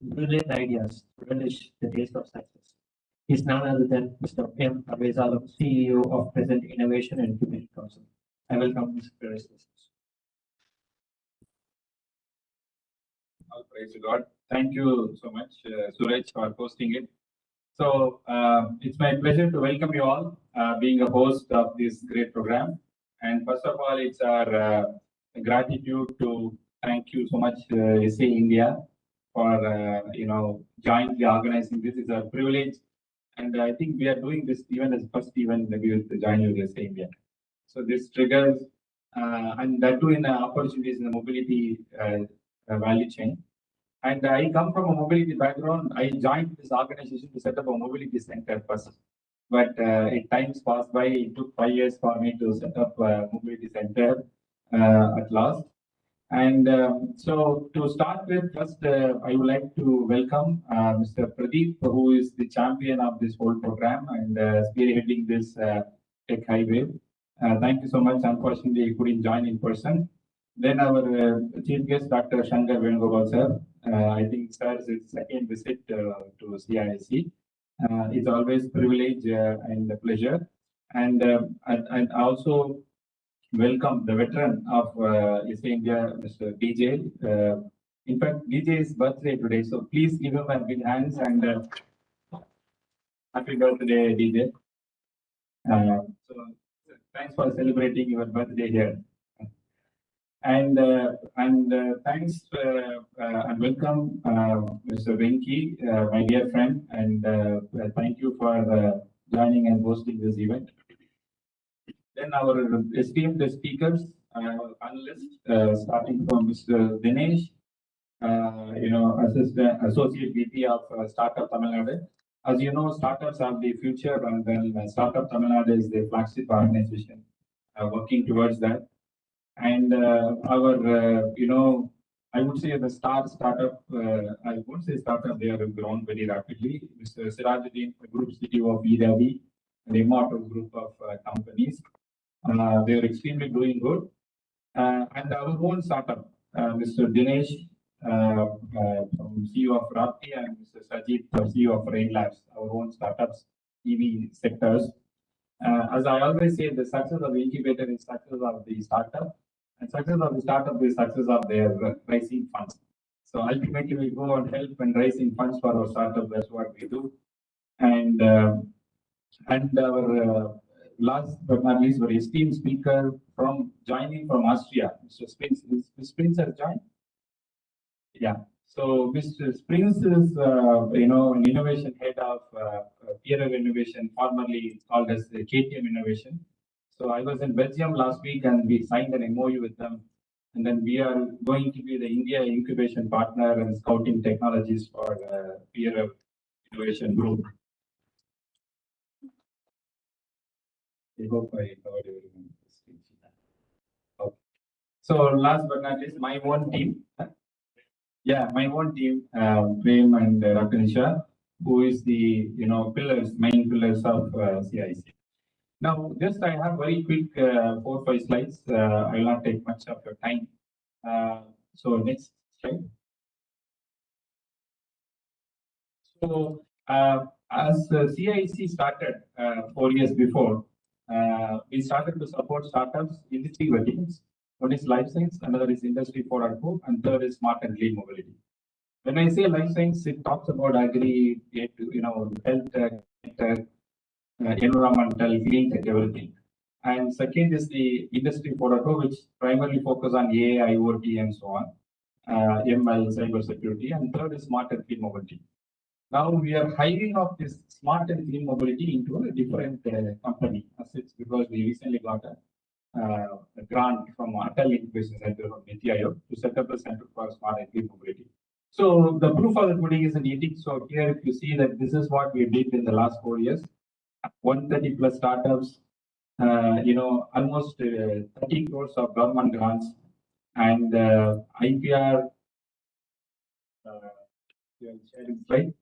brilliant ideas to relish the taste of success. He's none other than Mr. M. Avezalam, CEO of Present Innovation and Incubation Council. I welcome Mr. Perez. All praise to God. Thank you so much, Suraj, for hosting it. So it's my pleasure to welcome you all, being a host of this great program. And first of all, it's our gratitude to thank you so much, SA India, for jointly organizing this. It's a privilege, and I think we are doing this even as first event maybe with join with SA India. So this triggers, and that too in opportunities in the mobility value chain. And I come from a mobility background. I joined this organization to set up a mobility center first. But times passed by, it took 5 years for me to set up a mobility center at last. And so to start with, first I would like to welcome Mr. Pradeep, who is the champion of this whole program and spearheading this TechHive. Thank you so much. Unfortunately, he couldn't join in person. Then our chief guest, Dr. Shankar Venugopal sir. I think sir is his second visit to CISC. It's always a privilege and a pleasure. And also welcome the veteran of SA India, Mr. DJ. In fact, DJ's birthday today, so please give him a big hands and happy birthday, DJ. So thanks for celebrating your birthday here. And thanks and welcome, Mr. Venki, my dear friend, and thank you for joining and hosting this event. Then our esteemed speakers, panelists, starting from Mr. Dinesh, Associate VP of Startup Tamil Nadu. As you know, startups are the future, and then Startup Tamil Nadu is the flagship organization working towards that. And I would say the startup, I won't say startup, they have grown very rapidly. Mr. Sirajuddin, the Group CEO of EWI, an immortal group of companies. They are extremely doing good. And our own startup, Mr. Dinesh, CEO of Rapti, and Mr. Sajid, CEO of Rain Labs, our own startups, EV sectors. As I always say, the success of the incubator is success of the startup, and success of the startup is success of their raising funds. So ultimately, we go and help and raising funds for our startup. That's what we do. And our last but not least, our esteemed speaker joining from Austria, Mr. Springs. Is Springs has joined? Yeah. So Mr. Springs is, an innovation head of Peer Innovation, formerly called as the KTM Innovation. So I was in Belgium last week, and we signed an MOU with them. And then we are going to be the India incubation partner and scouting technologies for Peer Innovation Group. I hope I covered everything. Okay. So last but not least, my own team. Yeah, my own team, Prem and Dr. Nisha, who is the main pillars of CIC. Now, just I have very quick 4 or 5 slides. I will not take much of your time. So next slide. So as CIC started 4 years before, we started to support startups in the 3 verticals. One is life science, another is industry 4.0, and third is smart and clean mobility. When I say life science, it talks about agri, health tech, environmental, clean tech, everything. And second is the industry 4.0, which primarily focus on AI, IoT, and so on, ML, cyber security, and third is smart and clean mobility. Now we are hiring of this smart and clean mobility into a different company, because we recently got a grant from Atal Incubation Center from Niti Aayog to set up a center for smart and clean mobility. So the proof of the pudding is in eating. So here, if you see that this is what we did in the last 4 years, 130 plus startups, almost 30 crores of government grants, and IPR. Right?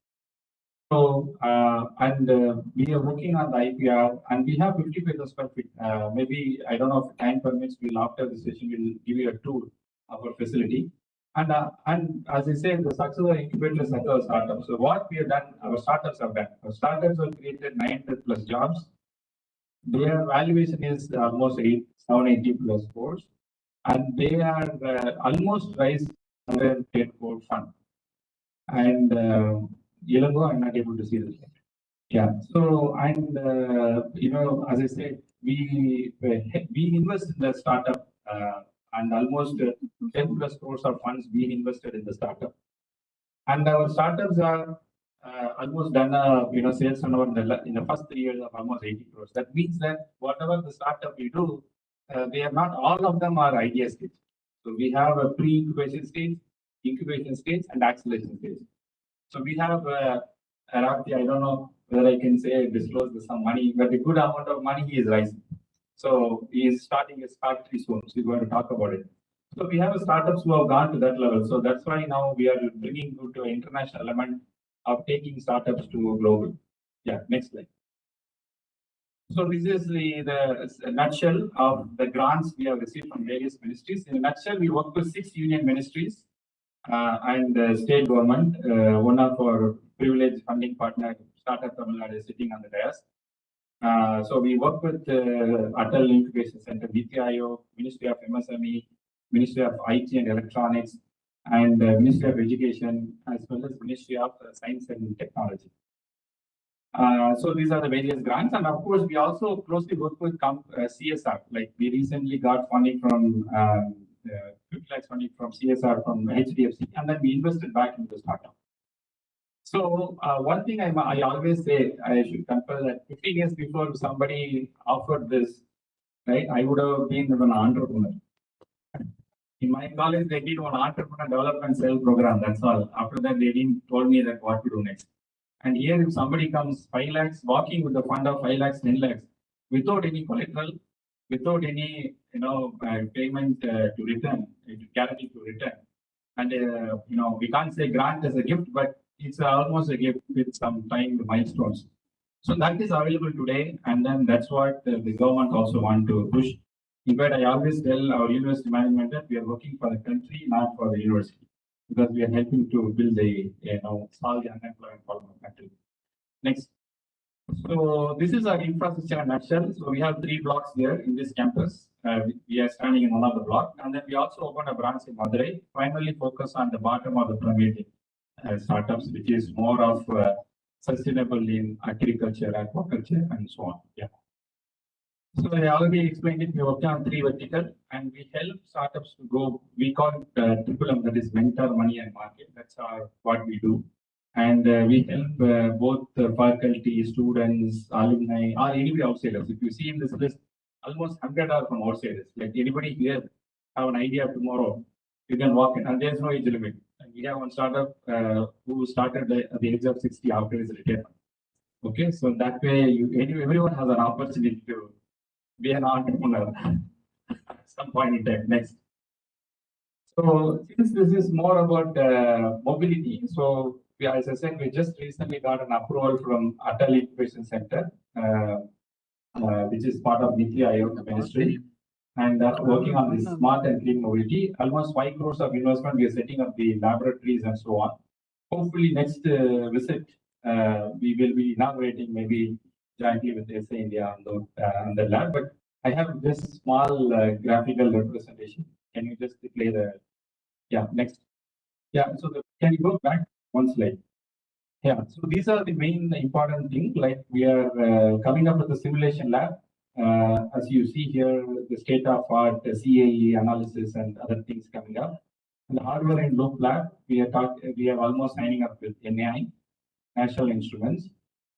So, we are working on the IPR, and we have 55,000 square feet. Maybe, I don't know if time permits, after the session, we'll give you a tour of our facility. And as I said, the success of incubators and our startups. So what we have done, our startups have done. Our startups have created 900 plus jobs. Their valuation is almost 780 plus crores, and they are almost raised 108 crore fund. And Yelango, I'm not able to see this. Yeah. So and as I said, we invest in the startup, and almost 10 plus crores of funds being invested in the startup. And our startups are almost done a sales turnover in the first 3 years of almost 80 crores. That means that whatever the startup we do, they are not all of them are idea stage. So we have a pre-incubation stage, incubation stage, and acceleration stage. So we have Rathi, I don't know whether I can say disclose some money, but a good amount of money he is raising. So he is starting his factory soon. So he's going to talk about it. So we have startups who have gone to that level. So that's why now we are bringing to an international element of taking startups to global. Yeah, next slide. So this is the nutshell of the grants we have received from various ministries. In a nutshell, we work with 6 union ministries and state government. One of our privileged funding partner, Startup Tamil Nadu, is sitting on the dais. So we work with Atal Incubation Center, Niti Aayog, Ministry of MSME, Ministry of IT and Electronics, and Ministry of Education, as well as Ministry of Science and Technology. So these are the various grants, and of course we also closely work with CSR. Like we recently got funding from 50 lakhs funding from CSR from HDFC, and then we invested back into the startup. So one thing I always say, I should confess that 15 years before somebody offered this, right, I would have been an entrepreneur. In my college, they did one entrepreneur development sales program. That's all. After that, they didn't told me that what to do next. And here, if somebody comes 5 lakhs, walking with a fund of 5 lakhs, 10 lakhs, without any collateral, without any payment to return, guarantee to return, and we can't say grant as a gift, but it's almost a gift with some timed milestones. So that is available today, and then that's what the government also want to push. In fact, I always tell our university management that we are working for the country, not for the university, because we are helping to build the solve the unemployment problem of the country. Next. So this is our infrastructure in a nutshell. So we have 3 blocks here in this campus. We are standing in one of the blocks, and then we also opened a branch in Madurai, primarily focus on the bottom of the pyramid startups, which is more of sustainable in agriculture, aquaculture, and so on. Yeah. So I already explained it. We work on 3 vertical, and we help startups to go. We call it triple M, that is mentor, money, and market. That's what we do. And we help both faculty, students, alumni, or anybody outsiders. If you see in this list, almost 100 are from outsiders. Like anybody here have an idea tomorrow, you can walk in, and there's no age limit. And we have one startup who started at the age of 60 after his retirement. Okay, so that way, everyone has an opportunity to be an entrepreneur at some point in time. Next. So since this is more about mobility, so as I said, we just recently got an approval from Atal Incubation Center, which is part of Niti Aayog ministry, and working on this smart and clean mobility. Almost 5 crores of investment. We are setting up the laboratories and so on. Hopefully, next visit we will be inaugurating maybe jointly with SA India on the lab. But I have this small graphical representation. Can you just play the? Yeah, next. Yeah, so can you go back one slide? Yeah, so these are the main important things. Like we are coming up with a simulation lab. As you see here, the state of art, the CAE analysis, and other things coming up. And the hardware and loop lab, we are almost signing up with NAI, National Instruments.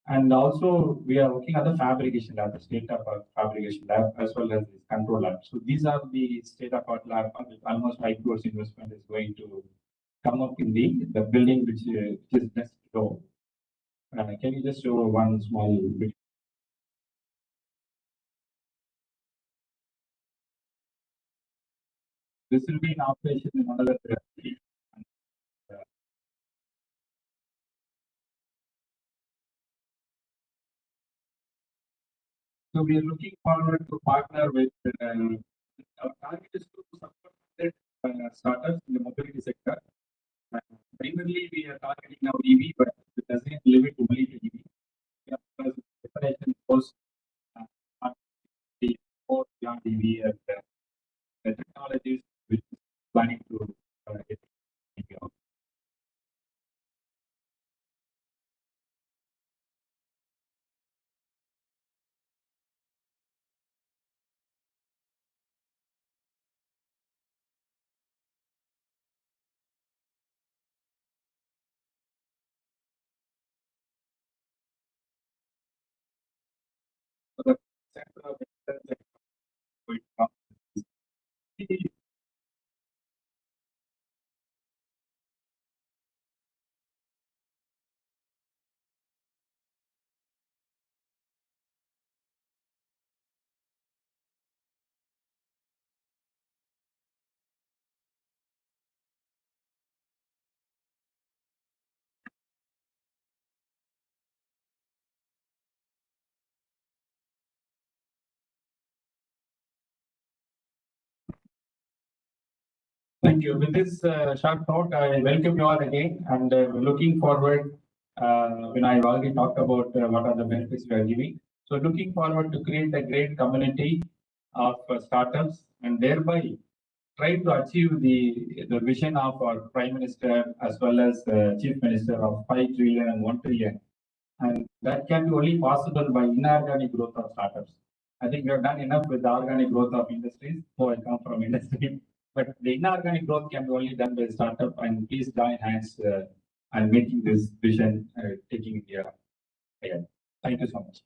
And also, we are working on the fabrication lab, the state of art fabrication lab, as well as the control lab. So these are the state of art lab with almost 5 crores investment is going to come up in the building, which is next door. Can you just show one small bit? This will be in operation in another. So we are looking forward to partner with our target is to support startups in the mobility sector. Uh, Primarily, we are targeting now EV, but it doesn't limit only to EV. Yeah, because the definition goes uh, the more beyond EV and the technologies which is planning to get EV out. So the sector of excellence that we talk is the Thank you. With this short note, I welcome you all again and looking forward. I've already talked about what are the benefits we are giving. So, looking forward to create a great community of startups and thereby try to achieve the vision of our Prime Minister as well as Chief Minister of 5 trillion and 1 trillion. And that can be only possible by inorganic growth of startups. I think we have done enough with the organic growth of industries. So I come from industry, but the inorganic growth can be only done by startup. And please join hands and making this vision taking India ahead. Thank you so much.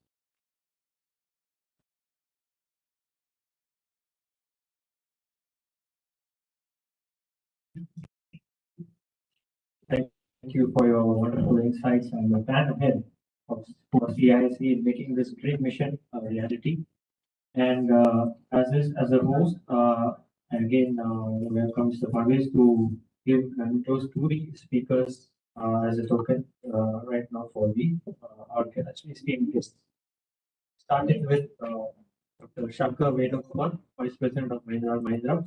Thank you for your wonderful insights and the plan ahead for CIC in making this great mission a reality. And as a host, again, welcome Mr. Parvez to give those two speakers as a token right now for the our esteemed guests. Starting with Dr. Shankar Venukumar, Vice President of Mahindra Mahindra.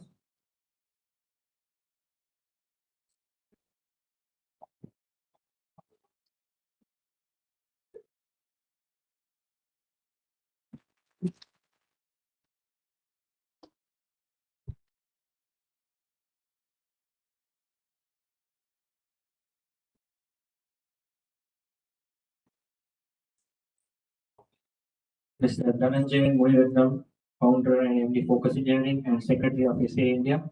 Mr. Dhananjay Muriratnam, Founder and MD Focus Engineering and Secretary of SA India.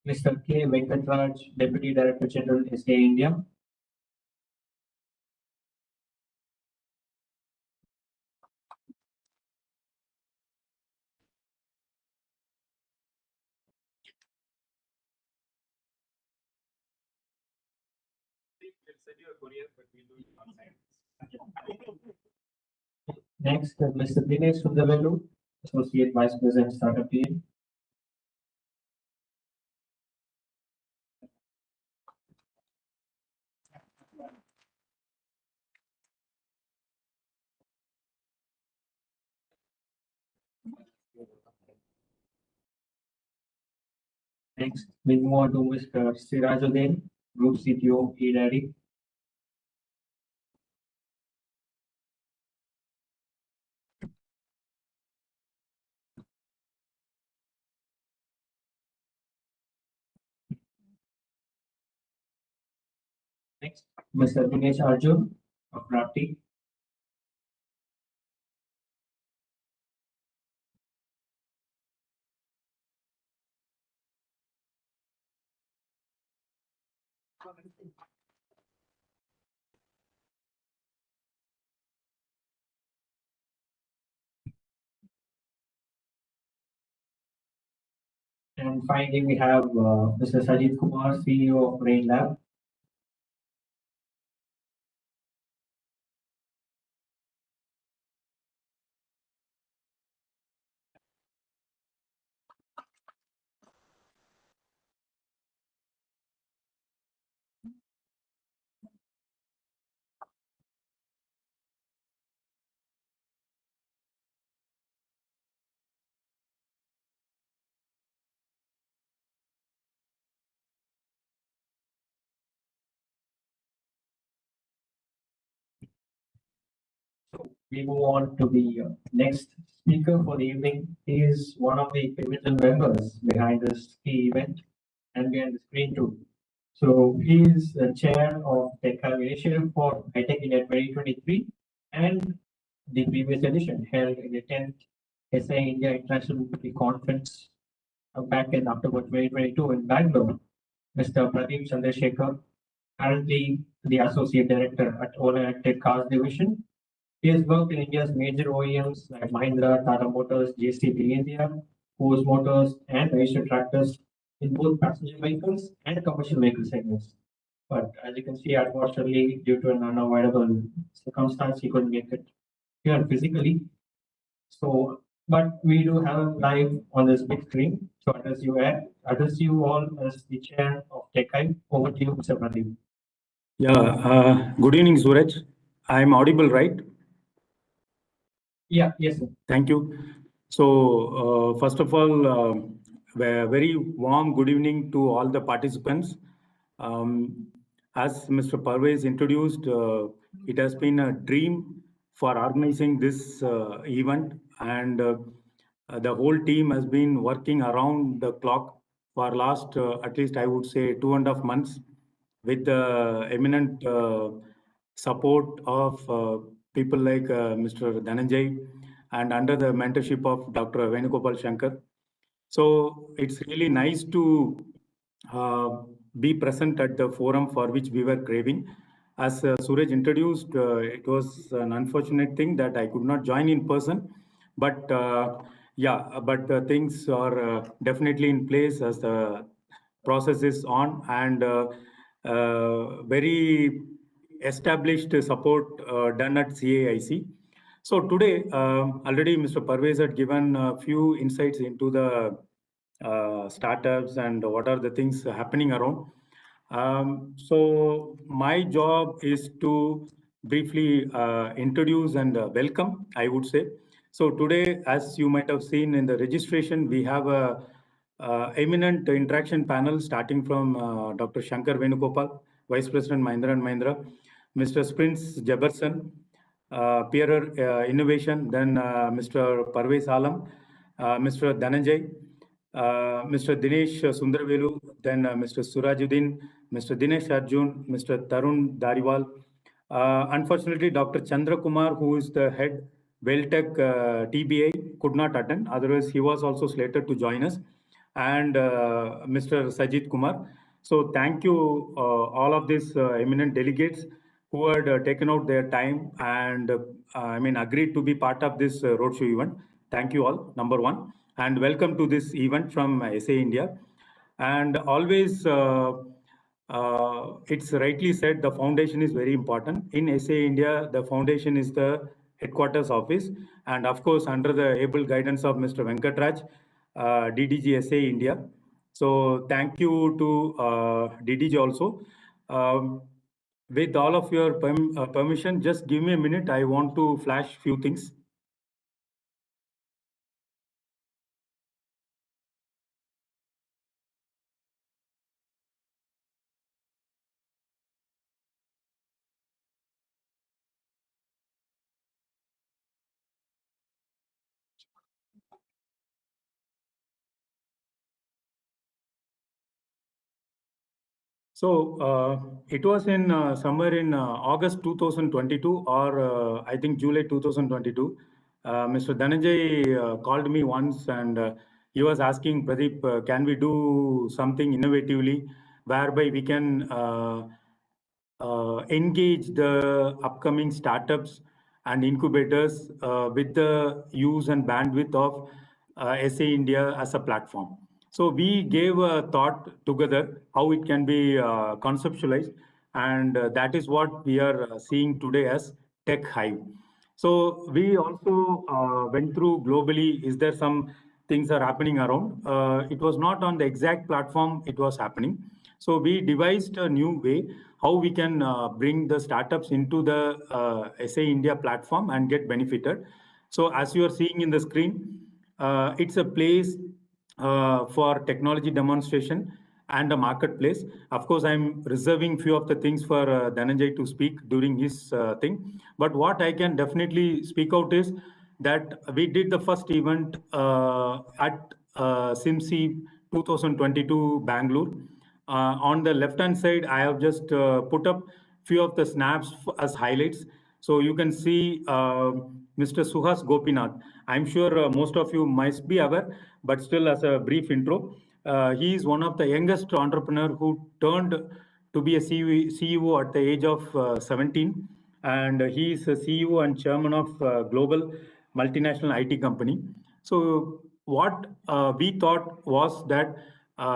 Mr. K. Venkatraj, Deputy Director General, SA India. Next, Mr. Dinesh Sundavellu, Associate Vice President, Startup Team. Next, we move on to Mr. Sirajuddin, Group CTO, eDaddy. Next, Mr. Dinesh Arjun of Rapti. And finally, we have Mr. Sajid Kumar, CEO of Brain Lab. we move on to the next speaker for the evening. He is one of the pivotal members behind this key event and behind the screen too. So he is the chair of TechHive Initiative for High-Tech India 2023 and the previous edition held in the 10th SA India International Mobility Conference back in October 2022 in Bangalore. Mr. Pradeep Chandrasekhar, currently the Associate Director at All Electric Cars Division. He has worked in India's major OEMs like Mahindra, Tata Motors, JCB India, Force Motors, and Eicher Tractors in both passenger vehicles and commercial vehicle segments. But as you can see, unfortunately, due to an unavoidable circumstance, he couldn't make it here physically. So, but we do have him live on this big screen. So address you all as the chair of TechHive. Over to you, Mr. Pradeep. Yeah, good evening, Suraj. I'm audible, right? Yeah, yes, sir. Thank you. So, first of all, very warm good evening to all the participants. As Mr. Parvez introduced, it has been a dream for organizing this event, and the whole team has been working around the clock for last, at least I would say, 2.5 months with the eminent support of people like Mr. Dhananjay and under the mentorship of Dr. Venugopal Shankar. So it's really nice to uh, be present at the forum for which we were craving. As Suraj introduced, it was an unfortunate thing that I could not join in person, but things are definitely in place as the process is on, and very established support done at CAIC. So today, already Mr. Parvez had given a few insights into the startups and what are the things happening around. So my job is to briefly introduce and welcome, I would say. So today, as you might have seen in the registration, we have a eminent interaction panel starting from Dr. Shankar Venugopal, Vice President Mahindra and Mahindra, Mr. Sprints Jefferson, Peer Innovation, then Mr. Parvez Alam, Mr. Dhananjay, Mr. Dinesh Sundarvelu, then Mr. Surajuddin, Mr. Dinesh Arjun, Mr. Tarun Dariwal. Unfortunately, Dr. Chandra Kumar, who is the head Welltech TBI, could not attend. Otherwise, he was also slated to join us. And Mr. Sajid Kumar. So thank you all of these eminent delegates who had taken out their time and agreed to be part of this roadshow event. Thank you all, number one, and welcome to this event from SA India. And always, it's rightly said, the foundation is very important. In SA India, the foundation is the headquarters office, and of course, under the able guidance of Mr. Venkatraj, DDG SA India. So thank you to DDG also. With all of your permission, just give me a minute. I want to flash few things. So it was in somewhere in August 2022 or I think July 2022. Mr. Dhananjay called me once and he was asking, Pradeep, can we do something innovatively whereby we can engage the upcoming startups and incubators with the use and bandwidth of SA India as a platform. So we gave a thought together how it can be conceptualized, and that is what we are seeing today as TechHive. So we also went through globally, is there some things are happening around? It was not on the exact platform it was happening. So we devised a new way how we can bring the startups into the SA India platform and get benefited. So as you are seeing in the screen, it's a place for technology demonstration. and a marketplace. Of course, I'm reserving few of the things for Dhananjay to speak during his thing. But what I can definitely speak out is that we did the first event at SIMSI 2022 Bangalore. On the left-hand side, I have just put up few of the snaps as highlights. So you can see Mr. Suhas Gopinath. I'm sure most of you might be aware, but still as a brief intro, he is one of the youngest entrepreneur who turned to be a CEO at the age of 17. And he is a CEO and chairman of global multinational IT company. So what we thought was that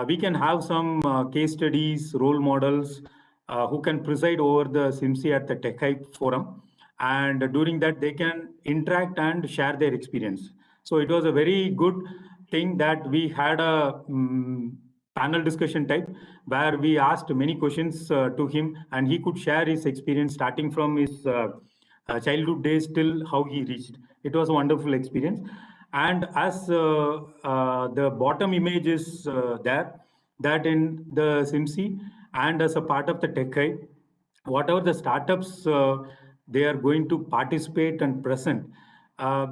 we can have some case studies, role models who can preside over the SIMSI at the TechHive forum. And during that, they can interact and share their experience. So it was a very good thing that we had a panel discussion type where we asked many questions to him, and he could share his experience starting from his childhood days till how he reached. It was a wonderful experience. And as the bottom image is there, that in the SIMSI and as a part of the TechHive, whatever the startups they are going to participate and present,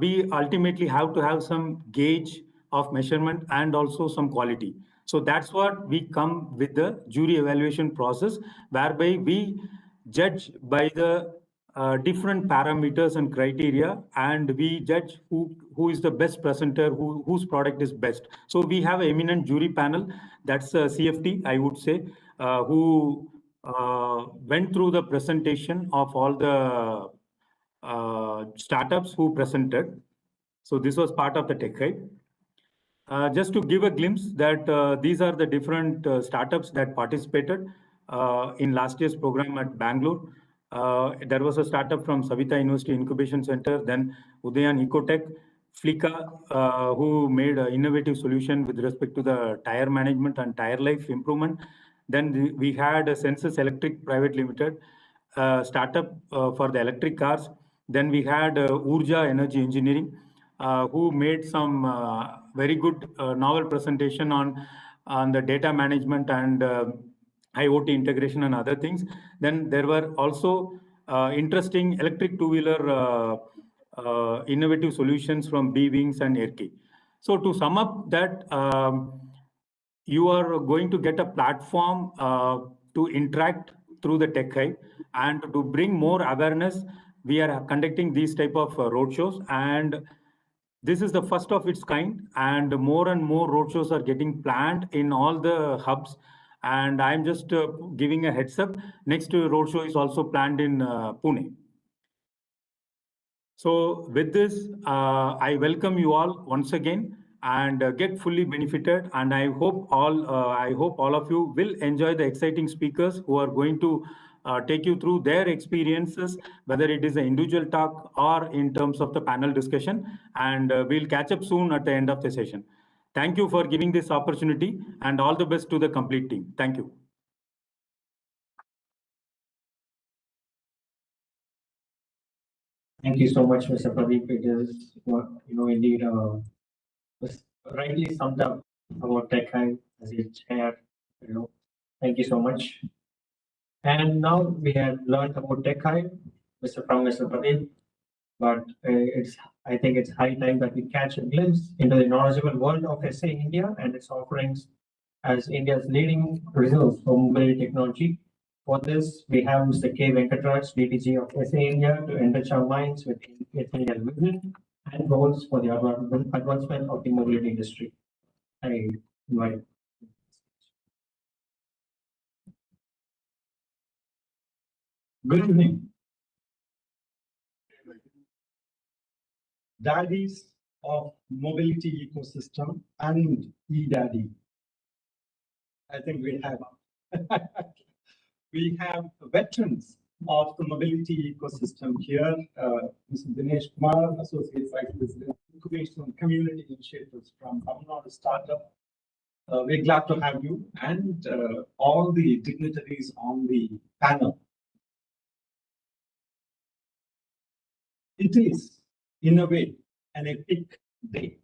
we ultimately have to have some gauge of measurement and also some quality. So that's what we come with the jury evaluation process, whereby we judge by the different parameters and criteria, and we judge who is the best presenter, whose product is best. So we have an eminent jury panel, that's CFT, I would say, who went through the presentation of all the startups who presented. So this was part of the TechHive. Just to give a glimpse that these are the different startups that participated in last year's program at Bangalore. There was a startup from Savita University Incubation Center, then Udayan Ecotech, Flicka, who made an innovative solution with respect to the tire management and tire life improvement. Then we had a Census Electric Private Limited, startup for the electric cars. Then we had Urja Energy Engineering, who made some very good novel presentation on the data management and IoT integration and other things. Then there were also interesting electric two-wheeler innovative solutions from B-Wings and Airkey. So to sum up that, you are going to get a platform to interact through the TechHive, and to bring more awareness, we are conducting these type of roadshows, and this is the first of its kind, and more roadshows are getting planned in all the hubs. And I'm just giving a heads up. Next roadshow is also planned in Pune. So with this, I welcome you all once again and get fully benefited. And I hope all of you will enjoy the exciting speakers who are going to take you through their experiences, whether it is an individual talk or in terms of the panel discussion. And we'll catch up soon at the end of the session. Thank you for giving this opportunity, and all the best to the complete team. Thank you. Thank you so much, Mr. Pradeep. It is, indeed, was rightly summed up about TechHive as you shared. Thank you so much. And now we have learned about TechHive, Mr. Pradeep, but I think it's high time that we catch a glimpse into the knowledgeable world of SA India and its offerings as India's leading resource for mobile technology. For this, we have Mr. K. Venkatraj, DTG of SA India, to enrich our minds with India's vision and goals for the advancement of the mobility industry. I invite. Good evening. Daddies of mobility ecosystem and eDaddy. I think we have veterans of the mobility ecosystem here. Mr. Dinesh Kumar, Associate Vice President, Incubation and Community Initiatives from Tamil Nadu Startup. We're glad to have you and all the dignitaries on the panel. It is, in a way, an epic day,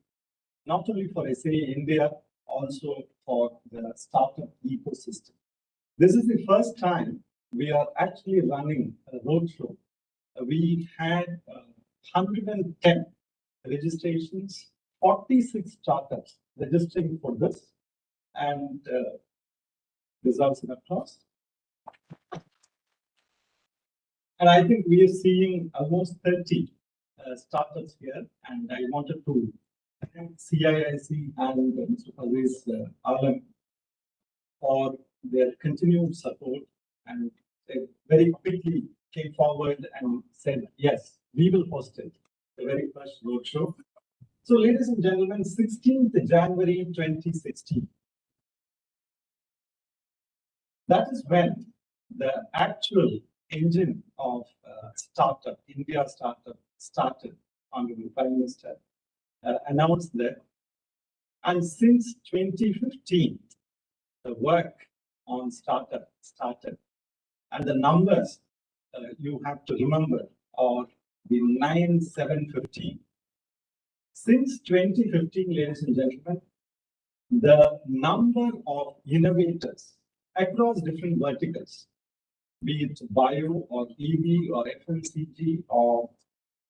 not only for SA India also for the startup ecosystem. This is the first time we are actually running a roadshow. We had 110 registrations, 46 startups registering for this, and results in applause. And I think we are seeing almost 30 startups here, and I wanted to thank CIIC and Mr. Parvez Alam for their continued support, and they very quickly came forward and said, yes, we will host it, the very first roadshow. So ladies and gentlemen, 16th January 2016, that is when the actual engine of startup, India startup, started. Honorable Prime Minister announced that. And since 2015, the work on startup started. And the numbers you have to remember are the 9715. Since 2015, ladies and gentlemen, the number of innovators across different verticals, be it bio or EV or FMCG or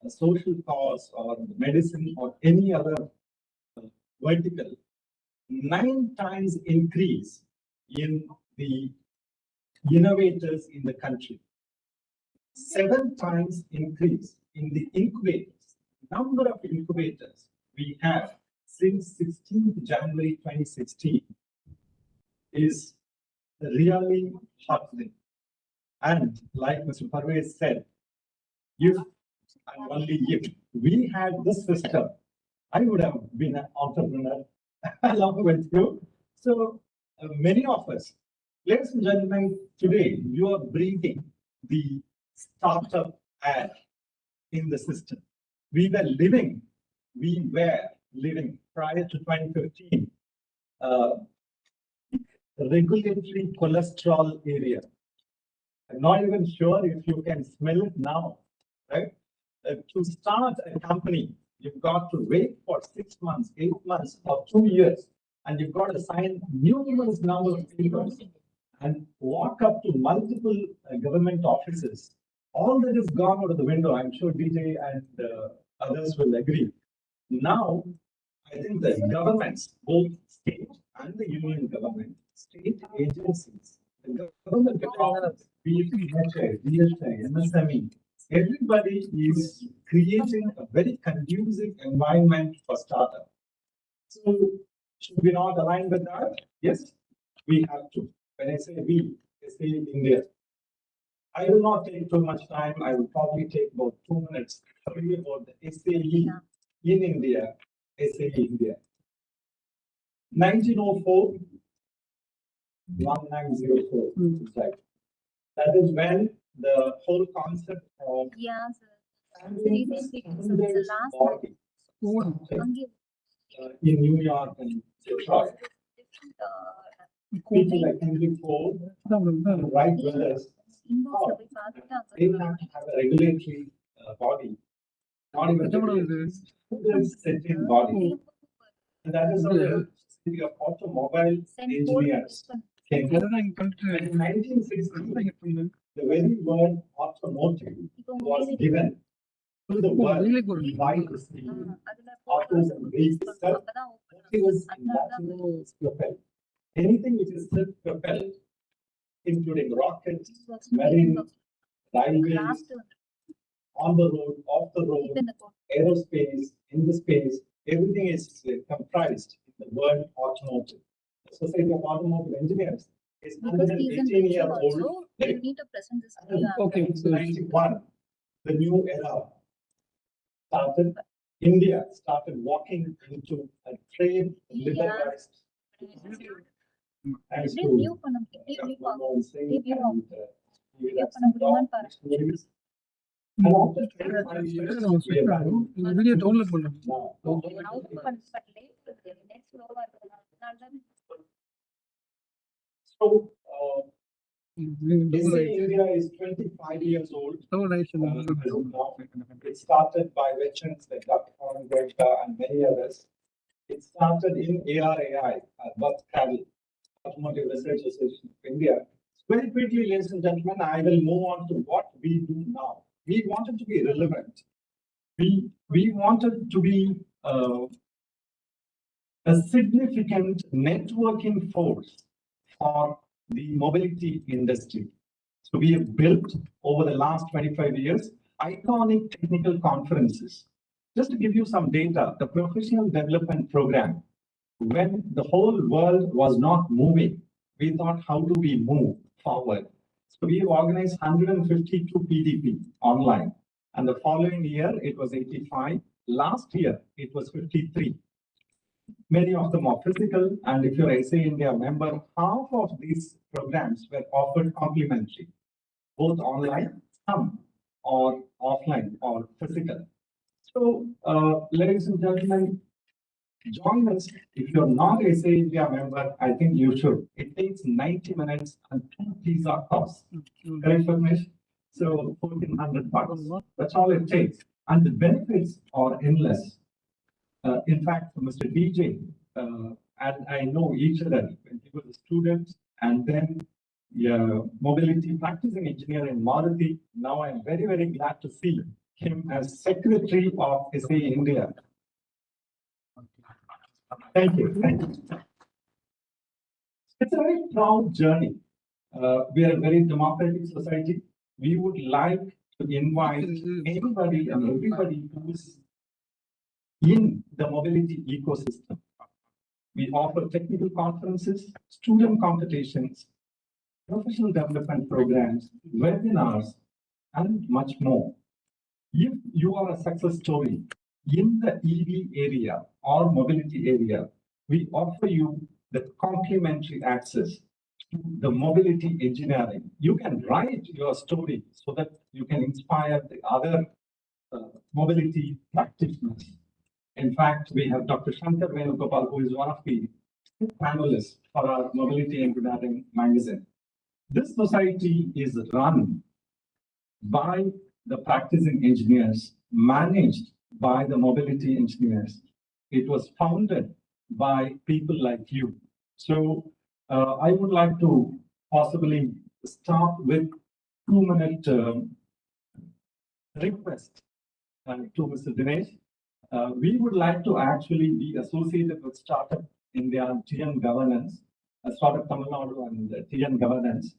a social cause or medicine or any other vertical, 9 times increase in the innovators in the country, 7 times increase in the incubators. Number of incubators we have since 16th January 2016 is really heartening. And like Mr. Parvez said, if and only if we had this system, I would have been an entrepreneur along with you. So many of us, ladies and gentlemen, today you are breathing the startup air in the system. We were living prior to 2015, regulatory cholesterol area. I'm not even sure if you can smell it now, right? To start a company, you've got to wait for 6 months, 8 months, or 2 years, and you've got to sign numerous number of papers and walk up to multiple government offices. All that is gone out of the window. I'm sure DJ and others will agree. Now, I think the governments, both state and the union government, state agencies, the government departments, be it DHI, DHI, MSME, everybody is creating a very conducive environment for startup. So, should we not align with that? Yes, we have to. When I say we, I say India. I will not take too much time. I will probably take about 2 minutes to tell you about the SAE in India, SAE India. 1904, 1904, right. That is when the whole concept of in New York and Detroit. People like Henry Ford, Wright brothers, they have to have a regulatory body, not even setting body. And that is how the Society of Automobile Engineers came. In 1960, the very word automotive was given to the world by the city. Autos and vehicles, motors in Latin is propelled. Anything which is self-propelled, including rockets, marine, railways, on the road, off the road, aerospace, in the space, everything is comprised in the word automotive. The Society of Automotive Engineers is 118-year-old. You need to present this. Okay, so 91, the new era started. India started walking into a trade liberalized. Thanks to Manmohan Singh and and after 25 years, we are running now. So, India is 25 years old. It started by veterans like Dr. Gupta and many others. It started in ARAI, Bus Travel, Automotive Research Association of India. Very quickly, ladies and gentlemen, I will move on to what we do now. We wanted to be relevant. We wanted to be a significant networking force for the mobility industry. So we have built over the last 25 years iconic technical conferences. Just to give you some data, the professional development program, when the whole world was not moving, we thought, how do we move forward? So we organized 152 PDP online. And the following year, it was 85. Last year, it was 53. Many of them are physical. And if you're a SA India member, half of these programs were offered complimentary, both online, some or offline or physical. So, ladies and gentlemen, join us. If you're not a SA India member, I think you should. It takes 90 minutes and 2 pizza costs. Correct, Farmesh? So 1,400 bucks. That's all it takes. And the benefits are endless. In fact, Mr. DJ and I know each other when he was a student, and then mobility practicing engineer in Maruti. Now I'm very, very glad to see him as Secretary of SA India. Thank you. Thank you. It's a very proud journey. We are a very democratic society. We would like to invite anybody and everybody who's in the mobility ecosystem. We offer technical conferences, student competitions, professional development programs, webinars, and much more. If you are a success story in the EV area or mobility area, we offer you the complimentary access to the mobility engineering. You can write your story so that you can inspire the other mobility practitioners. In fact, we have Dr. Shankar Venugopal, who is one of the panelists for our Mobility Engineering magazine. This society is run by the practicing engineers, managed by the mobility engineers. It was founded by people like you. So I would like to possibly start with 2-minute request to Mr. Dinesh. We would like to actually be associated with Startup India TN Governance, Startup Tamil Nadu and TN Governance.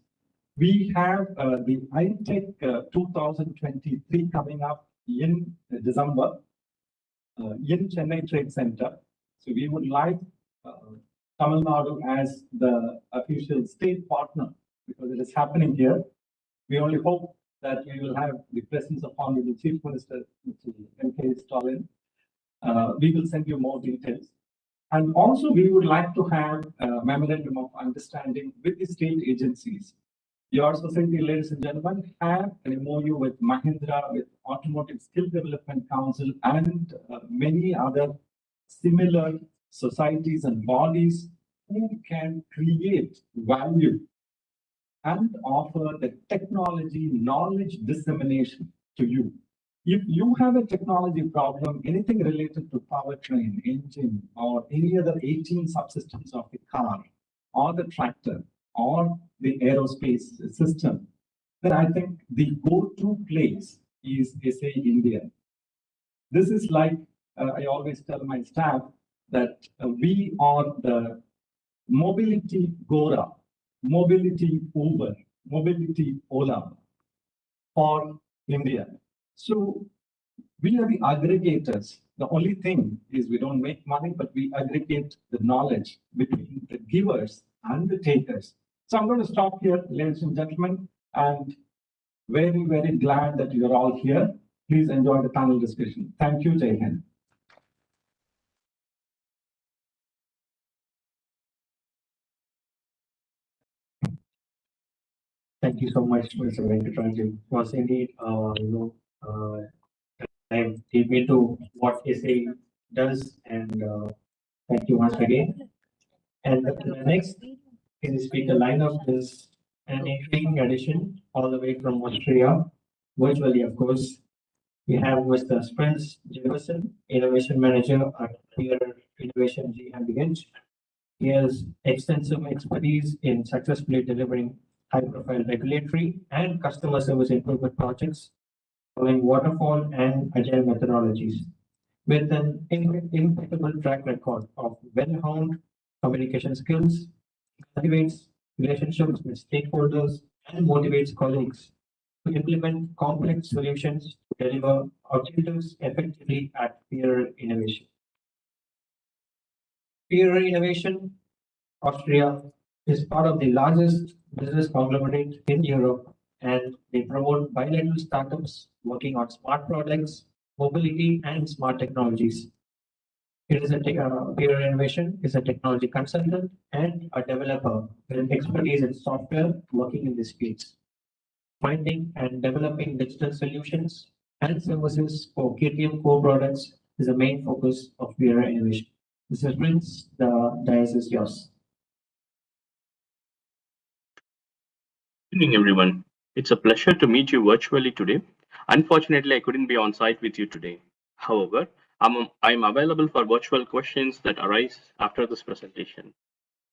We have the iTech 2023 coming up in December in Chennai Trade Center. So we would like Tamil Nadu as the official state partner because it is happening here. We only hope that we will have the presence of Honorable Chief Minister, Mr. M.K. Stalin. We will send you more details. And also, we would like to have a memorandum of understanding with the state agencies. Your society, ladies and gentlemen, have an MOU with Mahindra, with Automotive Skill Development Council, and many other similar societies and bodies who can create value and offer the technology knowledge dissemination to you. If you have a technology problem, anything related to powertrain, engine, or any other 18 subsystems of the car, or the tractor, or the aerospace system, then I think the go-to place is SA India. This is like, I always tell my staff that we are the mobility Gora, mobility Uber, mobility Ola for India. So we are the aggregators. The only thing is we don't make money, but we aggregate the knowledge between the givers and the takers. So I'm going to stop here, ladies and gentlemen, and very, very glad that you're all here. Please enjoy the panel discussion. Thank you, Jai Hind. Thank you so much, Mr. Venkatrajan. It was indeed, dive deep into what SA does, and thank you once again. And the next in the speaker lineup is an intriguing addition all the way from Austria, virtually, of course. We have Mr. Spence Jefferson, Innovation Manager at Peer Innovation GmbH. He has extensive expertise in successfully delivering high-profile regulatory and customer service improvement projects following waterfall and agile methodologies. With an impeccable track record of well-honed communication skills, cultivates relationships with stakeholders, and motivates colleagues to implement complex solutions to deliver objectives effectively at peer innovation. Peer innovation, Austria, is part of the largest business conglomerate in Europe, and they promote bilateral startups working on smart products, mobility, and smart technologies. It is a peer innovation is a technology consultant and a developer with expertise in software working in this space. Finding and developing digital solutions and services for KTM core products is the main focus of peer innovation. Mr. Prince, the dais is yours. Good evening, everyone. It's a pleasure to meet you virtually today. Unfortunately, I couldn't be on site with you today. However, I'm available for virtual questions that arise after this presentation.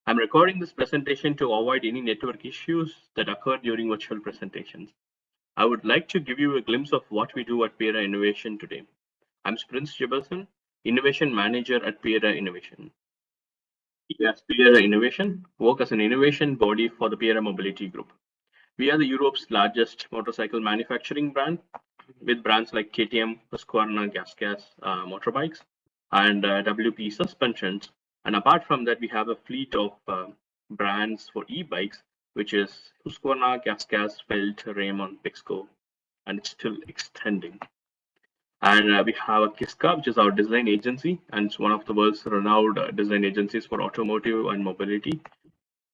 I'm recording this presentation to avoid any network issues that occur during virtual presentations. I would like to give you a glimpse of what we do at Pera Innovation today. I'm Prince Jibberson, Innovation Manager at Pera Innovation. As Pera Innovation, work as an innovation body for the Pera Mobility Group. We are the Europe's largest motorcycle manufacturing brand, with brands like KTM, Husqvarna gas motorbikes, and WP suspensions. And apart from that, we have a fleet of brands for e-bikes, which is Husqvarna, gas, Felt, Raymond, Pixco, and it's still extending. And we have a Kiska, which is our design agency, and it's one of the world's renowned design agencies for automotive and mobility.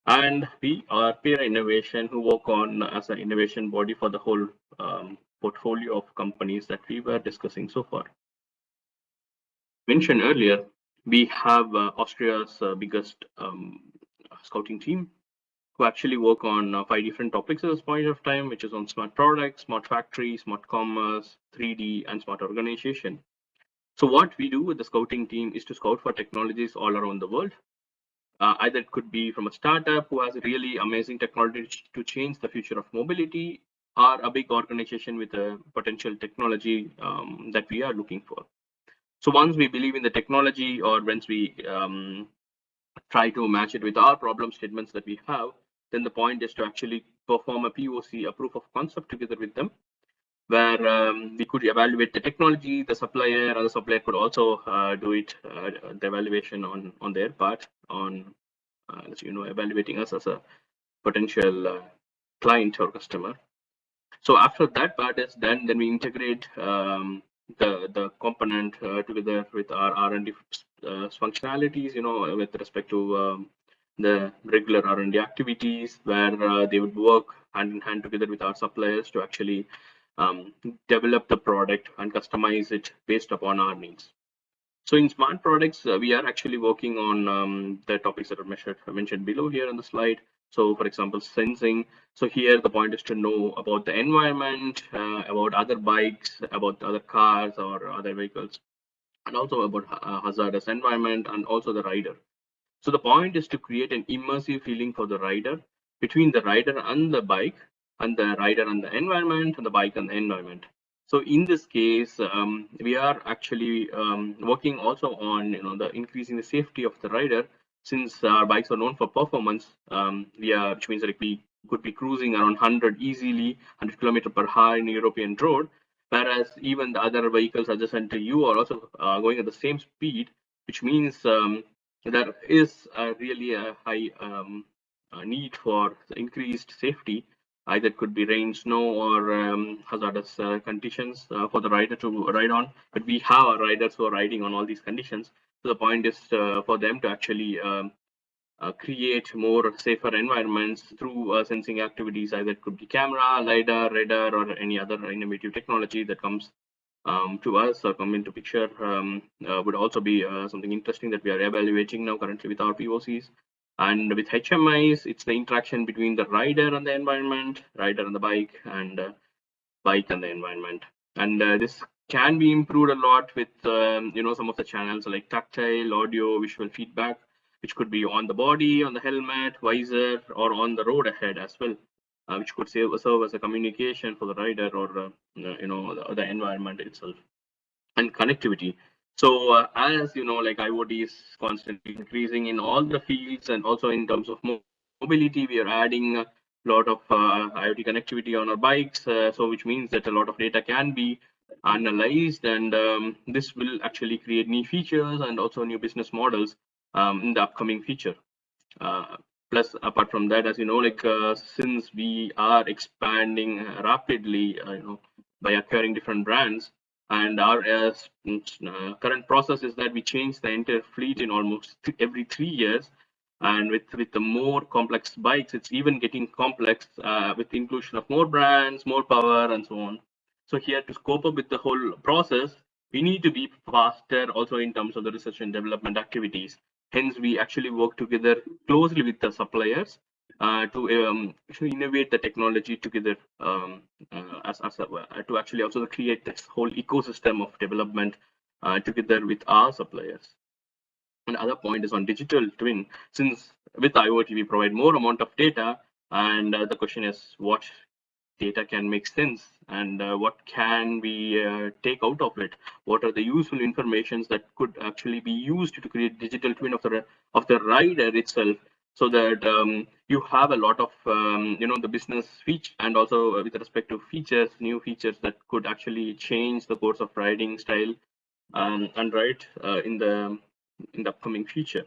And we are Peer Innovation, who work on as an innovation body for the whole portfolio of companies that we were discussing so far. Mentioned earlier, we have Austria's biggest scouting team, who actually work on 5 different topics at this point of time, which is on smart products, smart factory, smart commerce, 3D, and smart organization. So what we do with the scouting team is to scout for technologies all around the world. Either it could be from a startup who has really amazing technology to change the future of mobility, or a big organization with a potential technology that we are looking for. So once we believe in the technology, or once we try to match it with our problem statements that we have, then the point is to actually perform a POC, a proof of concept, together with them, where we could evaluate the technology, the supplier, and the supplier could also do it, the evaluation on their part, on evaluating us as a potential client or customer. So after that part is done, then we integrate the component together with our R&D functionalities, with respect to the regular R&D activities, where they would work hand in hand together with our suppliers to actually develop the product and customize it based upon our needs. So in smart products, we are actually working on the topics that are mentioned below here on the slide. So for example, sensing. So here the point is to know about the environment, about other bikes, about other cars or other vehicles, and also about hazardous environment, and also the rider. So the point is to create an immersive feeling for the rider, between the rider and the bike, and the rider and the environment, and the bike and the environment. So in this case, we are actually working also on the increasing the safety of the rider, since our bikes are known for performance. Which means that we could be cruising around 100 easily, 100 km/h in a European road, whereas even the other vehicles adjacent to you are also going at the same speed, which means there is really a high need for increased safety. Either it could be rain, snow, or hazardous conditions for the rider to ride on. But we have riders who are riding on all these conditions. So the point is for them to actually create more safer environments through sensing activities. Either it could be camera, LiDAR, radar, or any other innovative technology that comes to us or come into picture. Would also be something interesting that we are evaluating now currently with our POCs. And with HMIs, it's the interaction between the rider and the environment, rider and the bike, and bike and the environment. And this can be improved a lot with some of the channels like tactile, audio, visual feedback, which could be on the body, on the helmet, visor, or on the road ahead as well, which could serve as a communication for the rider or the environment itself. And connectivity. So as you know, like IoT is constantly increasing in all the fields, and also in terms of mobility, we are adding a lot of IoT connectivity on our bikes. So which means that a lot of data can be analyzed, and this will actually create new features and also new business models in the upcoming future. Plus, apart from that, as you know, like since we are expanding rapidly, by acquiring different brands, and our current process is that we change the entire fleet in almost every 3 years. And with the more complex bikes, it's even getting complex with the inclusion of more brands, more power, and so on. So here, to cope up with the whole process, we need to be faster also in terms of the research and development activities. Hence, we actually work together closely with the suppliers to innovate the technology together to actually also create this whole ecosystem of development together with our suppliers. Another point is on digital twin. Since with IoT we provide more amount of data, and the question is what data can make sense, and what can we take out of it? What are the useful informations that could actually be used to create digital twin of the rider itself, so that you have a lot of the business feature, and also with respect to features, new features that could actually change the course of riding style and ride in the upcoming future.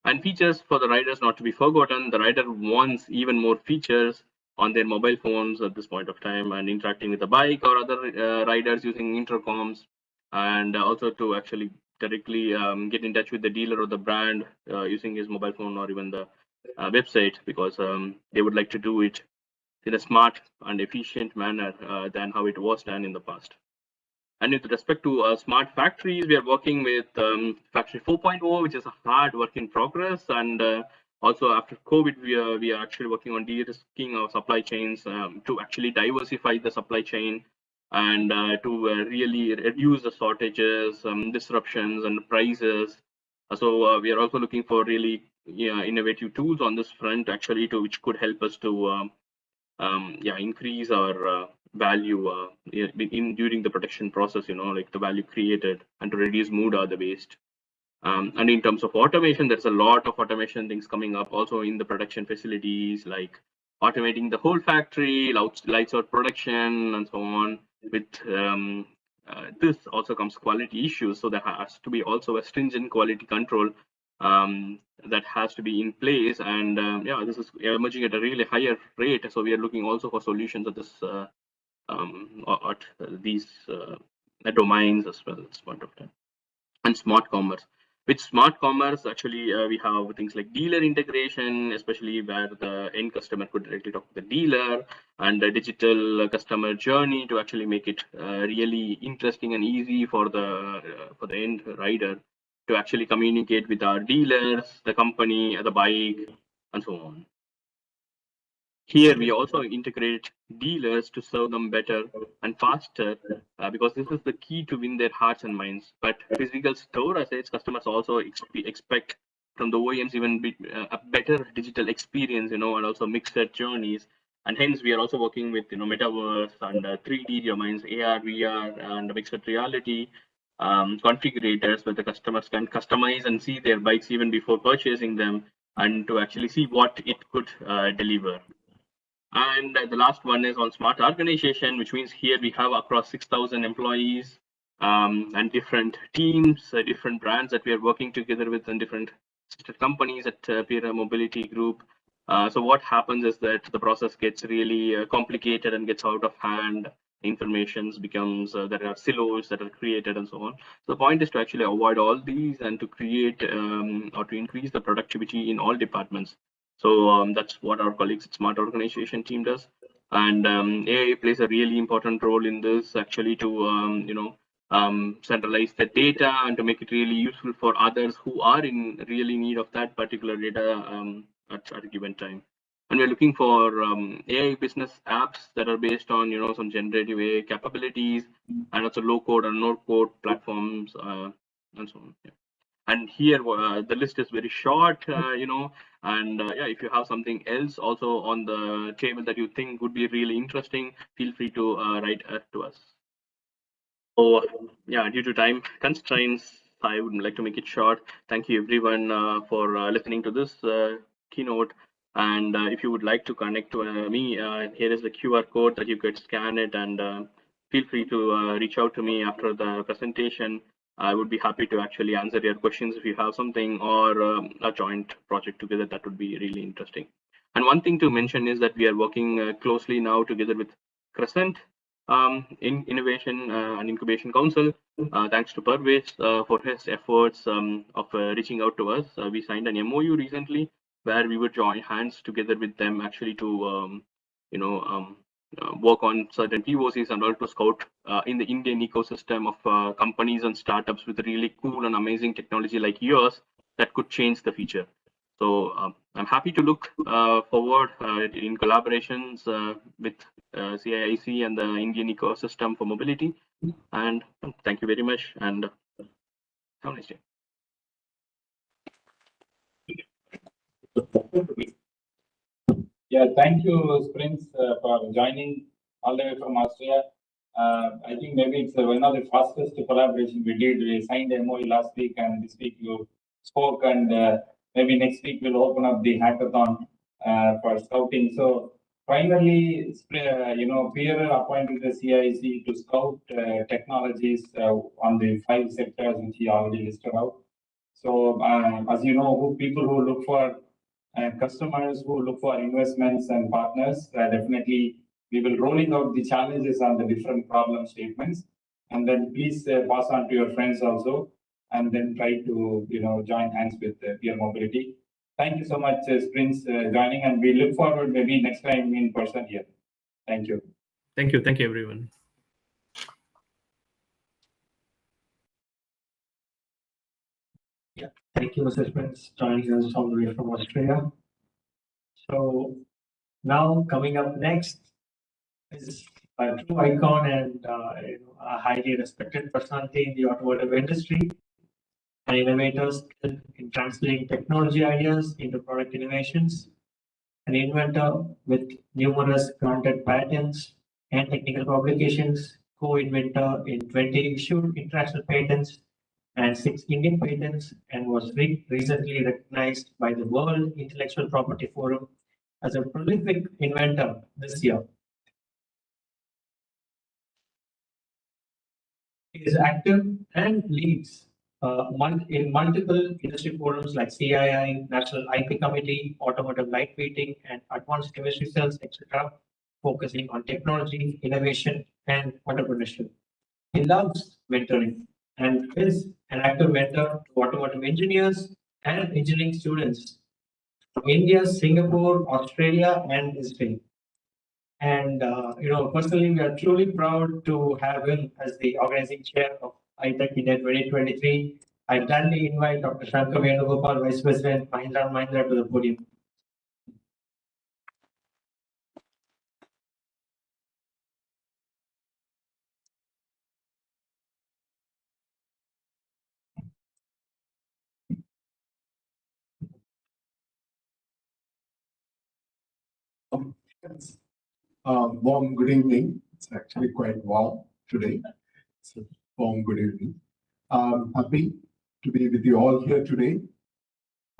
And features for the riders not to be forgotten. The rider wants even more features on their mobile phones at this point of time, and interacting with the bike or other riders using intercoms, and also to actually directly get in touch with the dealer or the brand using his mobile phone or even the website, because they would like to do it in a smart and efficient manner than how it was done in the past. And with respect to smart factories, we are working with Factory 4.0, which is a hard work in progress. And also after COVID, we are actually working on de-risking our supply chains to actually diversify the supply chain, and to really reduce the shortages, disruptions, and prices. So we are also looking for really innovative tools on this front, actually, which could help us to increase our value during the production process, like the value created, and to reduce mood or the waste. And in terms of automation, there's a lot of automation things coming up also in the production facilities, like automating the whole factory, lights out production, and so on. With this also comes quality issues, so there has to be also a stringent quality control that has to be in place. And this is emerging at a really higher rate, so we are looking also for solutions at this at these domains as well at this point of time. And smart commerce. With smart commerce, actually, we have things like dealer integration, especially where the end customer could directly talk to the dealer, and the digital customer journey to actually make it really interesting and easy for the end rider to actually communicate with our dealers, the company, the bike, and so on. Here, we also integrate dealers to serve them better and faster, because this is the key to win their hearts and minds. But physical store assets, customers also expect from the OEMs even a better digital experience, and also mixed journeys. And hence, we are also working with metaverse and 3D domains, AR, VR, and mixed reality configurators, where the customers can customize and see their bikes even before purchasing them, and to actually see what it could deliver. And the last one is on smart organization, which means here we have across 6,000 employees and different teams, different brands that we are working together with, and different sister companies at Pira Mobility Group. So what happens is that the process gets really complicated and gets out of hand. Information becomes, there are silos that are created and so on. So the point is to actually avoid all these and to create or to increase the productivity in all departments. So that's what our colleagues at Smart Organization team does. And AI plays a really important role in this, actually, to centralize the data and to make it really useful for others who are in really need of that particular data at a given time. And we're looking for AI business apps that are based on some generative AI capabilities, and also low code or no code platforms, and so on. Yeah. And here the list is very short, and yeah, if you have something else also on the table that you think would be really interesting, feel free to write to us. So yeah, due to time constraints, I would like to make it short. Thank you everyone for listening to this keynote. And if you would like to connect to me, here is the QR code that you could scan it, and feel free to reach out to me after the presentation. I would be happy to actually answer your questions if you have something, or a joint project together. That would be really interesting. And one thing to mention is that we are working closely now together with Crescent in Innovation and Incubation Council. Thanks to Parvez for his efforts of reaching out to us. We signed an MOU recently where we would join hands together with them actually to work on certain POCs and also scout in the Indian ecosystem of companies and startups with really cool and amazing technology like yours that could change the future. So I'm happy to look forward in collaborations with CIIC and the Indian ecosystem for mobility. And thank you very much, and have a nice day. Yeah, thank you, Prince, for joining all the way from Austria. I think maybe it's one of the fastest collaboration we did. We signed the MOU last week, and this week you spoke, and maybe next week we'll open up the hackathon for scouting. So primarily, Pierre appointed the CIC to scout technologies on the 5 sectors which he already listed out. So as you know, people who look for customers who look for investments and partners, definitely we will rolling out the challenges on the different problem statements, and then please pass on to your friends also, and then try to join hands with Peer Mobility. Thank you so much, Prince, joining, and we look forward maybe next time in person here. Thank you. Thank you. Thank you, everyone. Yeah, thank you, Mr. Prince, joining us all the way from Australia. So now coming up next is a true icon and a highly respected personality in the automotive industry, an innovator skilled in translating technology ideas into product innovations, an inventor with numerous granted patents and technical publications, co-inventor in 20 issued international patents and 6 Indian patents, and was recently recognized by the World Intellectual Property Forum as a prolific inventor this year. He is active and leads in multiple industry forums like CII, National IP Committee, Automotive Lightweighting, and Advanced Chemistry Cells, etc., focusing on technology, innovation, and entrepreneurship. He loves mentoring and is an active mentor to automotive engineers and engineering students from India, Singapore, Australia, and Israel. And personally, we are truly proud to have him as the organizing chair of iTech India 2023. I gladly invite Dr. Shankar Venugopal, Vice President, Mahindra & Mahindra, to the podium. Warm good evening. It's actually quite warm today. So warm good evening. Happy to be with you all here today.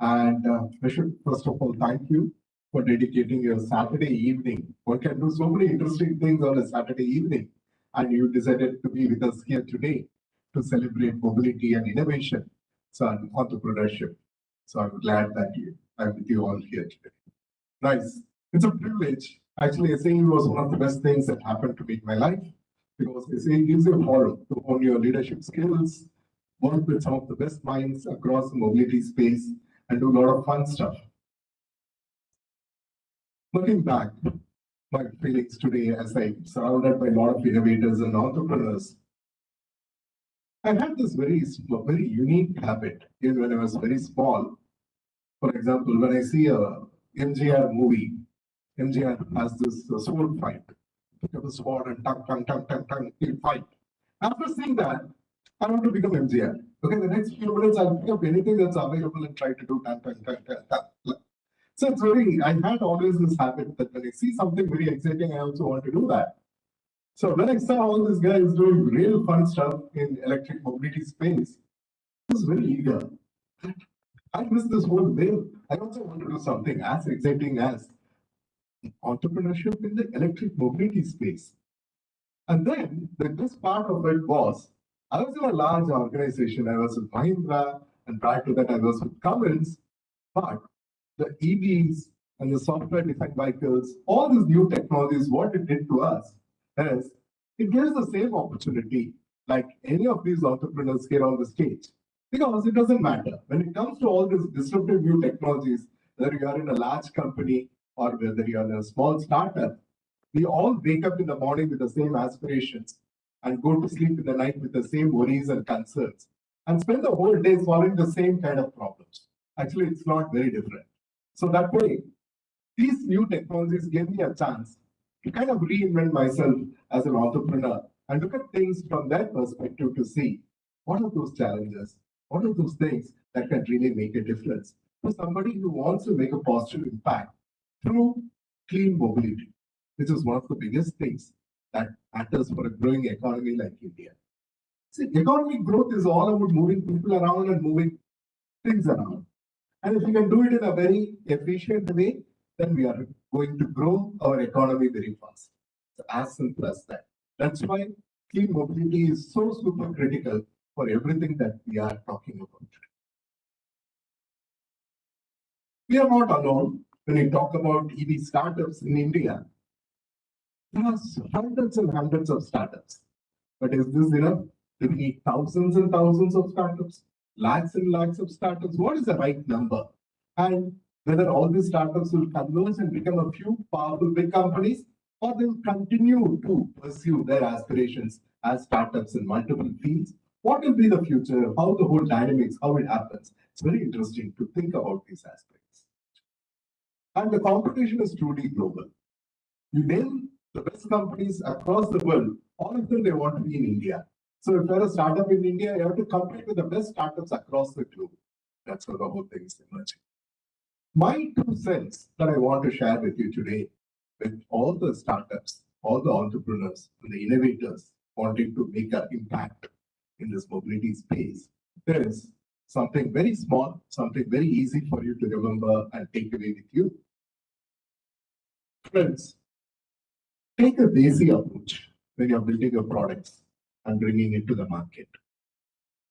And I should first of all thank you for dedicating your Saturday evening. One can do so many interesting things on a Saturday evening, and you decided to be with us here today to celebrate mobility and innovation, so and entrepreneurship. So I'm glad that I'm with you all here today. Nice. It's a privilege. Actually, SAE was one of the best things that happened to me in my life, because SAE gives you a forum to hone your leadership skills, work with some of the best minds across the mobility space, and do a lot of fun stuff. Looking back, my feelings today as I'm surrounded by a lot of innovators and entrepreneurs, I had this very unique habit even when I was very small. For example, when I see a MJR movie, MGR has this sword fight. Pick up a sword and tongue, he'll fight. After seeing that, I want to become MGR. Okay, the next few minutes I'll pick up anything that's available and try to do tongue. So it's very, I had always this habit that when I see something very exciting, I also want to do that. So when I saw all these guys doing real fun stuff in electric mobility space, I was very eager. I missed this whole wave. I also want to do something as exciting as entrepreneurship in the electric mobility space. And then the best part of it was, I was in a large organization. I was with Mahindra, and prior to that, I was with Cummins. But the EVs and the software-defined vehicles, all these new technologies, what it did to us is it gives the same opportunity like any of these entrepreneurs here on the stage. Because it doesn't matter. When it comes to all these disruptive new technologies, whether you are in a large company or whether you are in a small startup, we all wake up in the morning with the same aspirations and go to sleep in the night with the same worries and concerns and spend the whole day solving the same kind of problems. Actually, it's not very different. So that way, these new technologies gave me a chance to kind of reinvent myself as an entrepreneur and look at things from that perspective to see what are those challenges, what are those things that can really make a difference for somebody who wants to make a positive impact through clean mobility, which is one of the biggest things that matters for a growing economy like India. See, economic growth is all about moving people around and moving things around. And if we can do it in a very efficient way, then we are going to grow our economy very fast. So as simple as that. That's why clean mobility is so super critical for everything that we are talking about today. We are not alone when we talk about EV startups in India. There are hundreds and hundreds of startups. But is this enough? Do we need thousands and thousands of startups? Lakhs and lakhs of startups? What is the right number? And whether all these startups will converge and become a few powerful big companies, or they will continue to pursue their aspirations as startups in multiple fields. What will be the future? How the whole dynamics, how it happens? It's very interesting to think about these aspects. And the competition is truly global. You name the best companies across the world, all of them, they want to be in India. So if you're a startup in India, you have to compete with the best startups across the globe. That's how the whole thing is emerging. My 2 cents that I want to share with you today, with all the startups, all the entrepreneurs, and the innovators wanting to make an impact in this mobility space, there is something very small, something very easy for you to remember and take away with you. Friends, take a Desi approach when you're building your products and bringing it to the market.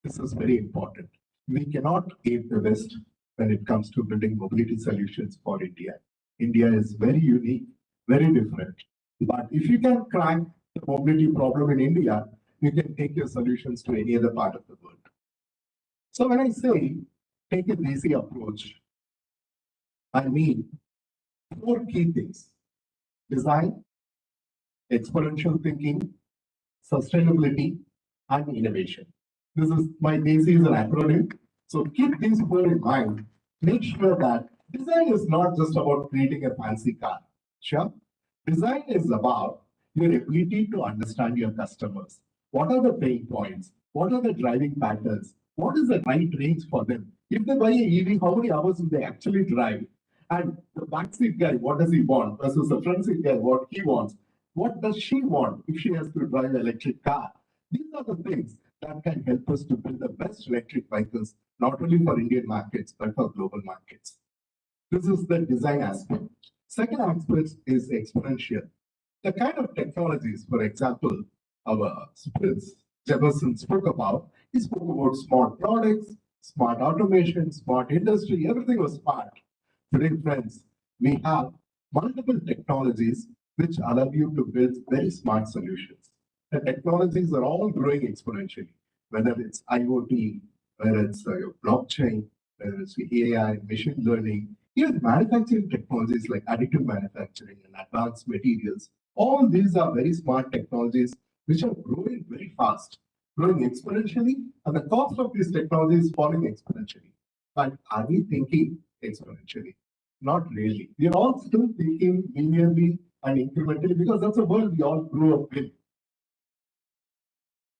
This is very important. We cannot ape the West when it comes to building mobility solutions for India. India is very unique, very different. But if you can crack the mobility problem in India, you can take your solutions to any other part of the world. So when I say take a Desi approach, I mean 4 key things: design, exponential thinking, sustainability, and innovation. This is my Desi is an acronym. So keep these 4 in mind. Make sure that design is not just about creating a fancy car. Sure. Design is about your ability to understand your customers. What are the pain points? What are the driving patterns? What is the right range for them? If they buy an EV, how many hours will they actually drive? And the backseat guy, what does he want? Versus the front seat guy, what he wants. What does she want if she has to drive an electric car? These are the things that can help us to build the best electric vehicles, not only for Indian markets, but for global markets. This is the design aspect. Second aspect is exponential. The kind of technologies, for example, our Prince Jefferson spoke about, he spoke about smart products, smart automation, smart industry, everything was smart. Today, friends, we have multiple technologies which allow you to build very smart solutions. The technologies are all growing exponentially, whether it's IoT, whether it's blockchain, whether it's AI, machine learning, even manufacturing technologies like additive manufacturing and advanced materials. All these are very smart technologies which are growing very fast, growing exponentially, and the cost of these technologies is falling exponentially. But are we thinking exponentially? Not really. We are all still thinking linearly and incrementally because that's a world we all grew up with.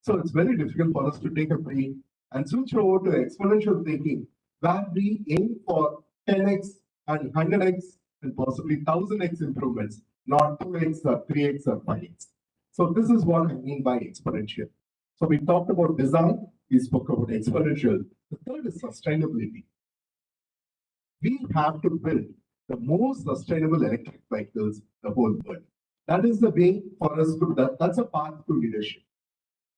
So it's very difficult for us to take a break and switch over to exponential thinking where we aim for 10x and 100x and possibly 1000x improvements, not 2x or 3x or 5x. So this is what I mean by exponential. So we talked about design, we spoke about exponential. The third is sustainability. We have to build the most sustainable electric vehicles in the whole world. That is the way for us to, that's a path to leadership.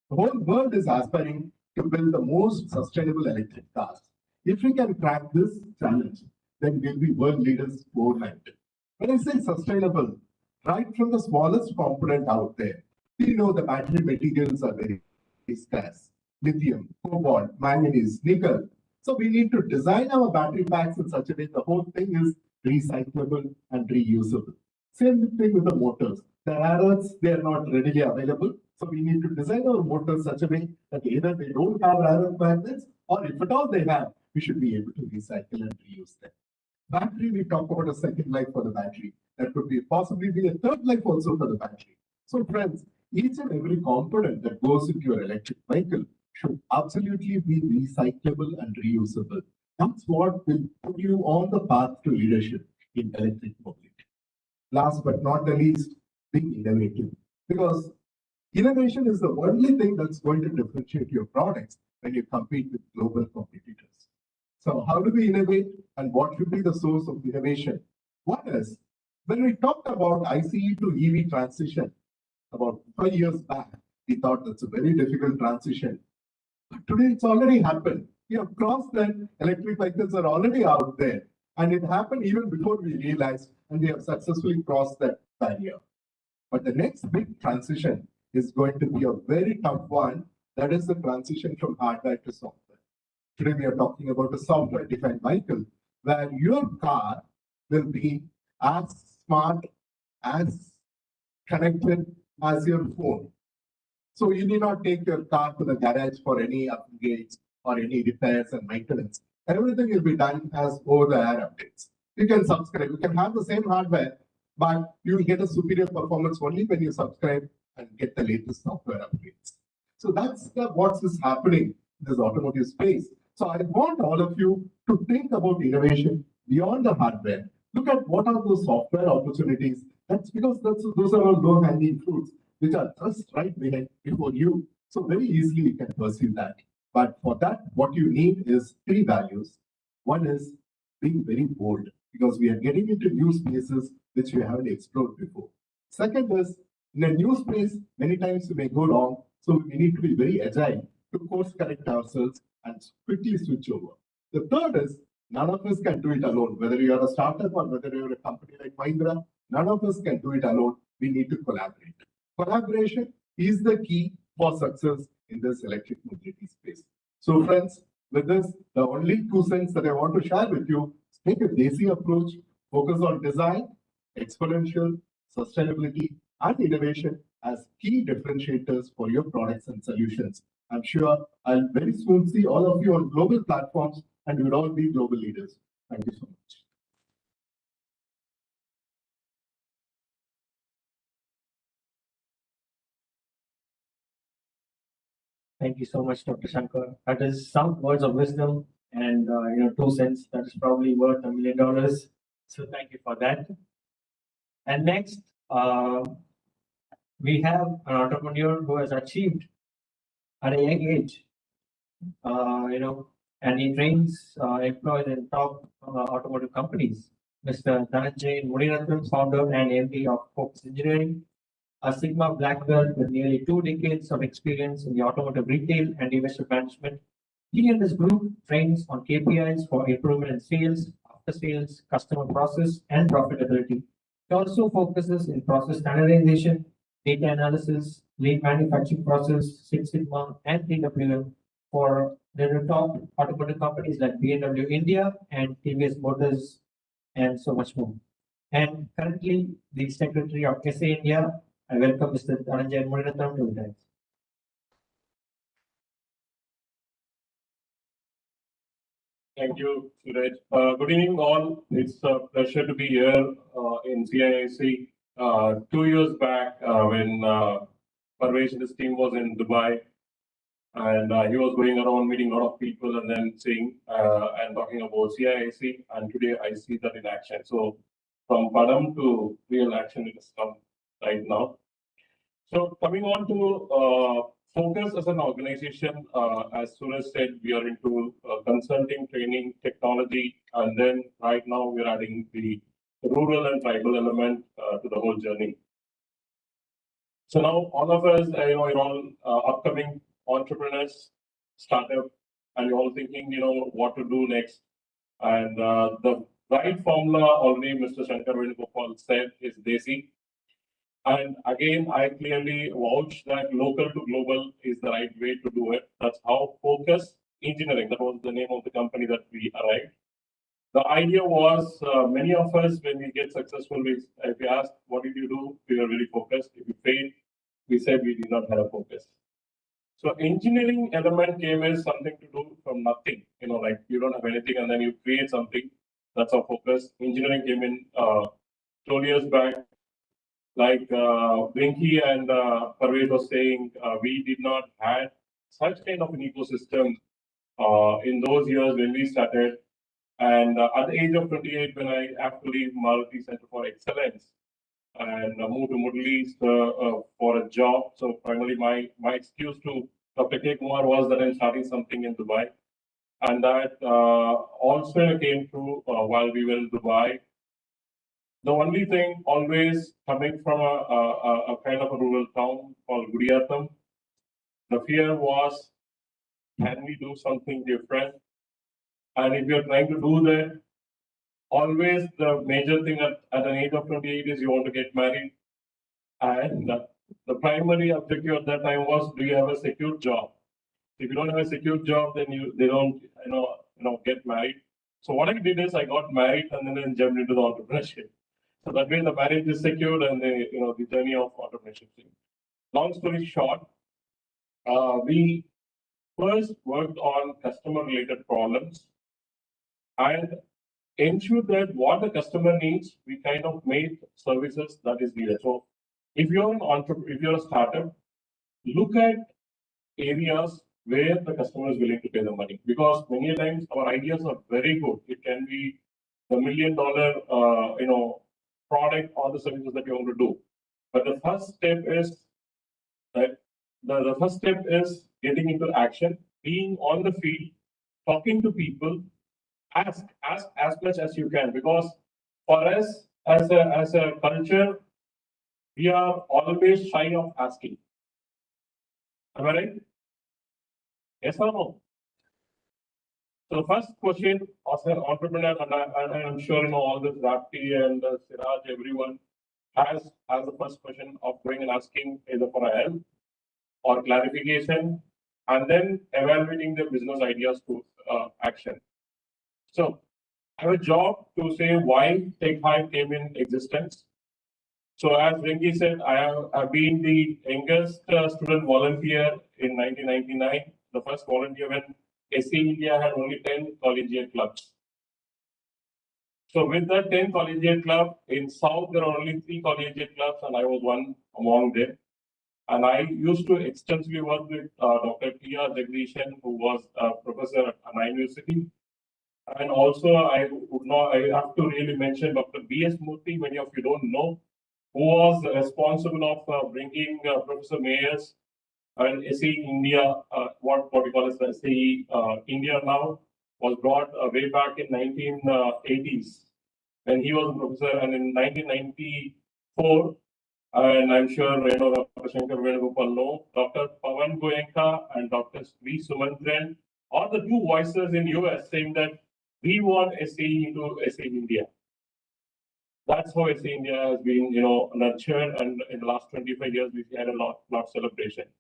The whole world is aspiring to build the most sustainable electric cars. If we can crack this challenge, then we'll be world leaders overnight. When I say sustainable, right from the smallest component out there, we know the battery materials are very scarce. Lithium, cobalt, manganese, nickel. So we need to design our battery packs in such a way the whole thing is recyclable and reusable. Same thing with the motors. The rare earths, they are not readily available. So we need to design our motors such a way that either they don't have rare earth magnets, or if at all they have, we should be able to recycle and reuse them. Battery, we talk about a second life for the battery. That could be possibly be a third life also for the battery. So friends, each and every component that goes into your electric vehicle should absolutely be recyclable and reusable. That's what will put you on the path to leadership in electric mobility. Last but not the least, be innovative. Because innovation is the only thing that's going to differentiate your products when you compete with global competitors. So how do we innovate and what should be the source of innovation? One is, when we talked about ICE to EV transition about 5 years back, we thought that's a very difficult transition. But today it's already happened. We have crossed that, electric vehicles are already out there. And it happened even before we realized, and we have successfully crossed that barrier. But the next big transition is going to be a very tough one. That is the transition from hardware to software. Today we are talking about a software-defined vehicle where your car will be as smart, as connected as your phone. So you need not take your car to the garage for any upgrades or any repairs and maintenance. Everything will be done as over-the-air updates. You can subscribe. You can have the same hardware, but you will get a superior performance only when you subscribe and get the latest software upgrades. So that's what is happening in this automotive space. So I want all of you to think about innovation beyond the hardware. Look at what are those software opportunities. That's because those are all low-hanging fruits, which are just right behind before you. So very easily you can pursue that. But for that, what you need is 3 values. One is being very bold, because we are getting into new spaces which we haven't explored before. Second is, in a new space, many times we may go wrong, so we need to be very agile to course correct ourselves and quickly switch over. The third is, none of us can do it alone. Whether you are a startup or whether you are a company like Mahindra, none of us can do it alone. We need to collaborate. Collaboration is the key for success in this electric mobility space. So friends, with this, the only 2 cents that I want to share with you, take a Desi approach, focus on design, exponential, sustainability, and innovation as key differentiators for your products and solutions. I'm sure I'll very soon see all of you on global platforms and we'll all be global leaders. Thank you so much. Thank you so much, Dr. Shankar. That is some words of wisdom, and 2 cents. That is probably worth $1 million. So thank you for that. And next, we have an entrepreneur who has achieved at a young age, and he trains employees in top automotive companies. Mr. Dhananjay Muniratham, founder and MD of Focus Engineering, a Sigma black belt with nearly 2 decades of experience in the automotive retail and investment management. He and his group trains on KPIs for improvement in sales, after sales, customer process, and profitability. He also focuses in process standardization, data analysis, lean manufacturing process, Six Sigma, and TWM for the top automotive companies like BMW India and TVS Motors, and so much more. And currently the Secretary of SA India. I welcome Mr. Dhananjay Muniratham to the dais. Thank you, Suraj. Good evening, all. It's a pleasure to be here in CIIC. 2 years back, when Parvesh and his team was in Dubai, and he was going around meeting a lot of people and then saying and talking about CIIC. And today I see that in action. So from Padam to real action, it has come right now. So coming on to focus as an organization, as Suraj said, we are into consulting, training, technology, and then right now we're adding the rural and tribal element to the whole journey. So now all of us, you're all upcoming entrepreneurs, startup, and you're all thinking, what to do next. And the right formula already Mr. Shankar Venugopal said is Desi. And again, I clearly vouch that local to global is the right way to do it. That's how Focus Engineering, that was the name of the company that we arrived. The idea was many of us, when we get successful, if we ask, what did you do? We were very focused. If we failed, we said we did not have a focus. So engineering element came as something to do from nothing, like you don't have anything and then you create something. That's our focus. Engineering came in 12 years back. Like Venki and Parvez was saying, we did not have such kind of an ecosystem in those years when we started. And at the age of 28, when I have to leave Maruti Center for Excellence and move to Middle East for a job. So primarily my excuse to Dr. K. Kumar was that I'm starting something in Dubai. And that also came through while we were in Dubai. The only thing always coming from a kind of a rural town called Gudiyatham, the fear was, can we do something different? And if you're trying to do that, always the major thing at an age of 28 is you want to get married. And the primary objective at that time was, do you have a secure job? If you don't have a secure job, then they don't get married. So what I did is I got married and then jumped into the entrepreneurship. So that way the marriage is secured and the journey of entrepreneurship. Long story short, we first worked on customer related problems and ensured that what the customer needs, we kind of made services that is needed. So if you're an entrepreneur, if you're a startup, look at areas where the customer is willing to pay the money, because many times our ideas are very good. It can be the $1 million, product or the services that you want to do. But the first step is getting into action, being on the field, talking to people, ask as much as you can, because for us as a culture, we are always shy of asking. Am I right? Yes or no? So the first question as an entrepreneur, and I'm sure all this Rapti and Siraj, everyone has the first question of going and asking either for a help or clarification, and then evaluating the business ideas to action. So I have a job to say why TechHive came in existence. So as Venki said, I have been the youngest student volunteer in 1999, the first volunteer when SC India had only 10 collegiate clubs. So with that 10 collegiate club, in South there are only 3 collegiate clubs and I was one among them. And I used to extensively work with Dr. T.R. Jagdishan, who was a professor at Anna University. And also I have to really mention Dr. B.S. Murthy, many of you don't know, who was responsible of bringing Professor Mayers and SE India, what we call as SE India now, was brought way back in 1980s when he was a professor, and in 1994, and I'm sure Dr. Shankar Venugopal know, Dr. Pavan Goenka and Dr. V. Sumantran are the two voices in US saying that we want SE into SE India. That's how SE India has been, nurtured, and in the last 25 years, we've had a lot celebration.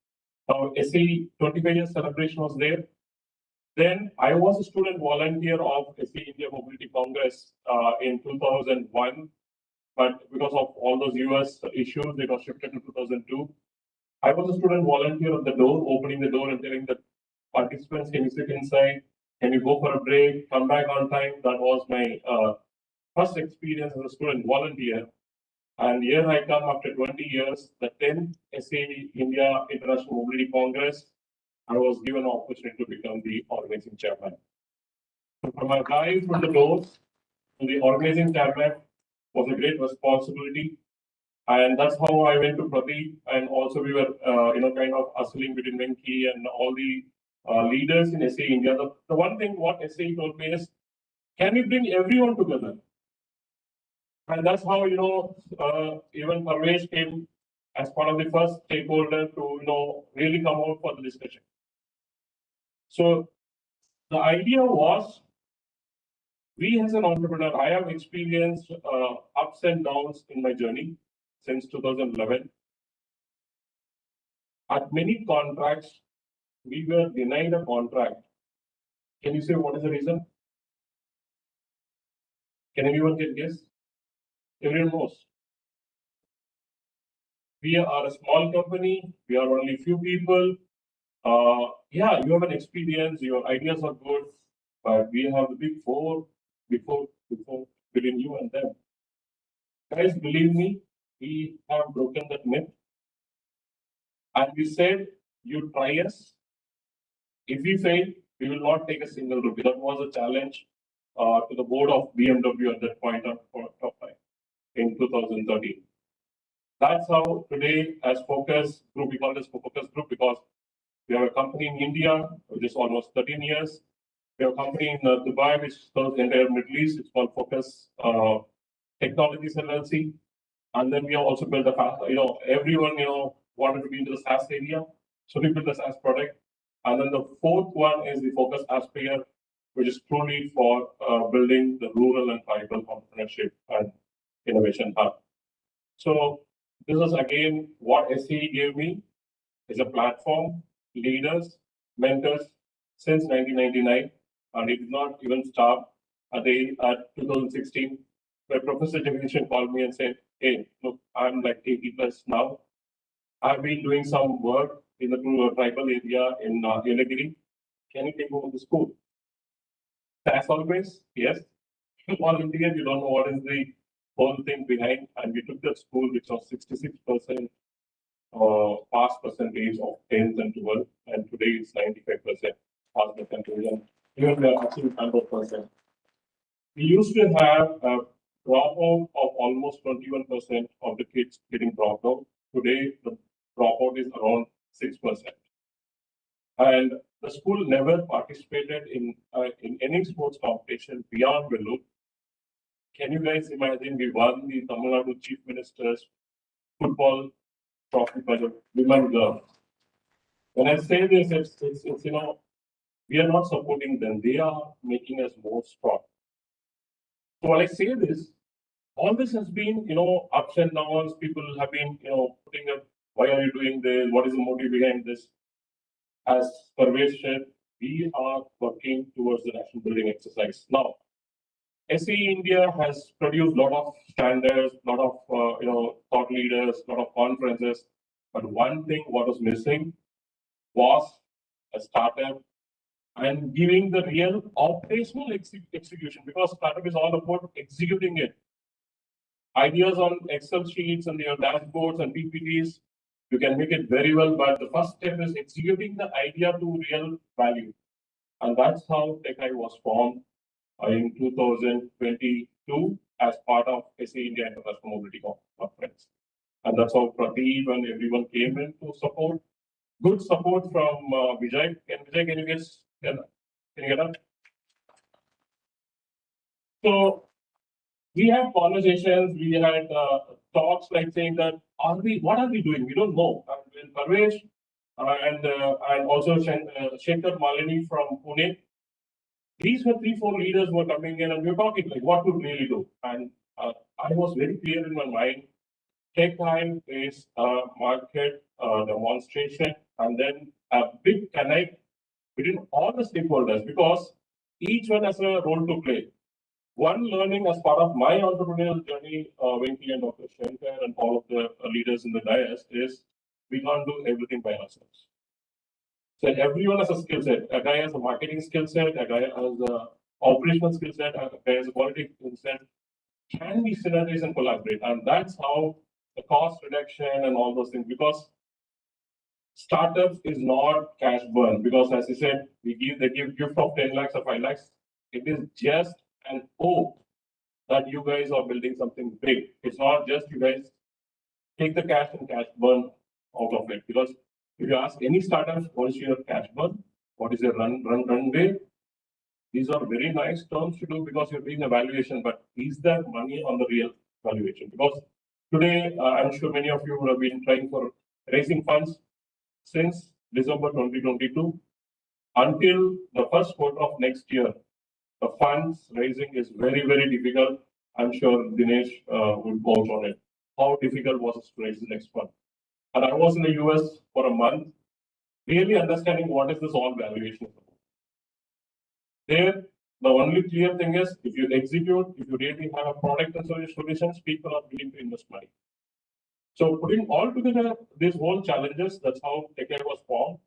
Now, SE 25 years celebration was there. Then I was a student volunteer of SE India Mobility Congress in 2001, but because of all those US issues, it was shifted to 2002. I was a student volunteer at the door, opening the door and telling the participants, can you sit inside? Can you go for a break, come back on time? That was my first experience as a student volunteer. And here I come after 20 years, the 10th SA India International Mobility Congress. I was given an opportunity to become the organizing chairman. So from a guy from the doors to the organizing chairman was a great responsibility. And that's how I went to Pradeep. And also we were, kind of hustling between Venki and all the leaders in SA India. The one thing what SA told me is, can we bring everyone together? And that's how, even Parvesh came as part of the first stakeholder to, really come out for the discussion. So the idea was, we as an entrepreneur, I have experienced ups and downs in my journey since 2011. At many contracts, we were denied a contract. Can you say what is the reason? Can anyone get guess? Everyone knows. We are a small company. We are only few people. Yeah, you have an experience. Your ideas are good, but we have the big four before between you and them. Guys, believe me, we have broken that myth, and we said, you try us. If we fail, we will not take a single rupee. That was a challenge to the board of BMW at that point of time in 2013. That's how today, as Focus Group, we call this Focus Group because we have a company in India, which is almost 13 years. We have a company in Dubai, which serves the entire Middle East. It's called Focus Technologies LLC. And then we have also built everyone, wanted to be into the SaaS area. So we built the SaaS product. And then the fourth one is the Focus Aspire, which is truly for building the rural and tribal entrepreneurship and innovation hub. So this is again what SE gave me, is a platform, leaders, mentors since 1999, and it did not even stop at 2016, where Professor Jagdishan called me and said, "Hey, look, I'm like 80 plus now. I've been doing some work in the tribal area in Yelagiri. Can you take over the school?" As always, yes. Volunteer, you don't know what is the whole thing behind, and we took the school, which was 66% pass percentage of 10th and 12th, and today it's 95% pass percentage, and here we are achieving 100%. We used to have a dropout of almost 21% of the kids getting dropped out. Today, the dropout is around 6%. And the school never participated in any sports competition beyond Vellore. Can you guys imagine we won the Tamil Nadu Chief Minister's football trophy by the women girls? When I say this, it's we are not supporting them. They are making us more strong. So when I say this, all this has been, ups and downs. People have been, putting up, why are you doing this? What is the motive behind this? As Parvesh said, we are working towards the national building exercise. Now, SE India has produced a lot of standards, a lot of thought leaders, a lot of conferences. But one thing what was missing was a startup and giving the real operational execution, because startup is all about executing it. Ideas on Excel sheets and your dashboards and PPTs, you can make it very well, but the first step is executing the idea to real value. And that's how TechHive was formed in 2022 as part of SE India International Mobility Conference. And that's how Pradeep and everyone came in to support. Good support from Vijay. Vijay, can you guess? Can you get up? So we had conversations, we had talks like saying that, what are we doing? We don't know. And Parvesh and also Shankar Malini from Pune, these were 3-4 leaders who were coming in and we were talking like what to really do. And I was very clear in my mind, TechHive is a market demonstration and then a big connect between all the stakeholders, because each one has a role to play. One learning as part of my entrepreneurial journey, Venki and Dr. Shankar and all of the leaders in the dais, is we can't do everything by ourselves. So everyone has a skill set. A guy has a marketing skill set, a guy has a operational skill set, a guy has a quality skill set. Can we synergize and collaborate? And that's how the cost reduction and all those things, because startups is not cash burn, because as I said, they give gift of 10 lakhs or 5 lakhs. It is just an hope that you guys are building something big. It's not just you guys take the cash and cash burn out of it. Because if you ask any startups, what is your cash burn? What is your runway? These are very nice terms to do because you're doing a valuation, but is there money on the real valuation? Because today, I'm sure many of you have been trying for raising funds since December 2022 until the first quarter of next year. The funds raising is very, very difficult. I'm sure Dinesh would vouch on it. How difficult was it to raise the next fund? And I was in the US for a month, really understanding what is this all valuation about. There, the only clear thing is if you execute, if you really have a product and solutions, people are willing to invest money. So putting all together these whole challenges, that's how TechHive was formed.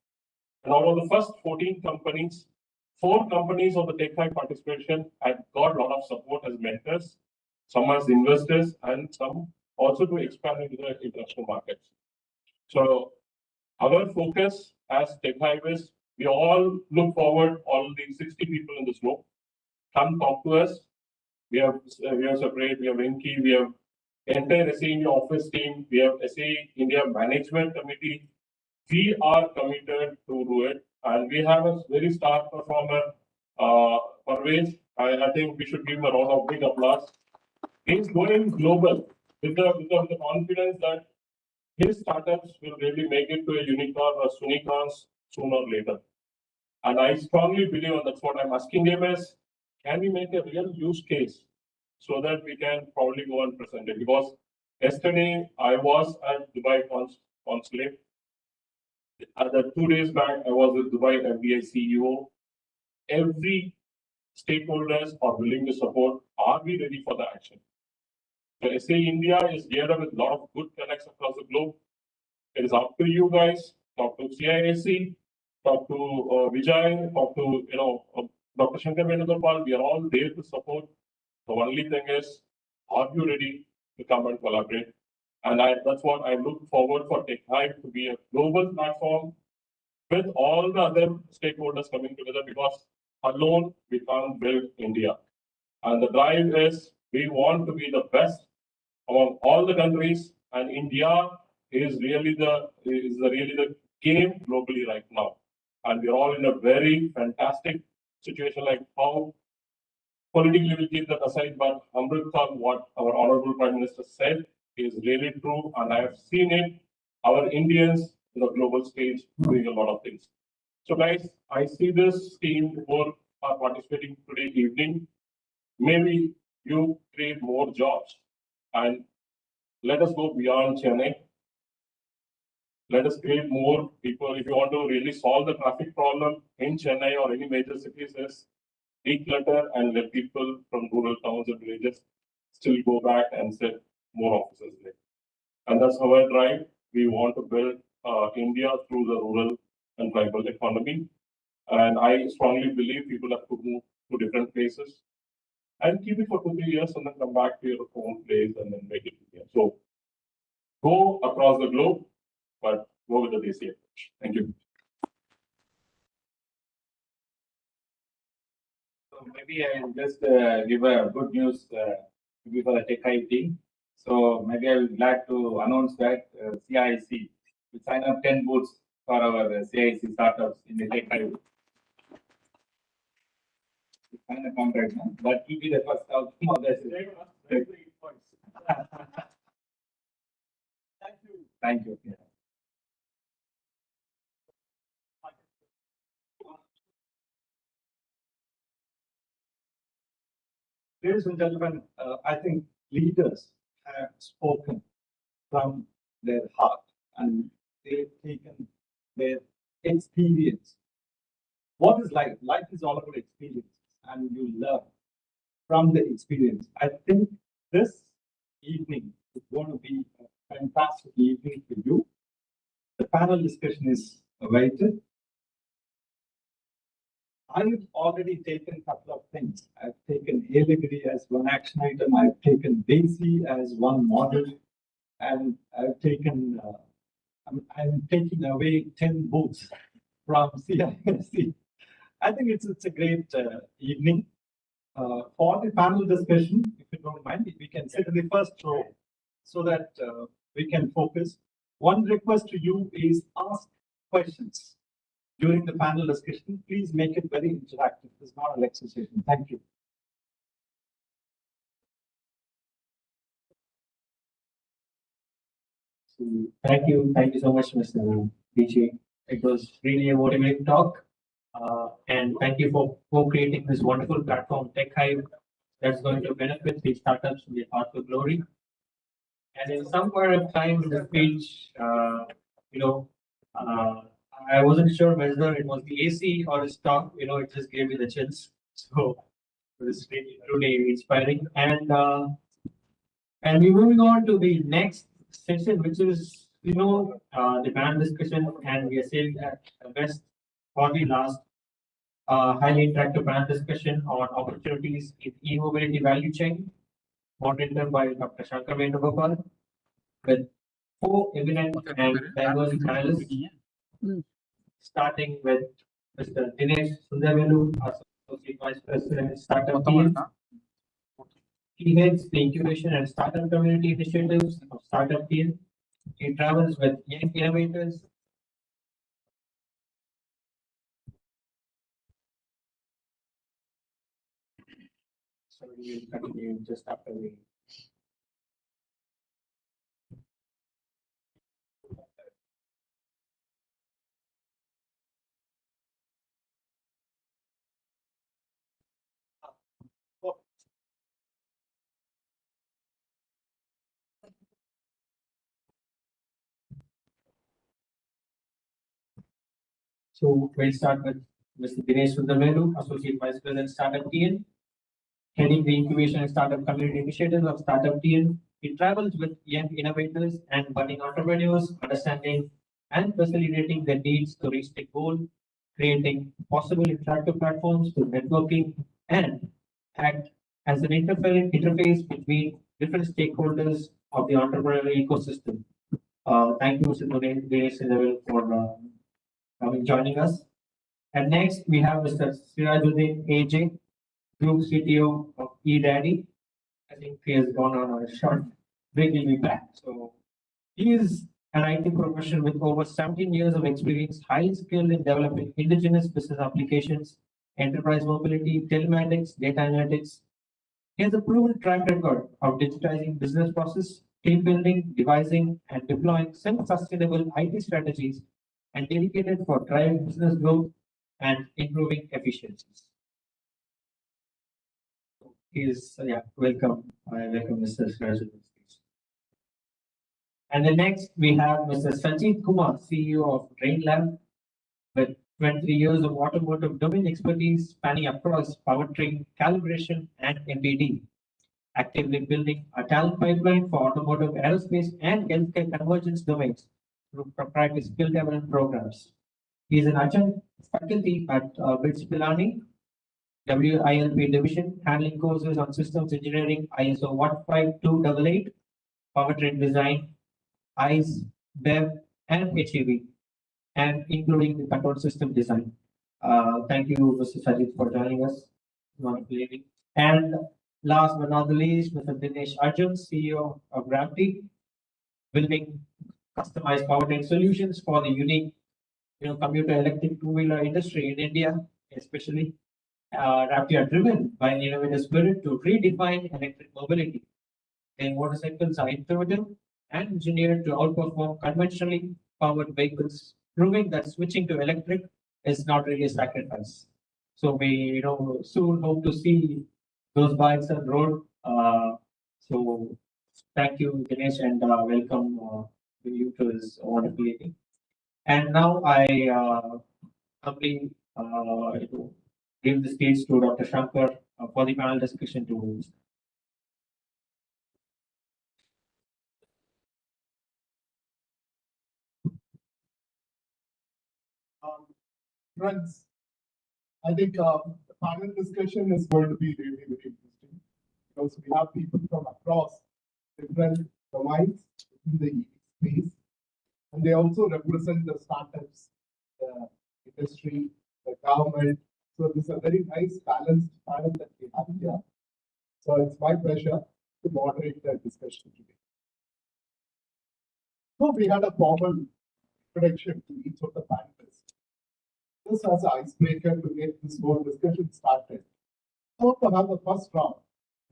And out of the first 14 companies, 4 companies of the TechHive participation had got a lot of support as mentors, some as investors, and some also to expand into the international markets. So our focus as TechHive is we all look forward, all the 60 people in this room, come talk to us. We have separate, we have Venki, we have entire SA India office team, we have SA India management committee. We are committed to do it, and we have a very star performer, Parvez. I think we should give him a round of big applause. He's going global with the confidence that his startups will really make it to a unicorn or unicorns sooner or later. And I strongly believe, and that's what I'm asking him is, can we make a real use case so that we can probably go and present it? Because yesterday I was at Dubai consulate. The 2 days back, I was with Dubai FDI CEO. Every stakeholders are willing to support. Are we ready for the action? So SA India is geared up with a lot of good connects across the globe. It is up to you guys. Talk to CIAC, talk to Vijay, talk to Dr. Shankar Venugopal. We are all there to support. The only thing is, are you ready to come and collaborate? And that's what I look forward for TechHive to be a global platform with all the other stakeholders coming together, because alone we can't build India. And the drive is we want to be the best among all the countries, and India is really the game globally right now. And we're all in a very fantastic situation, like how politically we'll keep that aside, but Amritsar, what our Honorable Prime Minister said is really true, and I have seen it. Our Indians in the global stage doing a lot of things. So guys, I see this team who are participating today evening. Maybe you create more jobs, and let us go beyond Chennai. Let us create more people. If you want to really solve the traffic problem in Chennai or any major cities, is declutter and let people from rural towns and villages still go back and set more offices there. And that's our drive. We want to build India through the rural and tribal economy. And I strongly believe people have to move to different places and keep it for 2-3 years and then come back to your own place and then make it here. So go across the globe, but go with the Desi approach. Thank you. So maybe I'll just give a good news maybe for the TechHive team. So maybe I will be glad to announce that CIC will sign up 10 booths for our CIC startups in the TechHive. Sign a contract now. That will be the first outcome of this. Thank you. Thank you. Yeah. Ladies and gentlemen, I think leaders have spoken from their heart and they've taken their experience. What is life? Life is all about experience, and you learn from the experience. I think this evening is going to be a fantastic evening for you. The panel discussion is awaited. I've already taken a couple of things. I've taken Aligri as one action item. I've taken Daisy as one model, and I've taken. I'm taking away 10 booths from CISC. I think it's a great evening. For the panel discussion, if you don't mind, we can sit in the first row so that we can focus. One request to you is ask questions during the panel discussion. Please make it very interactive. It's not a lecture session. Thank you. So, thank you so much, Mr. DJ. It was really a motivating talk. And thank you for co-creating this wonderful platform, TechHive, that's going to benefit the startups in the path to glory. And in some point of time in the speech, uh, I wasn't sure whether it was the AC or his talk, it just gave me the chills. So it was really, truly inspiring. And we're moving on to the next session, which is, the panel discussion, and we are saying that the best for the last highly interactive panel discussion on opportunities in e-mobility value chain, moderated by Dr. Shankar Venugopal, with four eminent and diverse panelists, starting with Mr. Dinesh Sundarvelu, Associate Vice President, Startup Team. He heads the incubation and startup community initiatives of Startup Team. He travels with young innovators. So we will continue just after we. So we'll start with Mr. Dinesh Sundarvelu, Associate Vice President, Startup Team, heading the incubation and startup community initiatives of Startup Team. He travels with young innovators and budding entrepreneurs, understanding and facilitating their needs to reach the goal, creating possible interactive platforms to networking and act as an interface between different stakeholders of the entrepreneurial ecosystem. Thank you, Mr. Dinesh Sundarvelu, for joining us. And next, we have Mr. Sirajuddin AJ, Group CTO of eDaddy. I think he has gone on a short break. He'll be back. So he is an IT professional with over 17 years of experience, highly skilled in developing indigenous business applications, enterprise mobility, telematics, data analytics. He has a proven track record of digitizing business process, team building, devising, and deploying self-sustainable IT strategies, and dedicated for driving business growth and improving efficiencies. Welcome. I welcome Mr. Siraj. And then next we have Mr. Sanjeev Kumar, CEO of Lab, with 23 years of automotive domain expertise spanning across powertrain, calibration, and MBD, actively building a talent pipeline for automotive, aerospace, and healthcare convergence domains through proprietary skill development programs. He is an adjunct faculty at BITS Pilani WILP division, handling courses on systems engineering, ISO 15288, powertrain design, ICE, BEV, and HEV, and including the control system design. Thank you, Mr. Sajid, for joining us. Wonderful evening. And last but not the least, Mr. Dinesh Arjun, CEO of Gravity, building customized powertrain solutions for the unique, commuter electric two-wheeler industry in India, especially. Rapti are driven by an innovative spirit to redefine electric mobility. Their motorcycles are intuitive and engineered to outperform conventionally powered vehicles, proving that switching to electric is not really a sacrifice. So we, soon hope to see those bikes on road. So thank you, Dinesh, and welcome you to this wonderful meeting. And now I humbly give the stage to Dr. Shankar for the panel discussion to. Friends, I think the panel discussion is going to be really very interesting because we have people from across different domains in the EV space, and they also represent the startups, the industry, the government. So this is a very nice balanced panel that we have here. So it's my pleasure to moderate the discussion today. So we had a formal introduction to each of the panelists. Just as an icebreaker to get this whole discussion started. I want to have the first round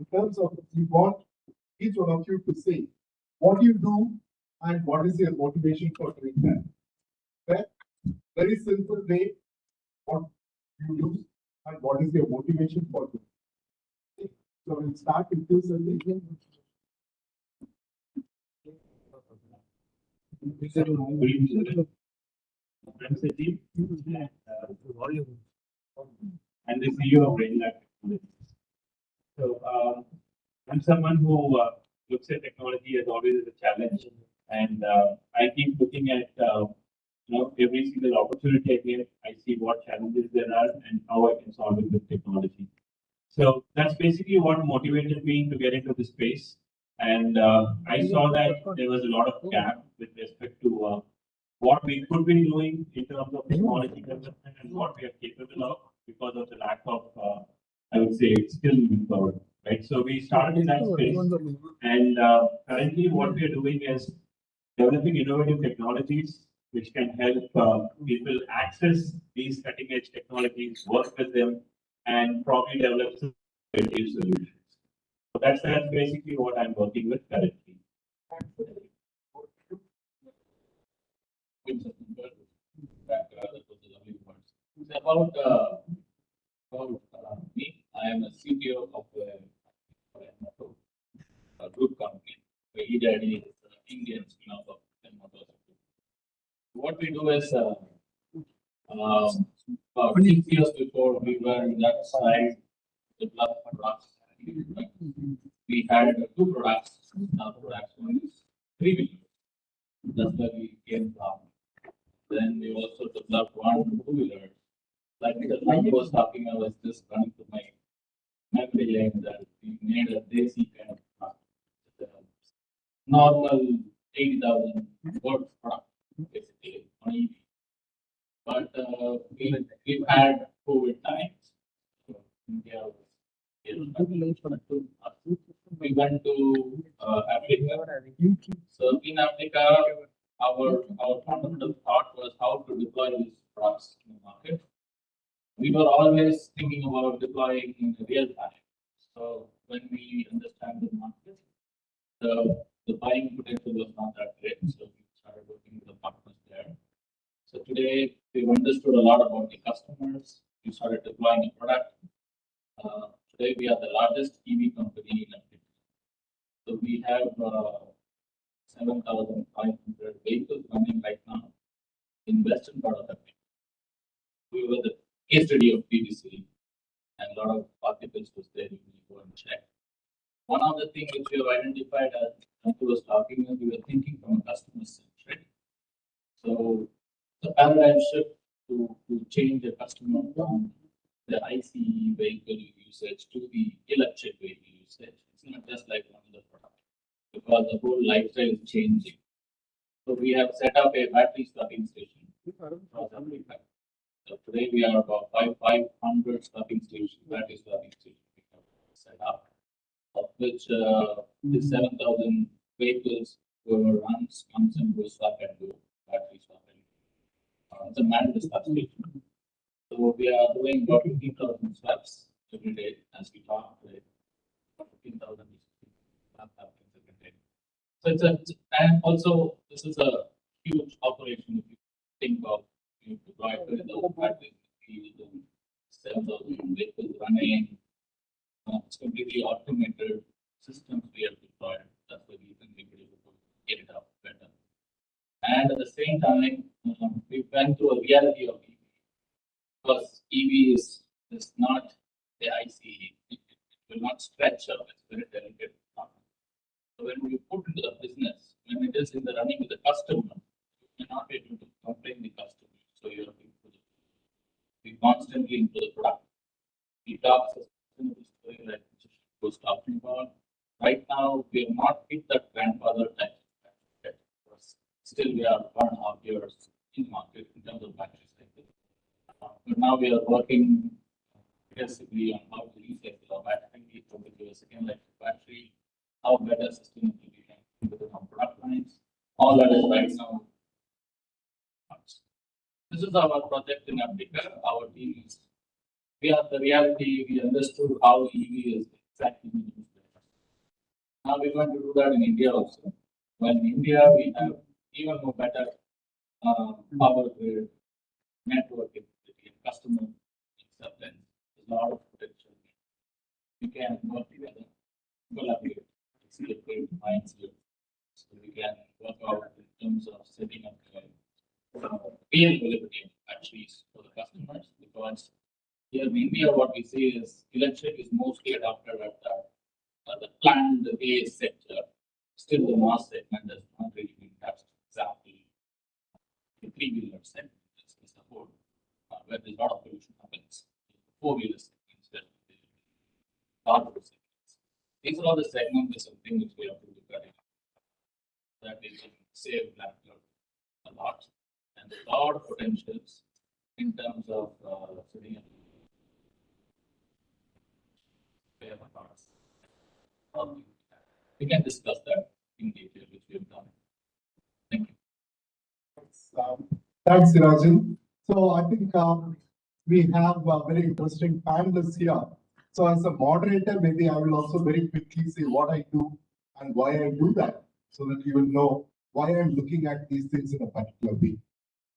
in terms of we want each one of you to say what you do and what is your motivation for doing that. Okay? Very simple way, what you do and what is your motivation for doing. Okay? So we'll start with you, sir. And the CEO of Rainlab. So I'm someone who looks at technology as always as a challenge, and I keep looking at every single opportunity I get. I see what challenges there are and how I can solve it with technology. So that's basically what motivated me to get into this space. And I saw that there was a lot of gap with respect to what we could be doing in terms of technology development and what we are capable of because of the lack of, I would say, skill power, right? So we started in that space, and currently what we are doing is developing innovative technologies which can help people access these cutting-edge technologies, work with them, and probably develop some creative solutions. So that's basically what I'm working with currently. It's about me. I am a CTO of a group company. EDAD is Indian spin-off of Motors. What we do is about 6 years before we were in that side, developed products. We had two products. Now products one is 3 wheelers. That's where we came from. Then we also developed one 2-wheeler. Like the Mike was talking, I was just running to my memory lane that we made a desi kind of product. Normal 80,000 word product, basically, on EV. But we've had COVID times. So India was we went to Africa. So in Africa, our fundamental thought was how to deploy these products in the market. We were always thinking about deploying in real time. So when we understand the market, the buying potential was not that great. So we started working with the partners there. So today we've understood a lot about the customers. We started deploying a product. Today we are the largest EV company in Africa. So we have 7,500 vehicles running right now in western part of Africa. We were the case study of BBC, and a lot of articles was there. You can go and check. One of the things which we have identified as Anku was talking, we were thinking from a customer centric. So the paradigm shift to change the customer from the ICE vehicle usage to the electric vehicle usage. It's not just like one of the product because the whole lifestyle is changing. So we have set up a battery swapping station across Africa. So today we are about 500 swapping stations, battery swapping stations we have set up, of which the 7,000 vehicles whoever runs comes and goes swap and go battery swapping. It's a manual swap station. So we are doing about 15,000 swaps every day as we talk today. 15,000 swap happens every day. So and also this is a huge operation if you think of you deploy 20,000 batteries in the field, 7,000 vehicles running. It's completely automated systems we have deployed. That's why we can be able to get it up better. And at the same time, we went through a reality of EV because EV is not the ICE. It will not stretch up. It's very delicate. So when we put into the business, when it is in the running with the customer, you cannot be able to complain the customer. So you have to constantly improve the product. We talk sustainable story like Mr. was talking about. Right now, we have not hit that grandfather time. Still, we are 1.5 years in market in terms of battery cycle. But now we are working aggressively on how to recycle our battery, how to give a second life to battery, how better sustainability we can improve our product lines. All that is right now. This is our project in Africa. Our team is, we are the reality, we understood how EV is exactly used. Now we're going to do that in India also. Well, in India, we have even more better power grid, network capability, customer acceptance. There's a lot of potential. We can work together, collaborate, see a great minds here. So we can work out in terms of setting up real availability of batteries for the customers, because here in India, what we see is electric is mostly adopted at the planned A sector. Still, the mass segment has not really been touched. Example, the three-wheeler segment is the whole, where there's a lot of pollution happens. Four-wheeler segments, that power segments. These are all the segments or something which we have to look at. That we can save landlord a lot, and a lot of potentials in terms of setting up. We can discuss that in detail, which we have done. Thank you. Thanks, Sirajan. So I think we have very interesting panelists here. So as a moderator, maybe I will also very quickly say what I do and why I do that, so that you will know why I'm looking at these things in a particular way.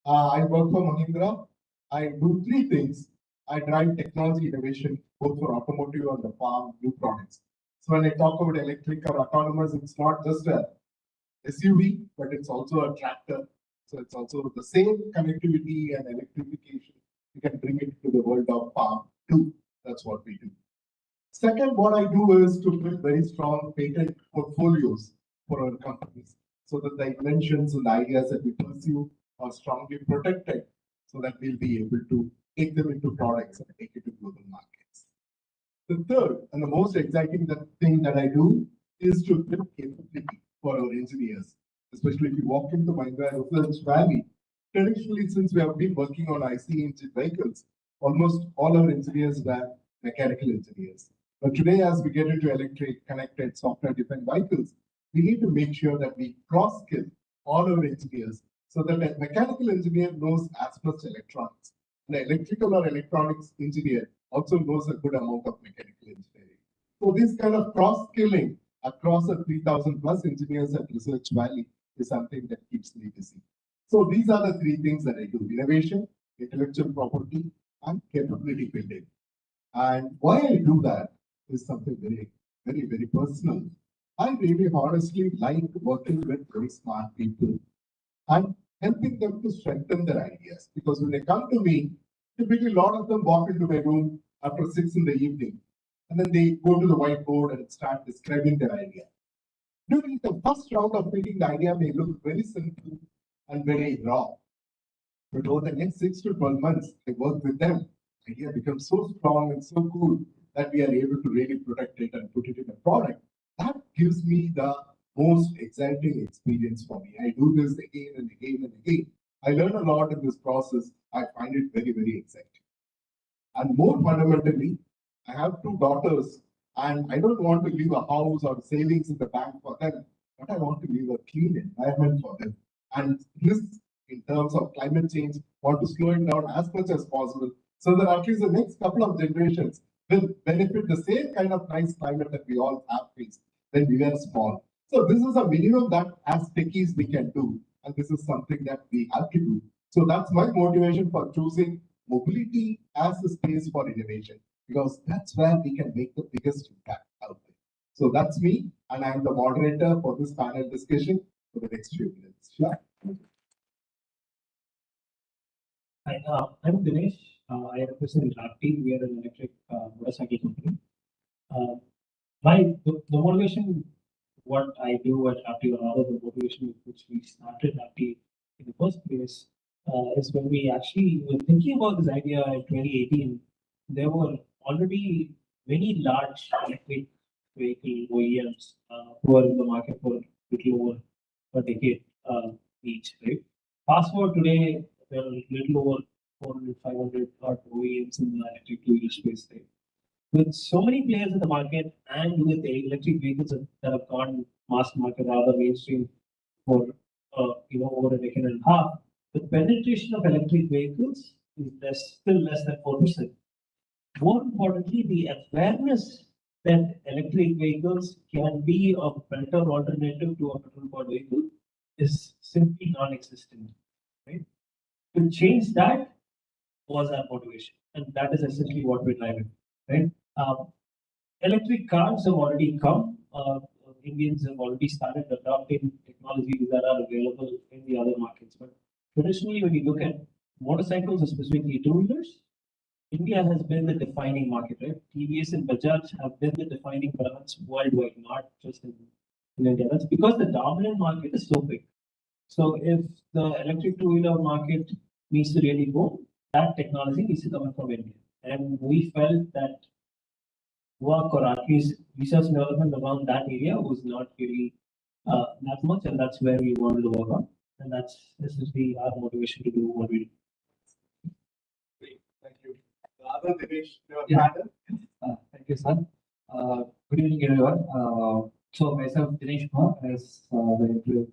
I work for Mahindra. I do three things. I drive technology innovation, both for automotive and the farm, new products. So when I talk about electric or autonomous, it's not just a SUV, but it's also a tractor. So it's also the same connectivity and electrification. You can bring it to the world of farm too. That's what we do. Second, what I do is to build very strong patent portfolios for our companies, so that the inventions and the ideas that we pursue are strongly protected, so that we'll be able to take them into products and take it to global markets. The third and the most exciting thing that I do is to build capability for our engineers, especially if you walk into Mahindra Research Valley. Traditionally, since we have been working on IC engine vehicles, almost all our engineers were mechanical engineers. But today, as we get into electric, connected, software-defined vehicles, we need to make sure that we cross-skill all our engineers, so that a mechanical engineer knows as much electronics. An electrical or electronics engineer also knows a good amount of mechanical engineering. So this kind of cross-skilling across the 3,000 plus engineers at Research Valley is something that keeps me busy. So these are the three things that I do: innovation, intellectual property, and capability building. And why I do that is something very, very, very personal. I really honestly like working with very smart people and helping them to strengthen their ideas. Because when they come to me, typically a lot of them walk into my room after 6 in the evening, and then they go to the whiteboard and start describing their idea. During the first round of meeting, the idea may look very simple and very raw. But over the next 6 to 12 months, I work with them. The idea becomes so strong and so cool that we are able to really protect it and put it in a product. That gives me the most exciting experience for me. I do this again and again and again. I learn a lot in this process. I find it very, very exciting. And more fundamentally, I have 2 daughters, and I don't want to leave a house or savings in the bank for them, but I want to leave a clean environment for them. And risks in terms of climate change, want to slow it down as much as possible, so that at least the next couple of generations will benefit the same kind of nice climate that we all have faced when we were small. So this is a minimum that as techies we can do, and this is something that we have to do. So that's my motivation for choosing mobility as a space for innovation, because that's where we can make the biggest impact out there. So that's me, and I'm the moderator for this panel discussion for the next few minutes. Sure. Hi, I'm Dinesh. I represent RT. We are an electric motorcycle company. The motivation, what I do at RT, or rather the motivation with which we started RT in the first place, is when we actually were thinking about this idea in 2018, there were already many large electric vehicle OEMs who were in the market for a little over a decade each, right? Fast forward today, there are a little over 400, 500 odd OEMs in the electric two-wheeler space, right? With so many players in the market and with the electric vehicles that have gone mass market rather mainstream for over a decade and a half, the penetration of electric vehicles is still less than 4%. More importantly, the awareness that electric vehicles can be a better alternative to a petrol-powered vehicle is simply non-existent. Right? To change that was our motivation, and that is essentially what we're driving. Right? Electric cars have already come. Indians have already started adopting technologies that are available in the other markets. But traditionally, when you look at motorcycles, specifically two-wheelers, India has been the defining market, right? TVS and Bajaj have been the defining brands worldwide, not just in India. That's because the dominant market is so big. So if the electric two-wheeler market needs to really go, that technology needs to come from India. And we felt that work or at least research and development around that area was not really that much, and that's where we wanted to work on. And that's essentially our motivation to do what we do. Great, thank you. The other Dinesh, Yeah. Thank you, sir. Good evening, everyone. So myself, Dinesh Kumar, as the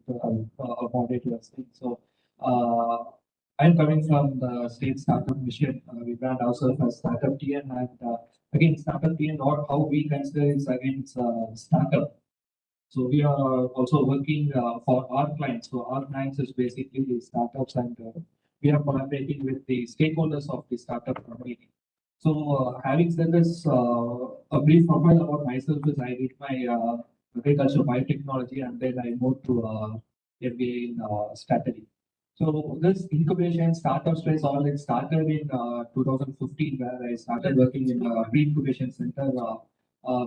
moderator was saying. So I'm coming from the state startup mission. We brand ourselves as Startup TN, and again, Startup TN, or how we consider it again, it's a startup. So we are also working for our clients. So our clients is basically the startups, and we are collaborating with the stakeholders of the startup community. So having said this, a brief profile about myself is I did my agriculture biotechnology, and then I moved to MBA in strategy. So this incubation startup space all it started in 2015, where I started working in a pre-incubation center,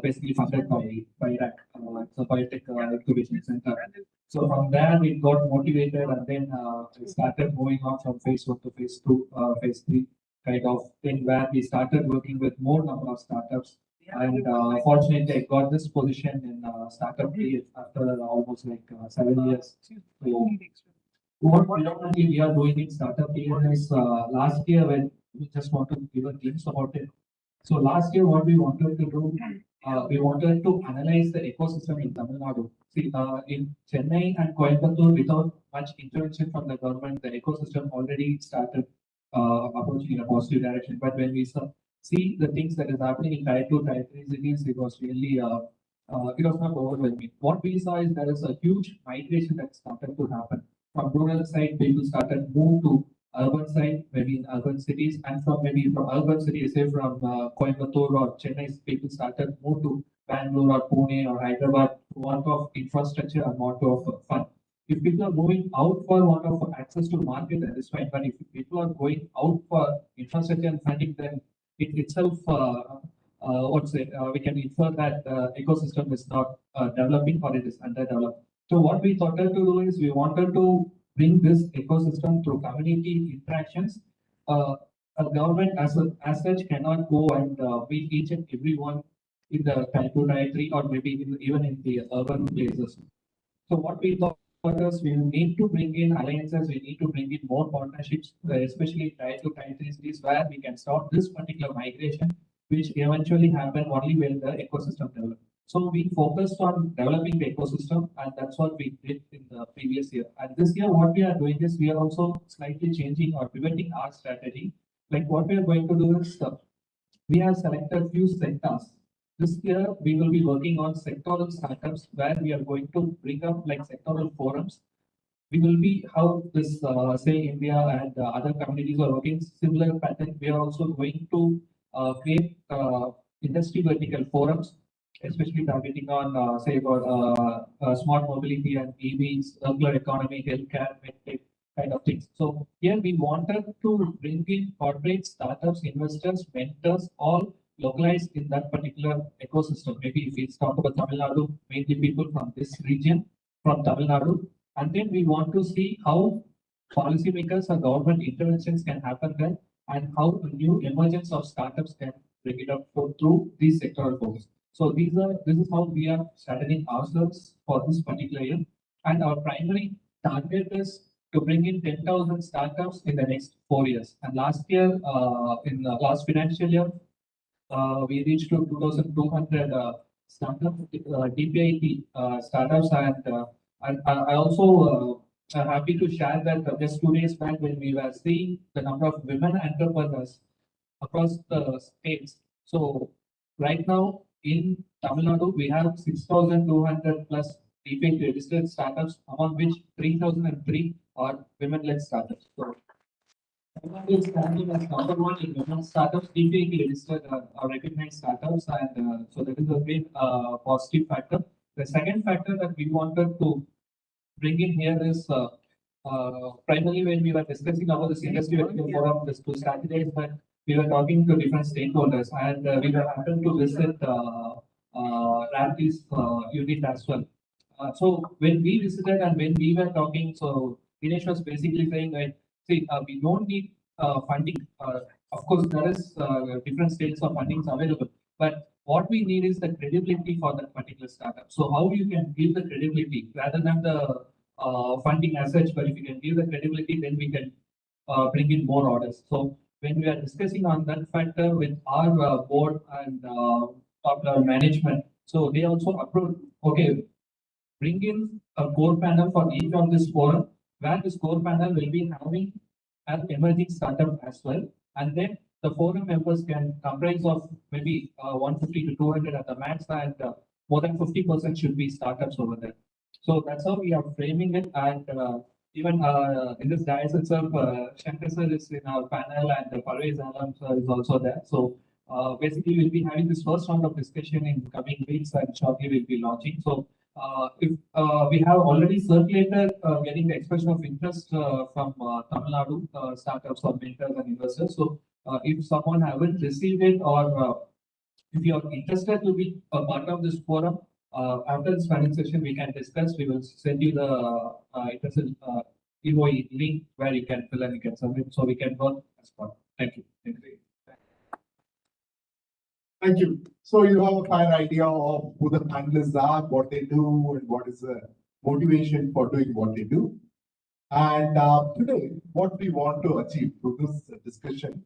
basically funded by IRAC. It's a biotech incubation center. So from there we got motivated, and then we started moving on from phase 1 to phase 2, phase 3 kind of thing, where we started working with more number of startups. And fortunately, I got this position in startup period after almost like 7 years. So what predominantly we are doing in startup period is last year when we just want to give a glimpse about it. So last year, what we wanted to do, we wanted to analyze the ecosystem in Tamil Nadu. See, in Chennai and Coimbatore, without much intervention from the government, the ecosystem already started approaching in a positive direction. But when we see the things that is happening in Tier 2, Tier 3 cities, it was really it was not overwhelming. What we saw is there is a huge migration that started to happen. From rural side, people started move to urban side, maybe in urban cities, and from maybe from urban cities, say from Coimbatore or Chennai, people started move to Bangalore or Pune or Hyderabad for want of infrastructure and want of fun. If people are moving out for want of access to market, that is fine. But if people are going out for infrastructure and funding, then it itself, we can infer that ecosystem is not developing or it is underdeveloped. So what we thought to do is we wanted to bring this ecosystem through community interactions. A government as such cannot go and meet each and everyone in the Tier 2, Tier 3, or maybe even in the urban places. So what we thought is we need to bring in alliances, we need to bring in more partnerships, especially Tier 2, Tier 3 cities, where we can stop this particular migration, which eventually happen only when the ecosystem develops. So we focused on developing the ecosystem, and that's what we did in the previous year. And this year, what we are doing is we are also slightly changing or pivoting our strategy. Like what we are going to do is we have selected few sectors. This year, we will be working on sectoral startups where we are going to bring up like sectoral forums. We will be how this say India and other communities are working similar pattern. We are also going to create industry vertical forums, especially targeting on say about smart mobility and EVs, circular economy, healthcare, medtech kind of things. So here we wanted to bring in corporate startups, investors, mentors, all localized in that particular ecosystem. Maybe if we talk about Tamil Nadu, mainly people from this region, from Tamil Nadu, and then we want to see how policymakers or government interventions can happen there, and how a new emergence of startups can bring it up through these sectoral focus. So this is how we are strategizing ourselves for this particular year, and our primary target is to bring in 10,000 startups in the next 4 years. And last year, in the last financial year, we reached to 2,200 startup DPIT startups, and I also happy to share that just 2 days back when we were seeing the number of women entrepreneurs across the states. So right now in Tamil Nadu, we have 6,200 plus DPIT registered startups, among which 3,003 are women-led startups. So Tamil Nadu is standing as number one in women startups, DPIT registered or recognized startups, and so that is a great positive factor. The second factor that we wanted to bring in here is primarily when we were discussing about this industry vertical forum, this to strategize that we were talking to different stakeholders, and we were happened to visit Ramty's unit as well. So when we visited and when we were talking, so Dinesh was basically saying that see, we don't need funding. Of course, there is different states of fundings available, but what we need is the credibility for that particular startup. So how you can give the credibility rather than the funding as such, but if you can give the credibility, then we can bring in more orders. So when we are discussing on that factor with our board and top level management, so they also approved, okay, bring in a core panel for each of this forum, where this core panel will be having an emerging startup as well. And then the forum members can comprise of maybe 150 to 200 at the max, and more than 50% should be startups over there. So that's how we are framing it. And even in this dais itself, Shankar sir is in our panel, and Parvez Alam sir is also there. So basically, we'll be having this first round of discussion in coming weeks, and shortly we'll be launching. So if we have already circulated getting the expression of interest from Tamil Nadu startups or mentors and investors. So if someone haven't received it, or if you are interested to be a part of this forum, after this panel session, we can discuss. We will send you the interested EOE link where you can fill and you can submit, so we can work as part. Thank you. Thank you. Thank you. So you have a fine idea of who the panelists are, what they do, and what is the motivation for doing what they do. And today, what we want to achieve through this discussion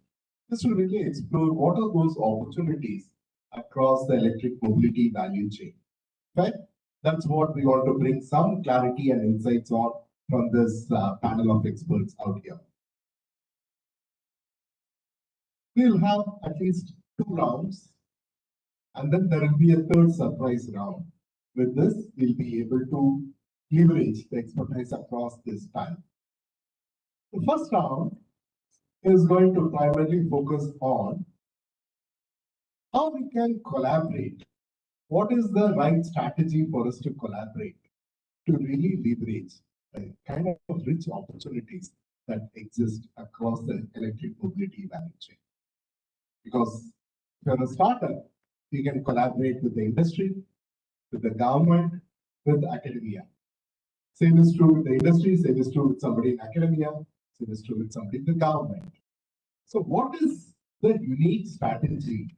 is to really explore what are those opportunities across the electric mobility value chain. Right? That's what we want to bring some clarity and insights on from this panel of experts out here. We'll have at least 2 rounds, and then there will be a third surprise round. With this, we'll be able to leverage the expertise across this panel. The first round is going to primarily focus on how we can collaborate. What is the right strategy for us to collaborate to really leverage the kind of rich opportunities that exist across the electric mobility value chain? Because if you're a startup, you can collaborate with the industry, with the government, with academia. Same is true with the industry, same is true with somebody in academia, same is true with somebody in the government. So what is the unique strategy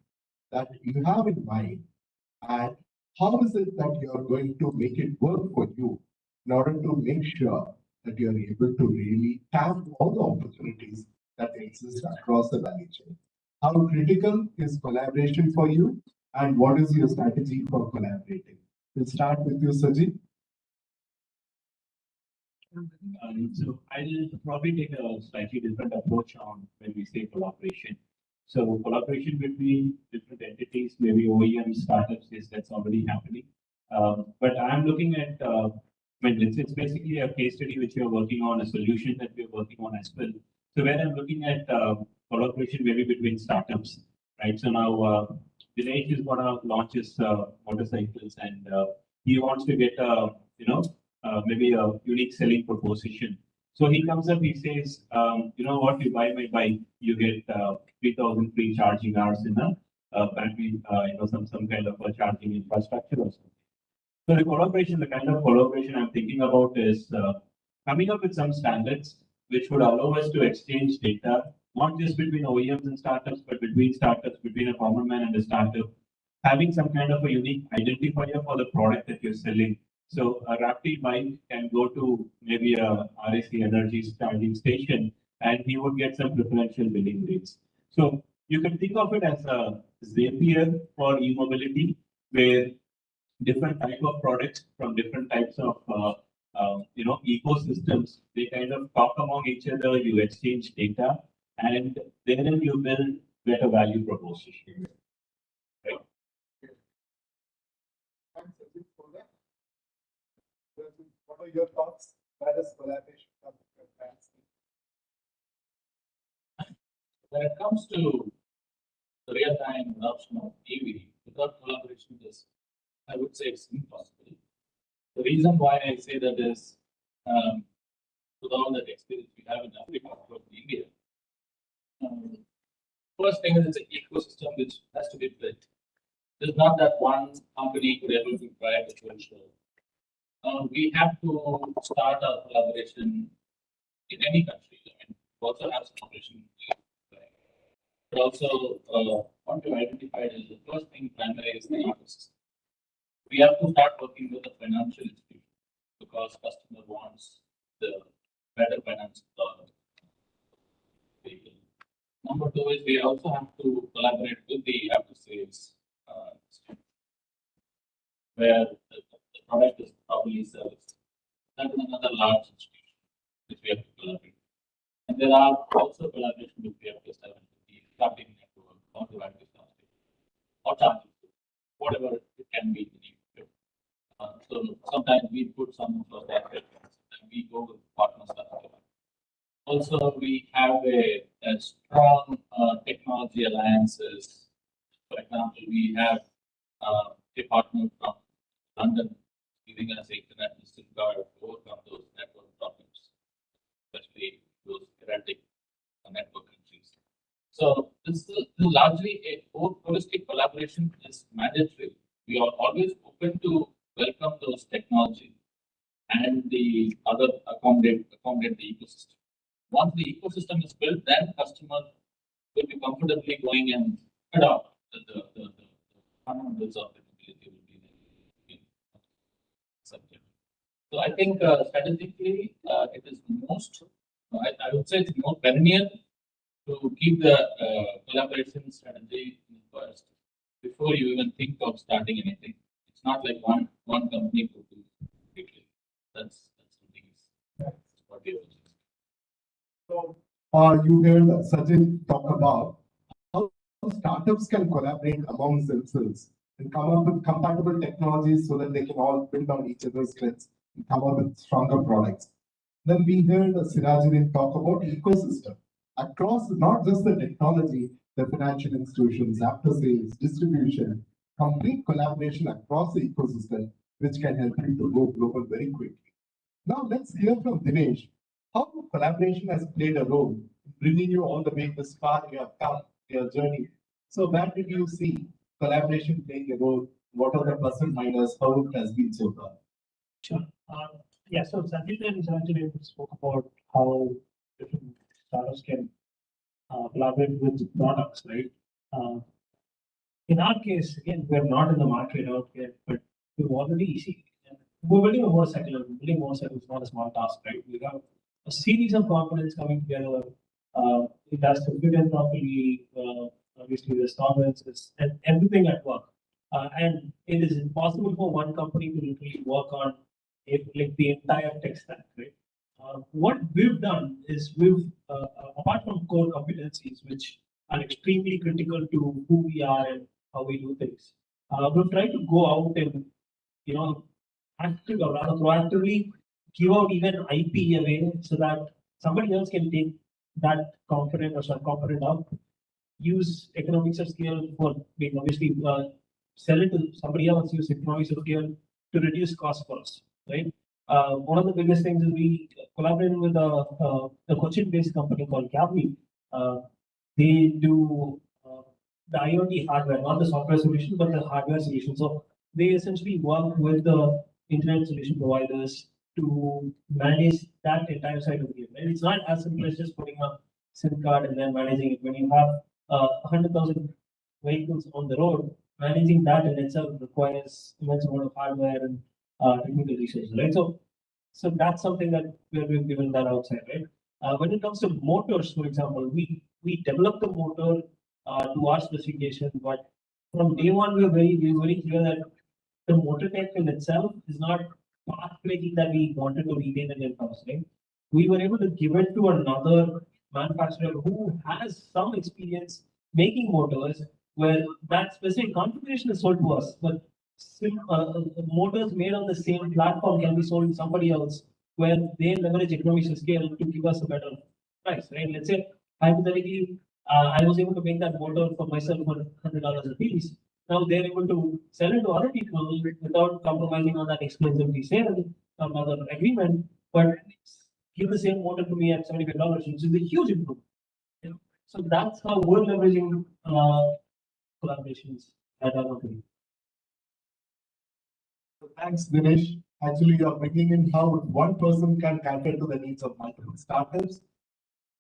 that you have in mind, and how is it that you are going to make it work for you in order to make sure that you are able to really tap all the opportunities that exist across the value chain? How critical is collaboration for you, and what is your strategy for collaborating? We'll start with you, Sajid. So I'll probably take a slightly different approach on when we say collaboration. So collaboration between different entities, maybe OEM startups, that's already happening. But I'm looking at, it's basically a case study which we are working on, a solution that we are working on as well. So where I'm looking at collaboration maybe between startups, right? So now Dinesh is going to launch his motorcycles, and he wants to get maybe a unique selling proposition. So he comes up, he says, you know what, you buy my bike, you get 3,000 free charging hours in a battery, some kind of a charging infrastructure or something. So the kind of collaboration I'm thinking about is coming up with some standards which would allow us to exchange data, not just between OEMs and startups, but between startups, between a common man and a startup, having some kind of a unique identifier for the product that you're selling. So a Rapid bike can go to maybe a RAC energy charging station and he would get some preferential billing rates. So you can think of it as a Zapier for e-mobility, where different type of products from different types of ecosystems, they kind of talk among each other, you exchange data, and then you build better value proposition. Right? Thanks, Ajit, for that. What are your thoughts? Where does collaboration come from? When it comes to the real-time adoption of EV, without collaboration, I would say it's impossible. The reason why I say that is, with all that experience we have in Africa, in India, first thing is it's an ecosystem which has to be built. It's not that one company could able to drive the whole show. We have to start our collaboration in any country. I mean, we also have some operation, but also what to identify is the first thing primary is the ecosystem. We have to start working with the financial institution because customer wants the better finance vehicle. Number two is we also have to collaborate with the after sales where the product is probably serviced. That is another large institution which we have to collaborate. And there are also collaboration which we have to establish with the traffic network or the active or charging, whatever it can be. So sometimes we put some of those efforts and we go with partners. Also, we have a strong technology alliances. For example, we have a partner from London giving us international SIM card to overcome those network problems, especially those erratic network countries. So this is largely a holistic collaboration is mandatory. We are always open to welcome those technology and the other accommodate the ecosystem. Once the ecosystem is built, then customer will be comfortably going and adopt the fundamentals of the mobility will be subject. So I think strategically it is most, I would say it's more perennial to keep the collaboration strategy first before you even think of starting anything. It's not like one company could do quickly. That's something is what we will. So you heard Sajid talk about how startups can collaborate amongst themselves and come up with compatible technologies so that they can all build on each other's strengths and come up with stronger products. Then we heard Sirajuddin talk about ecosystem across not just the technology, the financial institutions, after sales, distribution, complete collaboration across the ecosystem, which can help you to go global very quickly. Now let's hear from Dinesh how collaboration has played a role in bringing you all the way this far you have come your journey. So where did you see collaboration playing a role? What are the plus and minus? How it has been so far? Sure. Yeah, so Sanjit and Sanjay spoke about how different startups can collaborate with products, right? In our case, again, we're not in the market out yet, but we've already see we're building a motorcycle. Building a motorcycle is not a small task, right? We have a series of components coming together. It has to fit in properly. Obviously, there's tolerances and everything at work. And it is impossible for one company to literally work on like the entire tech stack, right? What we've done is apart from core competencies, which are extremely critical to who we are and how we do things, we've tried to go out and, active or rather proactively give out even IP away so that somebody else can take that component or some component out, use economics of scale for being obviously sell it to somebody else, use economics of scale to reduce cost for us, right? One of the biggest things is we collaborated with a Cochin-based company called Capri. They do the IoT hardware, not the software solution, but the hardware solution. So they essentially work with the internet solution providers to manage that entire side of the game. And it's not as simple as just putting a SIM card and then managing it. When you have 100,000 vehicles on the road, managing that in itself requires immense amount of hardware and technical resources, right? So that's something that where we've given that outside, right? When it comes to motors, for example, we developed the motor to our specification, but from day one we're very clear that the motor tech in itself is not pathbreaking that we wanted to retain in in-house, right? We were able to give it to another manufacturer who has some experience making motors where that specific configuration is sold to us, but motors made on the same platform can be sold to somebody else where they leverage economies of scale to give us a better price, right? Let's say hypothetically, I was able to make that motor for myself for $100 a piece. Now they're able to sell it to other people without compromising on that exclusivity sale, some other agreement, but give the same motor to me at $75, which is a huge improvement. You know? So that's how we're leveraging collaborations at our company. Thanks, Dinesh. Actually, you are bringing in how one person can cater to the needs of multiple startups.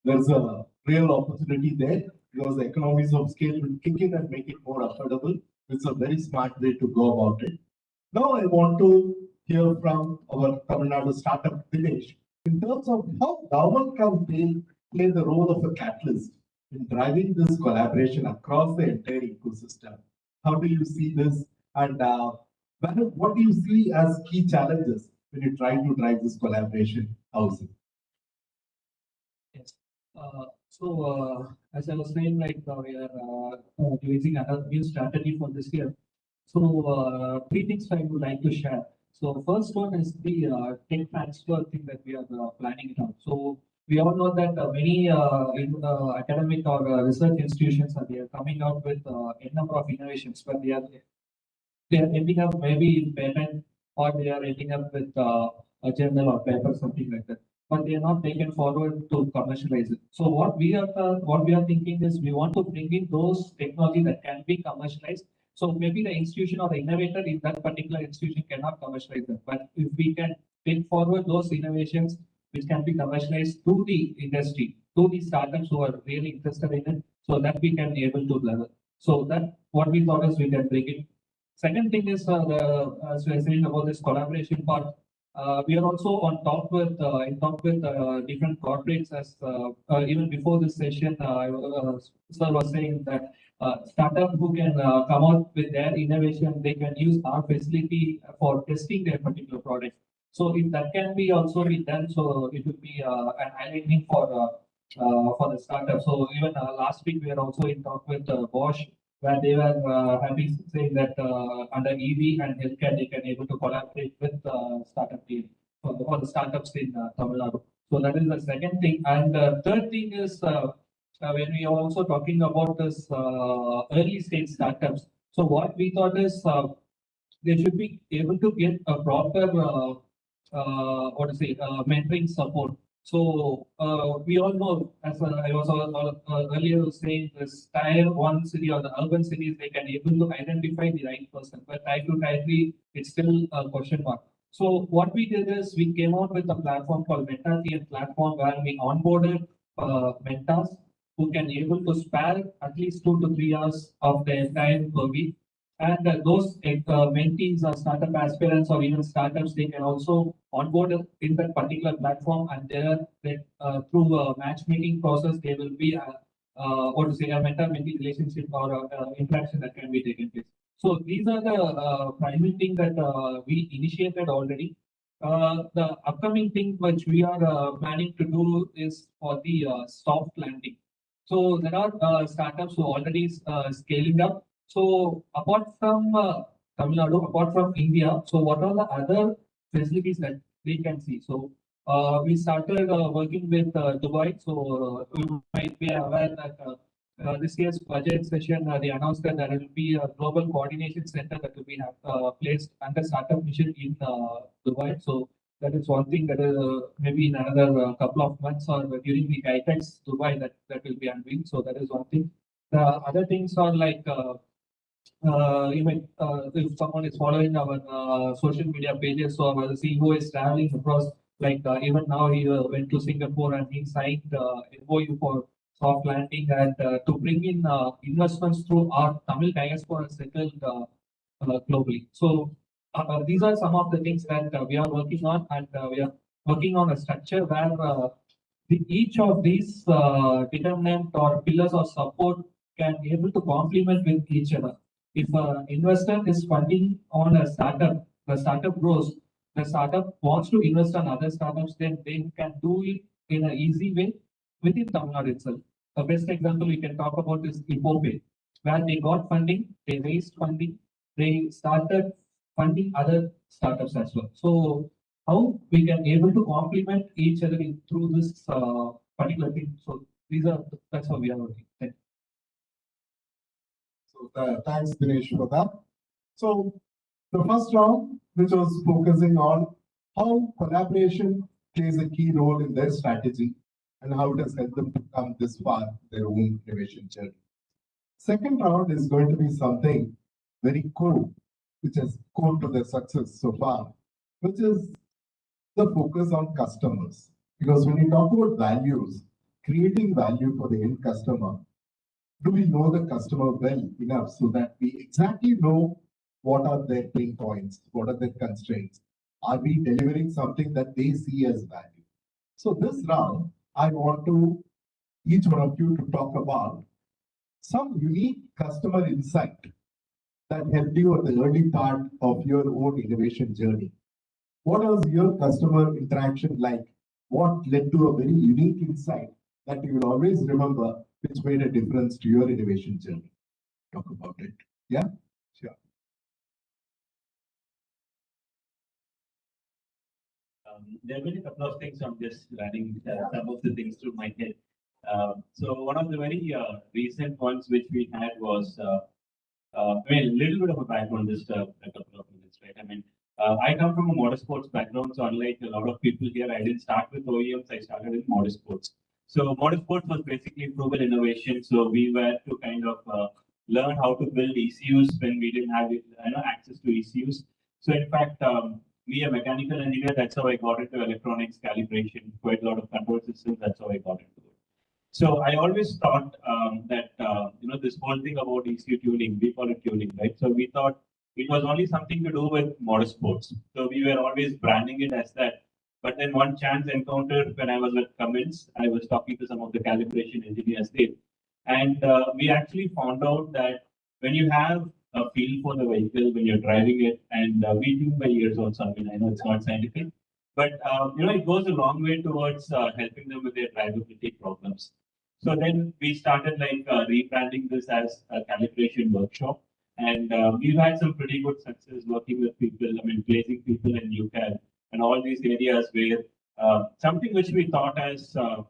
There's a real opportunity there because the economies of scale will kick in and make it more affordable. It's a very smart way to go about it. Now I want to hear from our Tamil Nadu startup, Dinesh, in terms of how government can play the role of a catalyst in driving this collaboration across the entire ecosystem. How do you see this? And what do you see as key challenges when you try to drive this collaboration housing? Yes. As I was saying, like we are using another new strategy for this year. So three things I would like to share. So first one is the tech transfer thing that we are planning it out. So we all know that many academic or research institutions are they are coming out with a number of innovations, but they are ending up maybe in patent or they are ending up with a journal or paper, something like that. But they are not taken forward to commercialize it. So what we are thinking is we want to bring in those technology that can be commercialized. So maybe the institution or the innovator in that particular institution cannot commercialize them. But if we can take forward those innovations which can be commercialized to the industry, to the startups who are really interested in it, so that we can be able to level. So that what we thought is we can bring it. Second thing is as we are saying about this collaboration part, we are also on top with in talk with different corporates as even before this session, sir was saying that startup who can come out with their innovation, they can use our facility for testing their particular product. So if that can be also be done, so it will be an eye-opening for the startup. So even last week we are also in talk with Bosch where they were happy saying that under EV and healthcare, they can able to collaborate with startup team for the startups in Tamil Nadu. So that is the second thing. And third thing is when we are also talking about this early stage startups. So what we thought is they should be able to get a proper mentoring support. So we all know, as I was earlier saying, this tier one city or the urban cities, they can able to identify the right person, but tier two, tier three, it's still a question mark. So what we did is we came out with a platform called MentaTN platform where we onboarded mentors who can able to spare at least 2 to 3 hours of their time per week. And those mentees or startup aspirants or even startups, they can also onboard in that particular platform, and there through a matchmaking process, there will be a mentor-mentee relationship or interaction that can be taken place. So these are the primary things that we initiated already. The upcoming thing which we are planning to do is for the soft landing. So there are startups who are already scaling up. So apart from Tamil Nadu, apart from India, so what are the other facilities that we can see? So we started working with Dubai. So you might be aware that this year's budget session, they announced that there will be a global coordination center that will be placed under startup mission in Dubai. So that is one thing that is maybe in another couple of months or during the GITEX Dubai that will be unveiled. So that is one thing. The other things are like even if someone is following our social media pages, so our CEO is traveling across, like even now he went to Singapore and he signed MOU for soft landing and to bring in investments through our Tamil diaspora settled globally. So these are some of the things that we are working on, and we are working on a structure where each of these determinant or pillars of support can be able to complement with each other. If an investor is funding on a startup, the startup grows, the startup wants to invest on other startups, then they can do it in an easy way within Tamil Nadu itself. The best example we can talk about is Ipopay, where they got funding, they raised funding, they started funding other startups as well. So how we can able to complement each other through this particular thing. So that's how we are working. Thank you. So thanks, Dinesh, for that. So the first round, which was focusing on how collaboration plays a key role in their strategy and how it has helped them to come this far in their own innovation journey. Second round is going to be something very core, which is core to their success so far, which is the focus on customers. Because when you talk about values, creating value for the end customer, do we know the customer well enough so that we exactly know what are their pain points, what are their constraints? Are we delivering something that they see as value? So this round, I want to each one of you to talk about some unique customer insight that helped you at the early part of your own innovation journey. What was your customer interaction like? What led to a very unique insight that you will always remember, which made a difference to your innovation journey? Talk about it. Yeah, sure. There have been a couple of things. I'm just running some of the things through my head. So one of the very recent ones which we had was, I mean, a little bit of a background, just a couple of minutes, right? I mean, I come from a motorsports background, so unlike a lot of people here, I didn't start with OEMs, I started with motorsports. So motorsports was basically proven innovation. So we were to kind of learn how to build ECUs when we didn't have access to ECUs. So in fact, me, a mechanical engineer, that's how I got into electronics calibration, quite a lot of control systems, that's how I got into it. So I always thought that, this whole thing about ECU tuning, we call it tuning, right? So we thought it was only something to do with motorsports. So we were always branding it as that. But then one chance encounter when I was with Cummins, I was talking to some of the calibration engineers there. And we actually found out that when you have a feel for the vehicle, when you're driving it, and we do by ears also, I mean, I know it's not scientific, but it goes a long way towards helping them with their drivability problems. So then we started like rebranding this as a calibration workshop. And we've had some pretty good success working with people, I mean, placing people in UCAD and all these areas where something which we thought as, a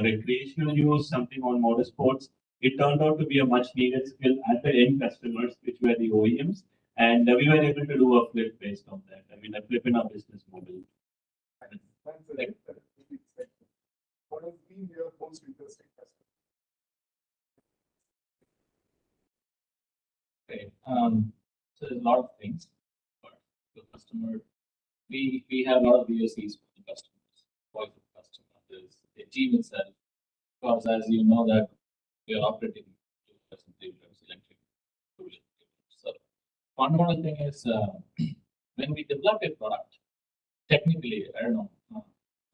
recreational use, something on motorsports, it turned out to be a much needed skill at the end customers, which were the OEMs. And we were able to do a flip based on that. I mean, a flip in our business model. What has been your most interesting customer? Okay. So there's a lot of things. But the customer, we have a lot of VOCs for the customers, voice of the customer. There's the team itself, because as you know that we are operating electric. So one more thing is when we develop a product, technically, I don't know.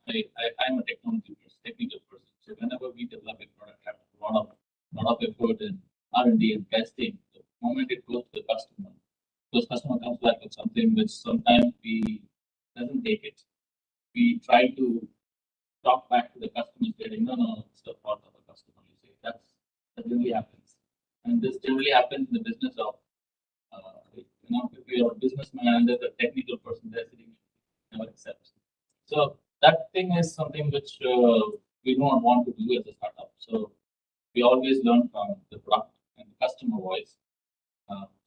I'm a technology person, technical person. So whenever we develop a product, have a lot of effort in R&D and testing. The moment it goes to the customer, those customer comes back with something which sometimes we doesn't take it. We try to talk back to the customer saying, no, it's the fault of the customer. You say that generally happens, and this generally happens in the business of if you're a businessman and there's a technical person there sitting, never accepts. So that thing is something which we don't want to do as a startup. So we always learn from the product and the customer voice.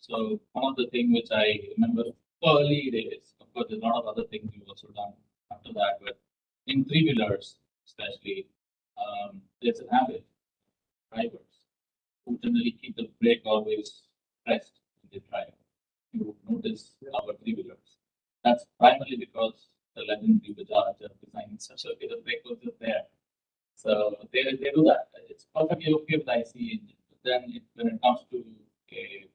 So one of the things which I remember early days, of course, there's a lot of other things we've also done after that, but in three-wheelers, especially, there's an habit, drivers, who generally keep the brake always pressed they drive. You notice our three-wheelers. That's primarily because the legendary Bajaj are designing such a bit of vehicles is there. So they do that. It's perfectly okay with IC engine. But then when it comes to a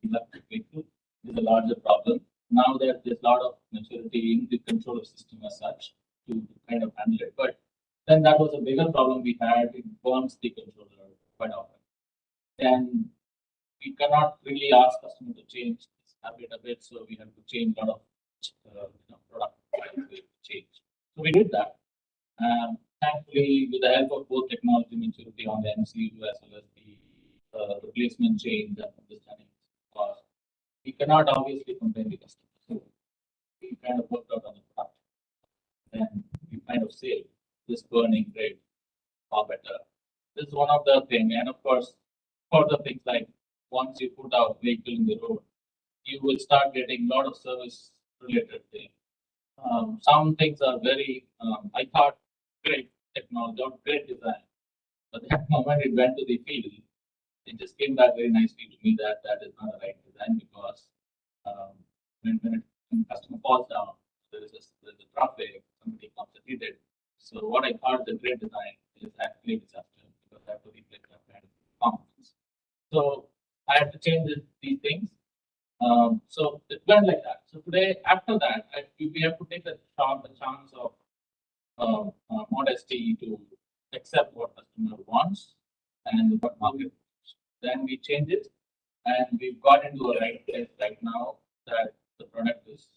electric vehicle, it's a larger problem. Now that there's a lot of maturity in the controller system as such to kind of handle it. But then that was a bigger problem we had. It burns the controller quite often. And we cannot really ask customer to change this habit a bit, so we have to change a lot of product change. So we did that. Thankfully, with the help of both technology maturity on the MCU as well as the replacement change and understanding cost, we cannot obviously complain the customer. So we kind of worked out on the product. Then we kind of saved this burning rate far better. This is one of the things, and of course, further things like once you put our vehicle in the road, you will start getting a lot of service related things. Some things are very, I thought, great technology or great design, but that moment it went to the field, it just came back very nicely to me that that is not the right design because when customer falls down, there's a traffic, somebody comes and hit it. So what I thought the great design is actually a disaster because I have to replace that kind of components. So I had to change these things. So it went like that. So today, after that, we have to take a chance of modesty to accept what customer wants and what market wants. Then we change it, and we've got into a right place right now that the product is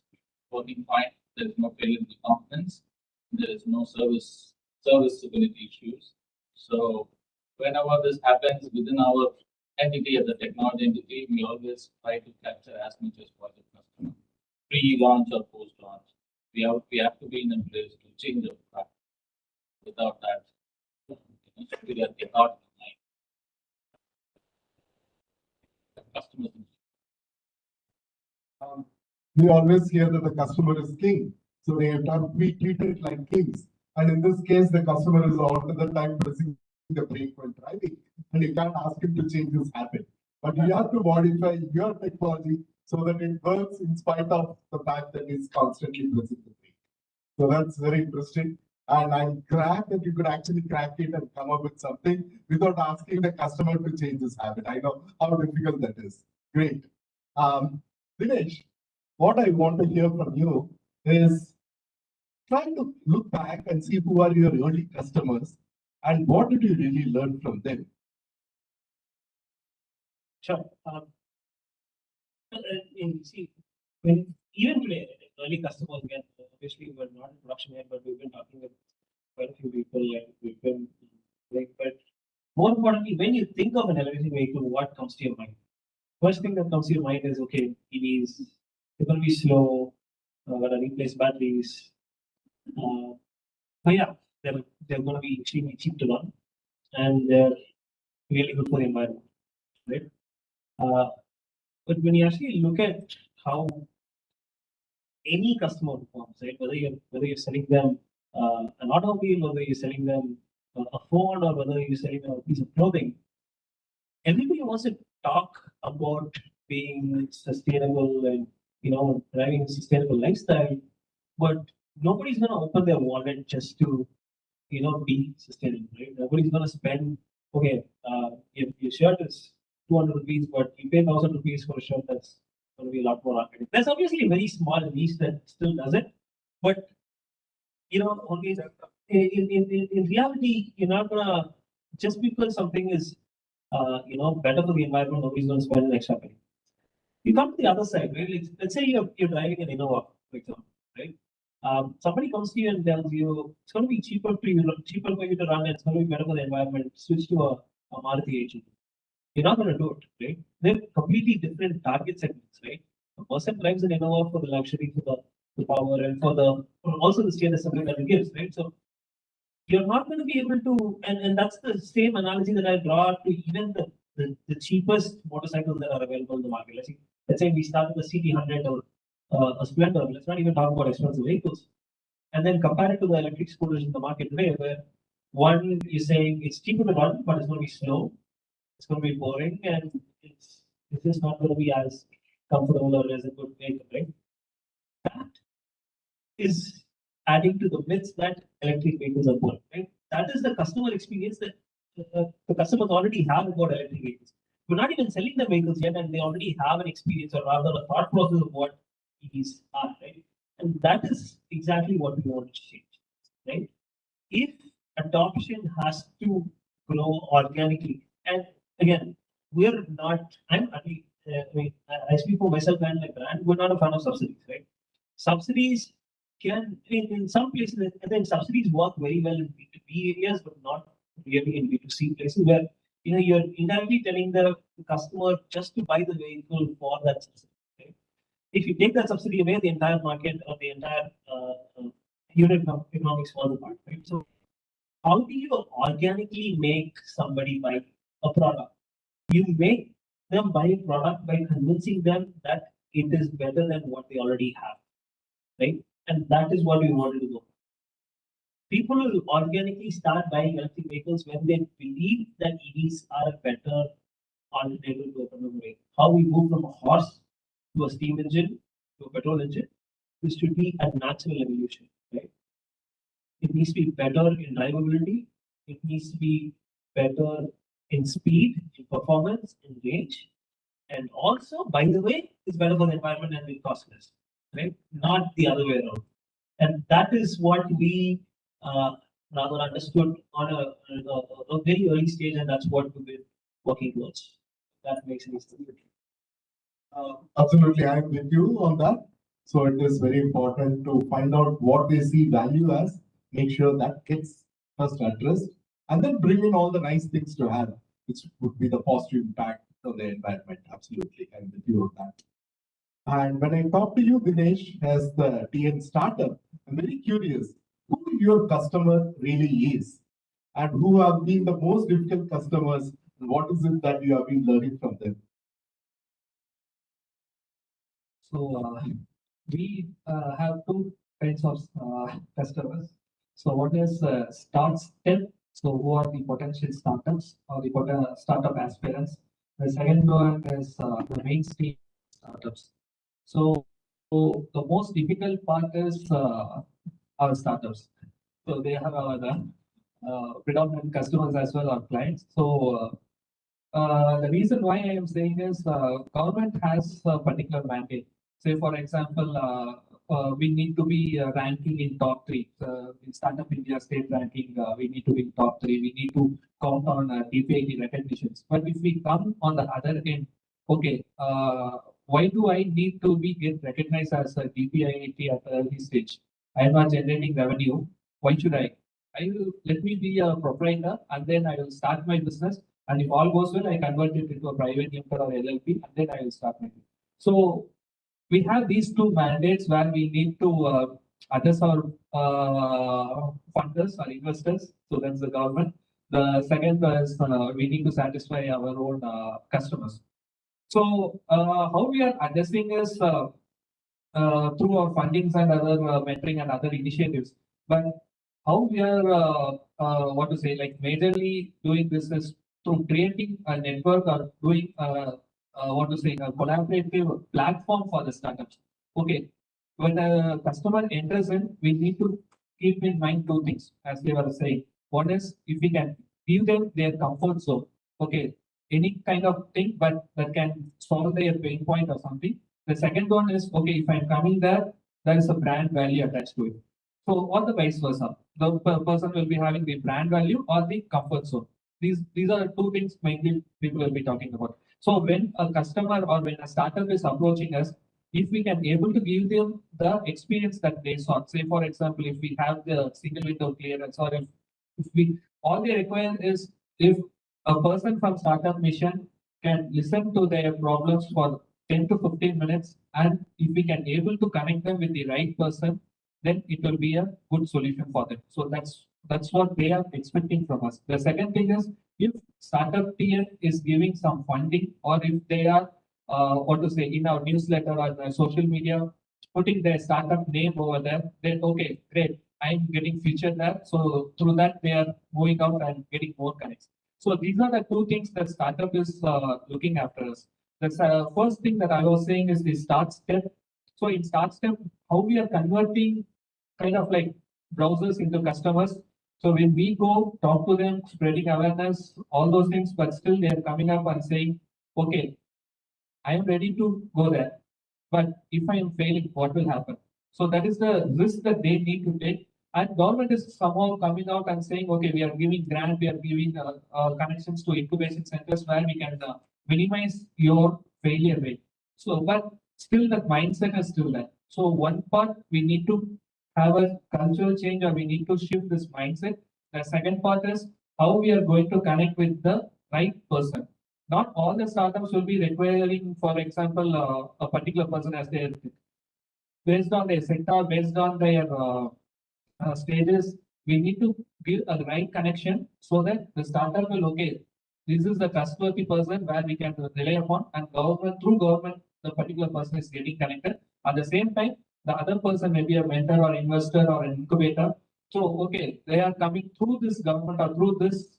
working fine. There is no failure in the components. There is no serviceability issues. So whenever this happens within our entity as a technology entity, we always try to capture as much as possible customer pre-launch or post-launch. We have to be in a place to change the product. Without that, we are the thought customers. We always hear that the customer is king, so they have to be treated like kings. And in this case, the customer is all the time pressing the brake when driving, and you can't ask him to change his habit. But you have to modify your technology so that it works in spite of the fact that he's constantly pressing the brake. So that's very interesting. And I'm glad that you could actually crack it and come up with something without asking the customer to change his habit. I know how difficult that is. Great. Dinesh, what I want to hear from you is try to look back and see who are your early customers and what did you really learn from them? Sure. See, even today, early customers, again, obviously we're not in production yet, but we've been talking with quite a few people and we've been but more importantly, when you think of an electric vehicle, what comes to your mind? First thing that comes to your mind is, okay, EVs, they're going to be slow, going to replace batteries. But yeah, they're going to be extremely cheap to run and they're really good for the environment, right? But when you actually look at how any customer performs, right? Whether you're selling them an automobile, whether you're selling them a phone, or whether you're selling them a piece of clothing, everybody wants to talk about being sustainable and driving a sustainable lifestyle, but nobody's going to open their wallet just to be sustainable, right? Nobody's going to spend. Okay, if your shirt is 200 rupees, but you pay 1,000 rupees for a shirt, that's going to be a lot more marketing. There's obviously a very small niche that still does it, but in reality, you're not gonna just because something is better for the environment, nobody's gonna spend an extra penny. You come to the other side, right? Let's say you're driving an Innova, for example, right? Somebody comes to you and tells you it's going to be cheaper for you to run, it's going to be better for the environment. Switch to a Maruti HEV. You're not going to do it, right? They're completely different target segments, right? A person drives an Innova for the luxury, for the power, and for also the status something that it gives, right? So you're not going to be able to, and that's the same analogy that I draw to even the cheapest motorcycles that are available in the market. Let's say we start with a CT100 or a Splendor. Let's not even talk about expensive vehicles, and then compare it to the electric scooters in the market today, where one is saying it's cheaper to run, but it's going to be slow, it's going to be boring, and it's Is this not going to be as comfortable or as a good vehicle, right? That is adding to the myths that electric vehicles are poor, right? That is the customer experience that the customers already have about electric vehicles. We're not even selling the vehicles yet, and they already have an experience, or rather a thought process of what EVs are, right? And that is exactly what we want to change, right? If adoption has to grow organically, and again, we're not, I speak for myself and my brand, we're not a fan of subsidies, right? Subsidies can, in some places, I think subsidies work very well in B2B areas, but not really in B2C places where, you're indirectly telling the customer just to buy the vehicle for that subsidy, right? If you take that subsidy away, the entire market or the entire unit economics falls apart, right? So how do you organically make somebody buy a product? You make them buy a product by convincing them that it is better than what they already have, right? And that is what we wanted to do. People will organically start buying electric vehicles when they believe that EVs are a better alternative to automobile vehicle. How we move from a horse to a steam engine to a petrol engine, this should be a natural evolution, right? It needs to be better in drivability. It needs to be better in speed, in performance, in range. And also, by the way, it's better for the environment and it costs less, right? Not the other way around. And that is what we rather understood on a very early stage, and that's what we've been working towards. That makes any sense. Absolutely, I'm with you on that. So it is very important to find out what they see value as, make sure that gets first addressed, and then bring in all the nice things to have, which would be the positive impact on the environment. Absolutely, I'm with you on that. And when I talk to you, Dinesh, as the TN startup, I'm very curious who your customer really is and who have been the most difficult customers, and what is it that you have been learning from them? So we have two kinds of customers. So one is start step. So who are the potential startups or the startup aspirants? The second one is the mainstream startups. So the most difficult part is our startups. So they have our predominant customers as well, our clients. So the reason why I am saying is government has a particular mandate. Say, for example, we need to be ranking in top three. In Startup India state ranking, we need to be in top three. We need to count on DPIT recognitions. But if we come on the other end, okay, why do I need to be get recognized as a DPIT at the early stage? I am not generating revenue. Why should I? I will let me be a proprietor and then I will start my business. And if all goes well, I convert it into a private limited or LLP, and then I will start my business. So we have these two mandates where we need to address our funders or investors. So that's the government. The second is we need to satisfy our own customers. So how we are addressing is through our fundings and other mentoring and other initiatives. But how we are, what to say, like majorly doing this is through creating a network or doing, what to say, a collaborative platform for the startups. Okay, when a customer enters in, we need to keep in mind two things, as they were saying. One is if we can give them their comfort zone. Okay, any kind of thing, but that can solve their pain point or something. The second one is, okay, if I'm coming there, there is a brand value attached to it. So, or the vice versa. The person will be having the brand value or the comfort zone. These are two things mainly people will be talking about. So, when a customer or when a startup is approaching us, if we can able to give them the experience that they sought, say for example, if we have the single window clearance, or if we all they require is if a person from Startup Mission can listen to their problems for 10 to 15 minutes, and if we can able to connect them with the right person, then it will be a good solution for them. So that's what they are expecting from us. The second thing is if Startup TN is giving some funding, or if they are what to say in our newsletter or in our social media putting their startup name over there, then okay, great, I'm getting featured there. So through that they are moving out and getting more connects. So these are the two things that startup is looking after us. The first thing that I was saying is the start step. So in start step, how we are converting kind of like browsers into customers. So when we go talk to them, spreading awareness, all those things, but still they're coming up and saying, okay, I am ready to go there. But if I am failing, what will happen? So that is the risk that they need to take. And government is somehow coming out and saying, okay, we are giving grant, we are giving connections to incubation centers where we can minimize your failure rate. So, but still that mindset is still there. So one part we need to have a cultural change, or we need to shift this mindset. The second part is how we are going to connect with the right person. Not all the startups will be requiring, for example, a particular person as their based on their sector, based on their stages. We need to give a right connection so that the startup will okay. This is the trustworthy person where we can rely upon, and government through government, the particular person is getting connected. At the same time, the other person may be a mentor or investor or an incubator. So, okay, they are coming through this government or through this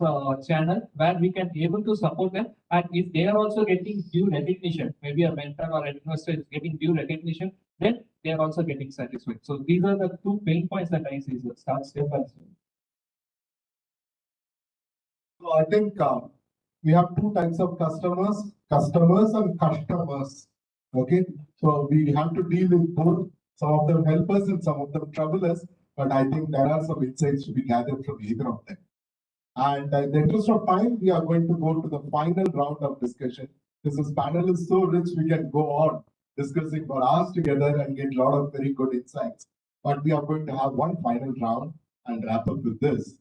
channel where we can able to support them. And if they are also getting due recognition, maybe a mentor or an investor is getting due recognition, then they are also getting satisfied. So these are the two pain points that I see. So start step by step. So I think we have two types of customers and customers. Okay, so we have to deal with both. Some of them help us and some of them trouble us, but I think there are some insights to be gathered from either of them. And in the interest of time, we are going to go to the final round of discussion. This panel is so rich, we can go on discussing for hours together and get a lot of very good insights. But we are going to have one final round and wrap up with this.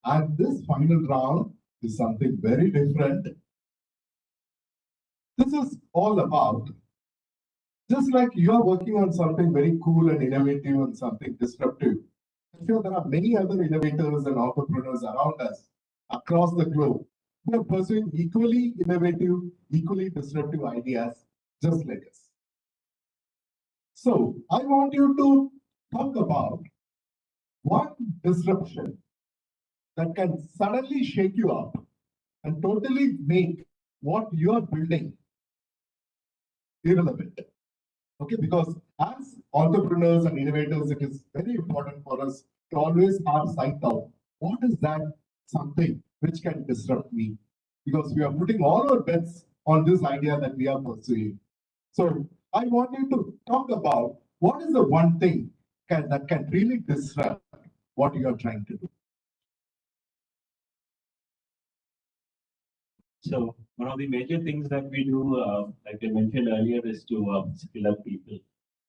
And this final round is something very different. This is all about, just like you are working on something very cool and innovative and something disruptive, I'm sure there are many other innovators and entrepreneurs around us across the globe who are pursuing equally innovative, equally disruptive ideas just like us. So I want you to talk about one disruption that can suddenly shake you up and totally make what you are building irrelevant. Okay, because as entrepreneurs and innovators, it is very important for us to always have sight of what is that something which can disrupt me, because we are putting all our bets on this idea that we are pursuing. So I want you to talk about what is the one thing that can really disrupt what you are trying to do. So one of the major things that we do, like I mentioned earlier, is to skill up people,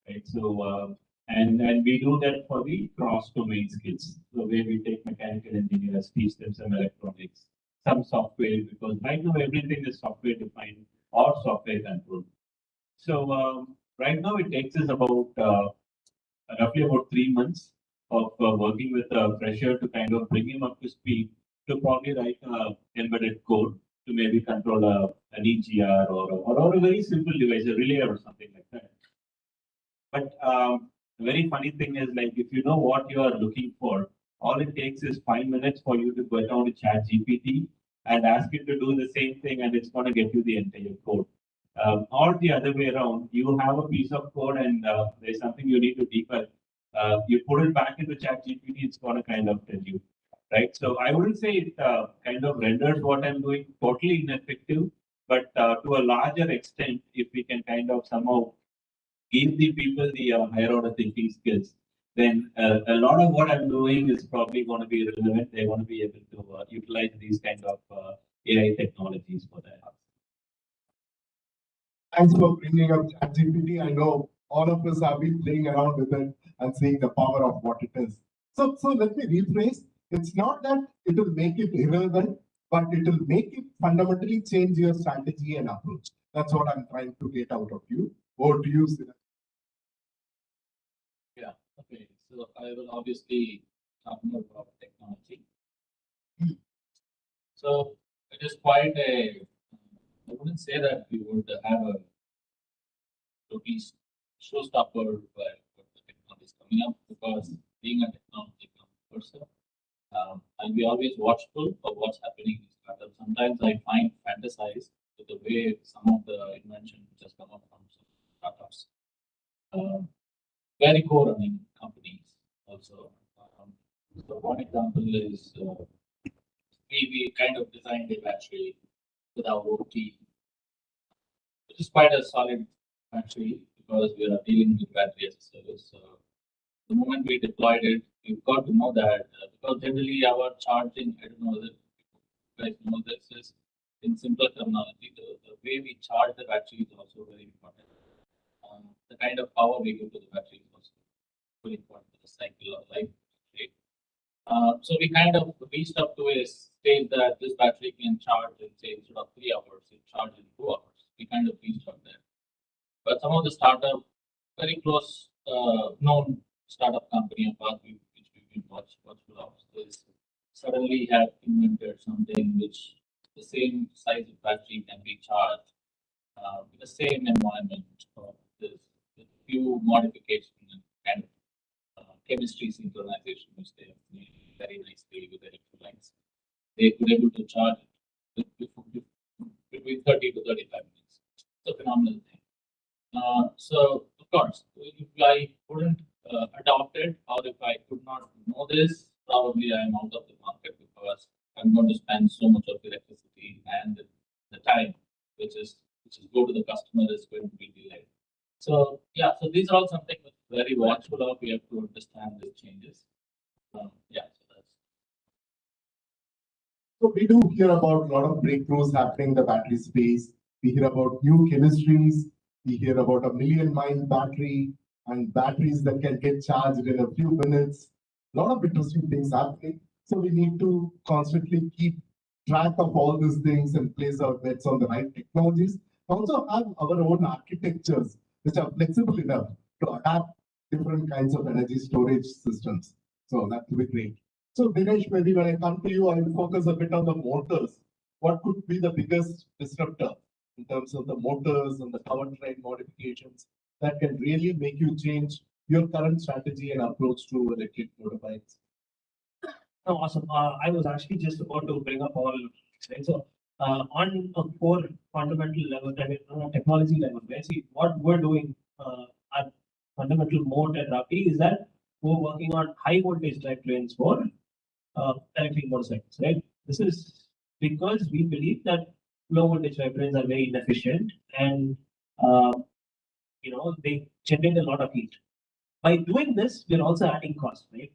right? So and we do that for the cross-domain skills. So where we take mechanical engineers, teach them some electronics, some software, because right now everything is software defined or software controlled. So right now it takes us about roughly about 3 months of working with a fresher to kind of bring him up to speed to probably write embedded code to maybe control an EGR or a very simple device, a relay or something like that. But the very funny thing is, like, if you know what you are looking for, all it takes is 5 minutes for you to go down to ChatGPT and ask it to do the same thing, and it's going to get you the entire code. Or the other way around, you have a piece of code and there's something you need to debug. You put it back into ChatGPT, it's going to kind of tell you, right? So I wouldn't say it kind of renders what I'm doing totally ineffective, but to a larger extent, if we can kind of somehow give the people the higher order thinking skills, then a lot of what I'm doing is probably going to be relevant. They want to be able to utilize these kind of AI technologies for that. Thanks for bringing up ChatGPT. I know all of us have been playing around with it and seeing the power of what it is. So let me rephrase. It's not that it will make it irrelevant, but it will make it fundamentally change your strategy and approach. That's what I'm trying to get out of you. Over to you, Siddharth. Yeah, okay. So I will obviously talk more about technology. So it is quite a, I wouldn't say that we would have a totally showstopper where the technology is coming up, because being a technology person, I'll be always watchful of what's happening in startups. Sometimes I find fantasize with the way some of the invention which has come up from some startups. Very core running companies also. So one example is we kind of designed a battery with our OT, which is quite a solid battery because we are dealing with battery as a service. So the moment we deployed it, we've got to know that because generally our charging, I don't know whether you guys know this, is in simpler terminology, the way we charge the battery is also very important. The kind of power we give to the battery is also very important for the cycle of life. Right? So we kind of reached up to a stage that this battery can charge in, say, instead of 3 hours, it charges in 2 hours. We kind of reached up there. But some of the startup, very close known startup company of ours, which we've been watchful of, is suddenly have invented something which the same size of battery can be charged in the same environment with few modifications and kind of chemistry synchronization, which they have made very nicely with electrolytes. They could able to charge it between 30 to 35 minutes. It's a phenomenal thing. So of course, if I couldn't adopt it, or if I could not know this, probably I am out of the market because I'm going to spend so much of electricity and the time, which is go to the customer, is going to be delayed. So yeah, so these are all something which very watchful of. We have to understand the changes. Yeah, so that's. So we do hear about a lot of breakthroughs happening in the battery space. We hear about new chemistries. We hear about a million mile battery and batteries that can get charged in a few minutes. A lot of interesting things happening. So we need to constantly keep track of all these things and place our bets on the right technologies. Also have our own architectures which are flexible enough to adapt different kinds of energy storage systems. So that would be great. So Dinesh, maybe when I come to you, I will focus a bit on the motors. What could be the biggest disruptor in terms of the motors and the powertrain modifications that can really make you change your current strategy and approach to electric motorbikes? No, awesome. I was actually just about to bring up all, right? So on a core fundamental level, I mean, on a technology level, right? See, what we're doing at fundamental mode at Rapi is that we're working on high voltage drivetrains for electric motorcycles, right? This is because we believe that low voltage drivetrains are very inefficient and they generate a lot of heat. By doing this, we're also adding cost, right?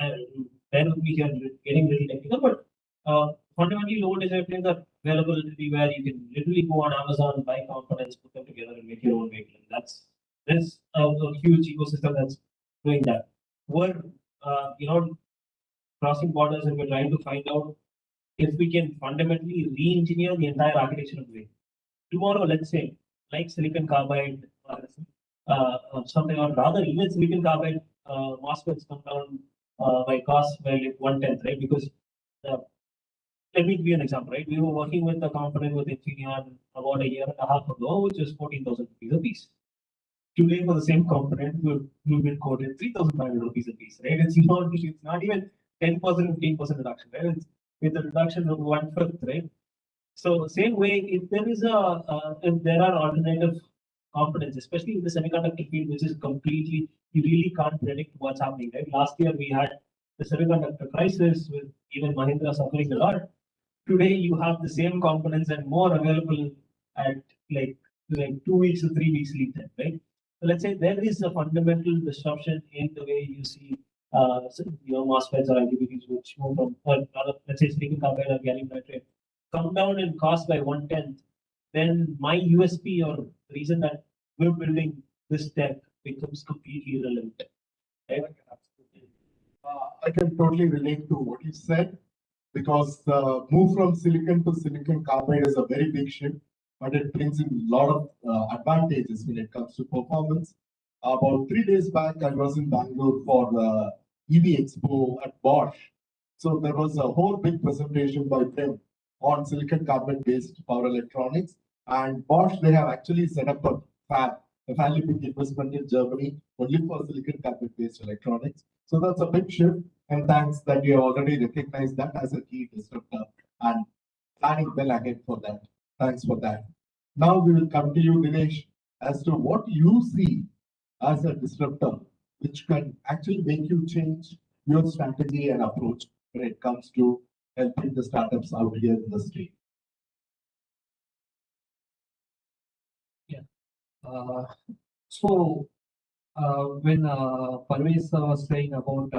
And then we are getting a little technical, but fundamentally, low voltage drivetrains are available everywhere. You can literally go on Amazon, buy components, put them together, and make your own vehicle. There's a huge ecosystem that's doing that. We're crossing borders and we're trying to find out if we can fundamentally re-engineer the entire architecture of the vehicle. Tomorrow, let's say, like silicon carbide, something, or rather even silicon carbide MOSFETs come down by cost by like 1/10, right? Because let me give you an example, right? We were working with a component with Infineon about a year and a half ago, which was 14,000 rupees a piece. Today, for the same component, we've been quoted 3,500 rupees a piece, right? It's not even 10%, 15% reduction, right? It's a reduction of 1/5, right? So same way, if there are alternative components, especially in the semiconductor field, which is completely, you really can't predict what's happening, right? Last year we had the semiconductor crisis with even Mahindra suffering a lot. Today you have the same components and more available at like 2 weeks or 3 weeks lead time, right? So let's say there is a fundamental disruption in the way you see MOSFETs or IGBTs, which move from, let's say, silicon carbide or gallium nitride, come down in cost by 1/10, then my USP or the reason that we're building this tech becomes completely irrelevant. Right? I can totally relate to what you said because the move from silicon to silicon carbide is a very big shift, but it brings in a lot of advantages when it comes to performance. About 3 days back, I was in Bangalore for the EV Expo at Bosch. So there was a whole big presentation by them on silicon carbide based power electronics. And Bosch, they have actually set up a fab, a fairly big investment in Germany, only for silicon carbide based electronics. So that's a big shift. And thanks that you already recognized that as a key disruptor. And planning well ahead for that. Thanks for that. Now we will come to you, Dinesh, as to what you see as a disruptor, which can actually make you change your strategy and approach when it comes to helping the startups out here in the state. Uh, so when Parvez was saying about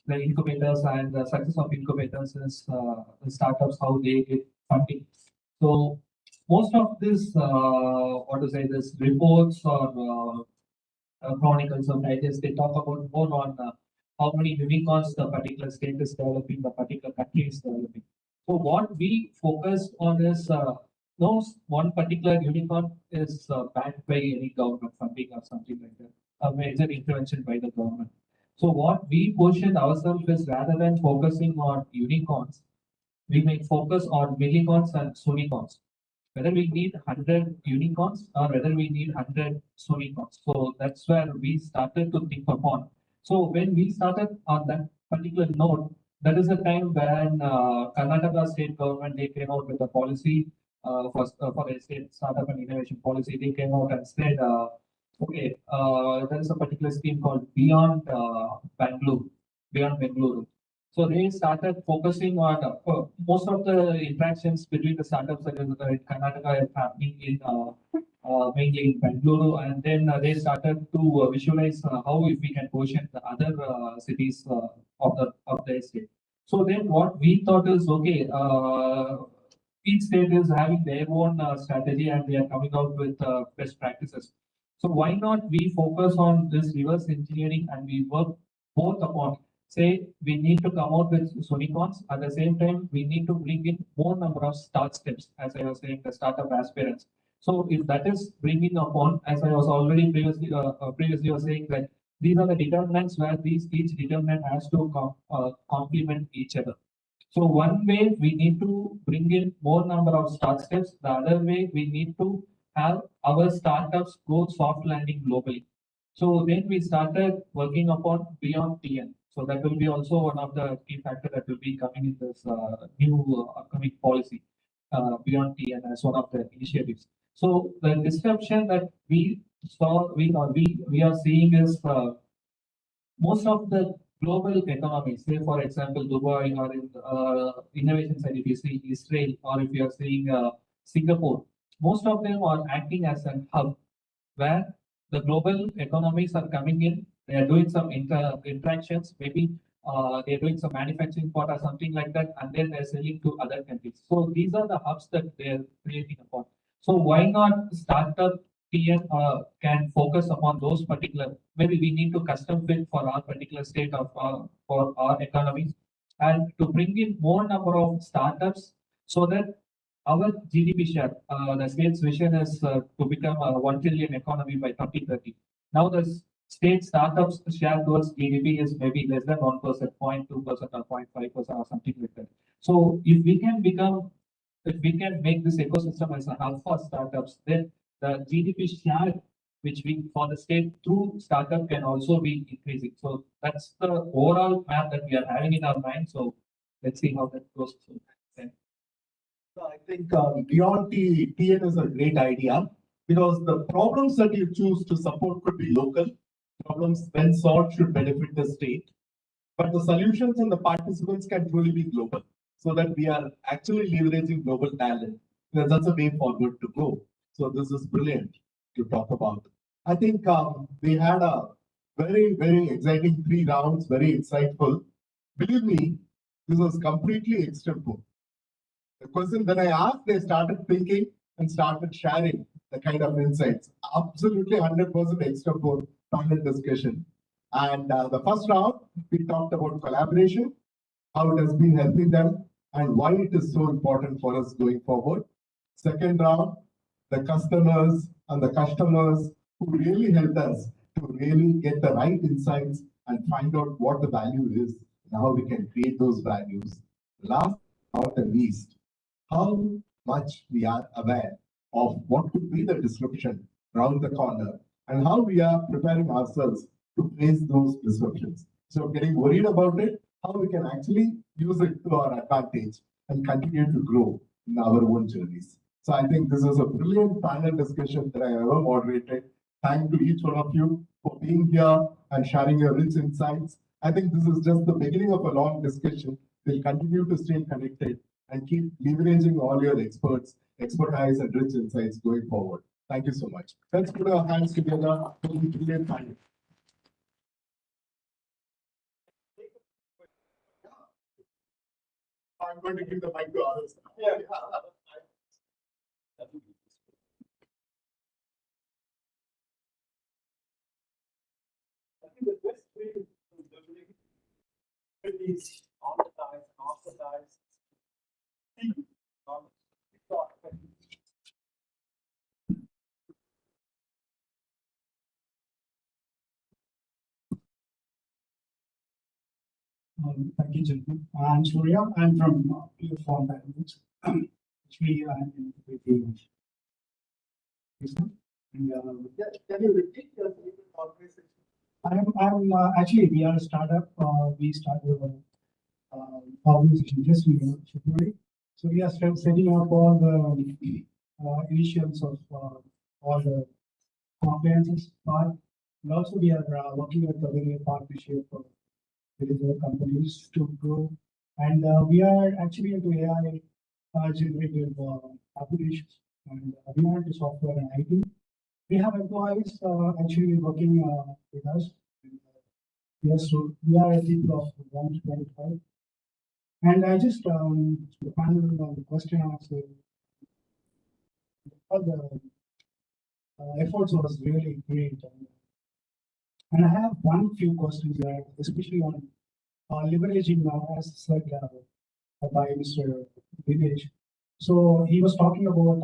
the incubators and the success of incubators is the startups, how they get funding. So most of this, what to say, this reports or chronicles of digest, they talk about more on how many unicorns the particular state is developing, the particular country is developing. So what we focus on is no one particular unicorn is backed by any government funding or something like that, a major intervention by the government. So what we position ourselves is rather than focusing on unicorns, we may focus on millicorns and unicorns, whether we need 100 unicorns or whether we need 100 unicorns. So that's where we started to think upon. So when we started on that particular note, that is the time when Karnataka state government, they came out with a policy for a state startup and innovation policy. They came out and said, okay, there is a particular scheme called Beyond Bangalore. So they started focusing on most of the interactions between the startups that in Karnataka is happening in mainly in Bangalore, and then they started to visualize how if we can position the other cities of the state. So then what we thought is okay. Each state is having their own strategy and they are coming out with best practices. So why not we focus on this reverse engineering and we work both upon say we need to come out with unicorns. At the same time, we need to bring in more number of start steps, as I was saying, the startup aspirants. So if that is bringing upon, as I was already previously was saying that these are the determinants where each determinant has to complement each other. So one way we need to bring in more number of start steps. The other way we need to have our startups go soft landing globally. So then we started working upon Beyond TN. So that will be also one of the key factors that will be coming in this new upcoming policy, Beyond TN as one of the initiatives. So the disruption that we saw, we are seeing is most of the global economies, say for example Dubai or in innovation side, if you see Israel or if you are seeing Singapore, most of them are acting as a hub where the global economies are coming in. They are doing some interactions, maybe they're doing some manufacturing part or something like that, and then they're selling to other countries. So these are the hubs that they're creating upon. So why not startup TN can focus upon those particular, maybe we need to custom fit for our particular state of for our economies and to bring in more number of startups so that our GDP share, the state's vision is to become a 1 trillion economy by 2030. Now the state startups share towards GDP is maybe less than 1%, 0.2% or 0.5% or something like that. So if we can make this ecosystem as a hub for startups, then the GDP share which we for the state through startup can also be increasing. So that's the overall map that we are having in our mind. So let's see how that goes. So I think Beyond TN is a great idea because the problems that you choose to support could be local problems when solved should benefit the state, but the solutions and the participants can truly be global so that we are actually leveraging global talent. That's a way forward to go. So this is brilliant to talk about. I think we had a very exciting 3 rounds, very insightful. Believe me, this was completely extemporary. The question that I asked, they started thinking and started sharing the kind of insights. Absolutely 100% extemporary panel discussion. And the first round, we talked about collaboration, how it has been helping them, and why it is so important for us going forward. Second round, the customers and the customers who really helped us to really get the right insights and find out what the value is and how we can create those values. Last but not the least, how much we are aware of what could be the disruption around the corner and how we are preparing ourselves to face those disruptions. So getting worried about it, how we can actually use it to our advantage and continue to grow. in our own journeys. So I think this is a brilliant panel discussion that I ever moderated. Thank to each one of you for being here and sharing your rich insights. I think this is just the beginning of a long discussion. We'll continue to stay connected and keep leveraging all your expertise and rich insights going forward. Thank you so much. Let's put our hands together for the brilliant panel. I'm going to give the mic to others. Yeah. I think the best way to build these on the ties and off the ties. Thank you, gentlemen. I'm Surya. I'm from Pure Form Language. Actually, I'm in the can you repeat your organization? I'm actually, we are a startup. We started an organization just in February. So we are setting up all the initials of all the compliances part. And also we are working with a partnership with other companies to grow. And we are actually into AI generative applications. And we are into software and IT. We have employees actually working with us. Yes, so we are a team of 125. And I just the panel the question answer. All the efforts was really great. And I have few questions there, especially on leveraging, as said by Mr. Dinesh. So he was talking about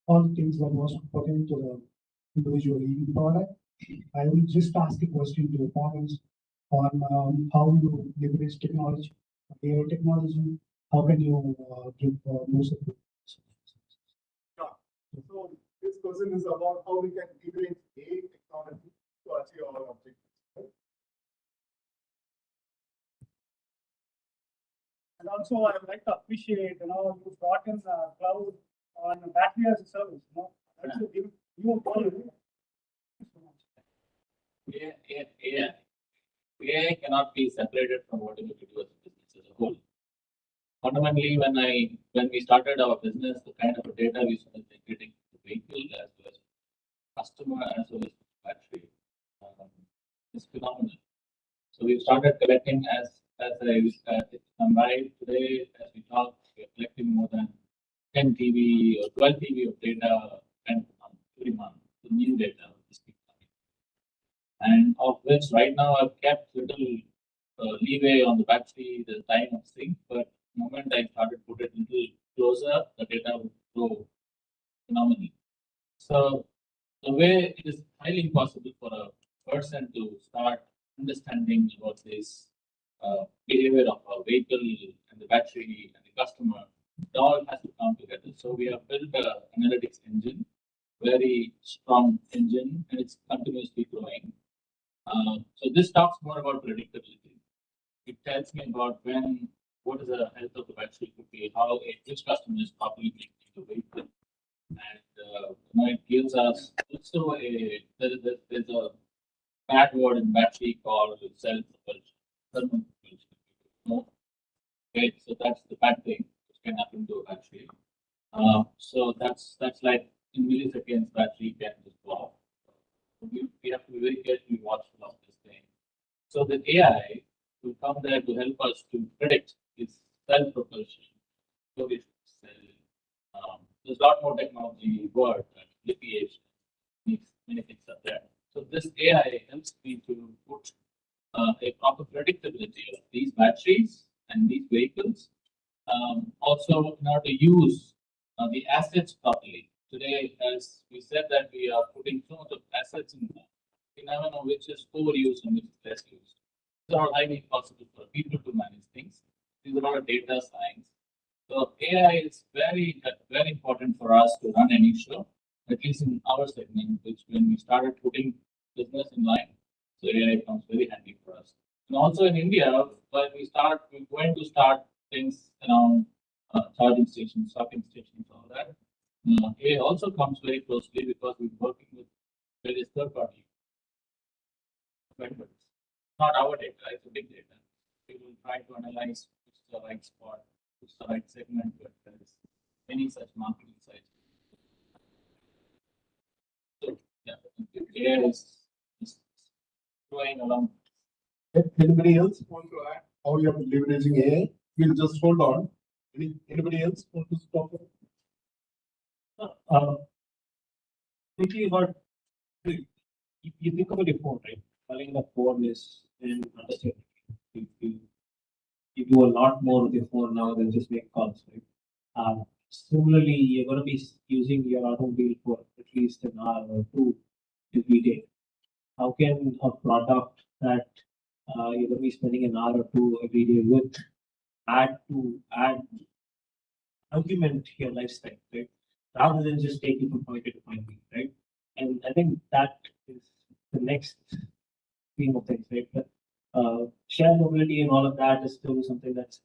all the things that was pertaining to the individual EV product. I will just ask a question to the panelists on how you leverage technology, AI technology. How can you give most of it? So this question is about how we can leverage AI technology to achieve our objectives. Right? And also, I would like to appreciate, you brought in cloud on battery as a service. That's a new model. AI cannot be separated from whatever we do as a business as a whole. Fundamentally, when we started our business, the kind of data we started generating the vehicle as well as customer as well as battery is phenomenal. So we started collecting as I'm right today as we talk, we are collecting more than 10 TB or 12 TB of data every month, the new data is keep coming. And of which right now I've kept little leeway on the battery, the time of sync, but the moment I started put it a little closer, the data would grow phenomenally. So the way it is highly impossible for a person to start understanding about this behavior of a vehicle and the battery and the customer, it all has to come together. So we have built an analytics engine, very strong engine, and it's continuously growing. So this talks more about predictability. It tells me about what is the health of the battery could be, which customer is properly making the vehicle, and it gives us also there's a bad word in battery called self-propulsion. Okay, so that's the bad thing which can happen to a battery. So that's like in milliseconds battery can just go off. We have to be very carefully watchful of this thing. So the AI will come there to help us to predict this self-propulsion. So there's a lot more technology, word, litigation, many things are there. So this AI helps me to put a proper predictability of these batteries and these vehicles. Also, in order to use the assets properly. Today, as we said that we are putting so much of assets in there, we never know which is overused and which is less used. These are highly possible for people to manage things. These are all data science. So AI is very important for us to run any show, at least in our segment, which when we started putting business in line, so AI comes very handy for us. And also in India, when we're going to start things around charging stations, stopping stations, all that. AI also comes very closely because we're working with various third party vendors. Not our data, it's a big data. We will try to analyze which is the right spot, which is the right segment where there is any such marketing sites. So, yeah, AI is going along. Anybody else want to add how you are leveraging AI? We'll just hold on. Anybody else want to stop? Quickly about, you think about your phone, right? Calling the phone is in understanding. You do a lot more with your phone now than just make calls, right? Similarly, you're going to be using your automobile for at least an hour or two every day. How can a product that you're going to be spending an hour or two every day with add augment your lifestyle, right? Rather than just take you from point A to point B, right? And I think that is the next theme of things, right? But, shared mobility and all of that is still something that's,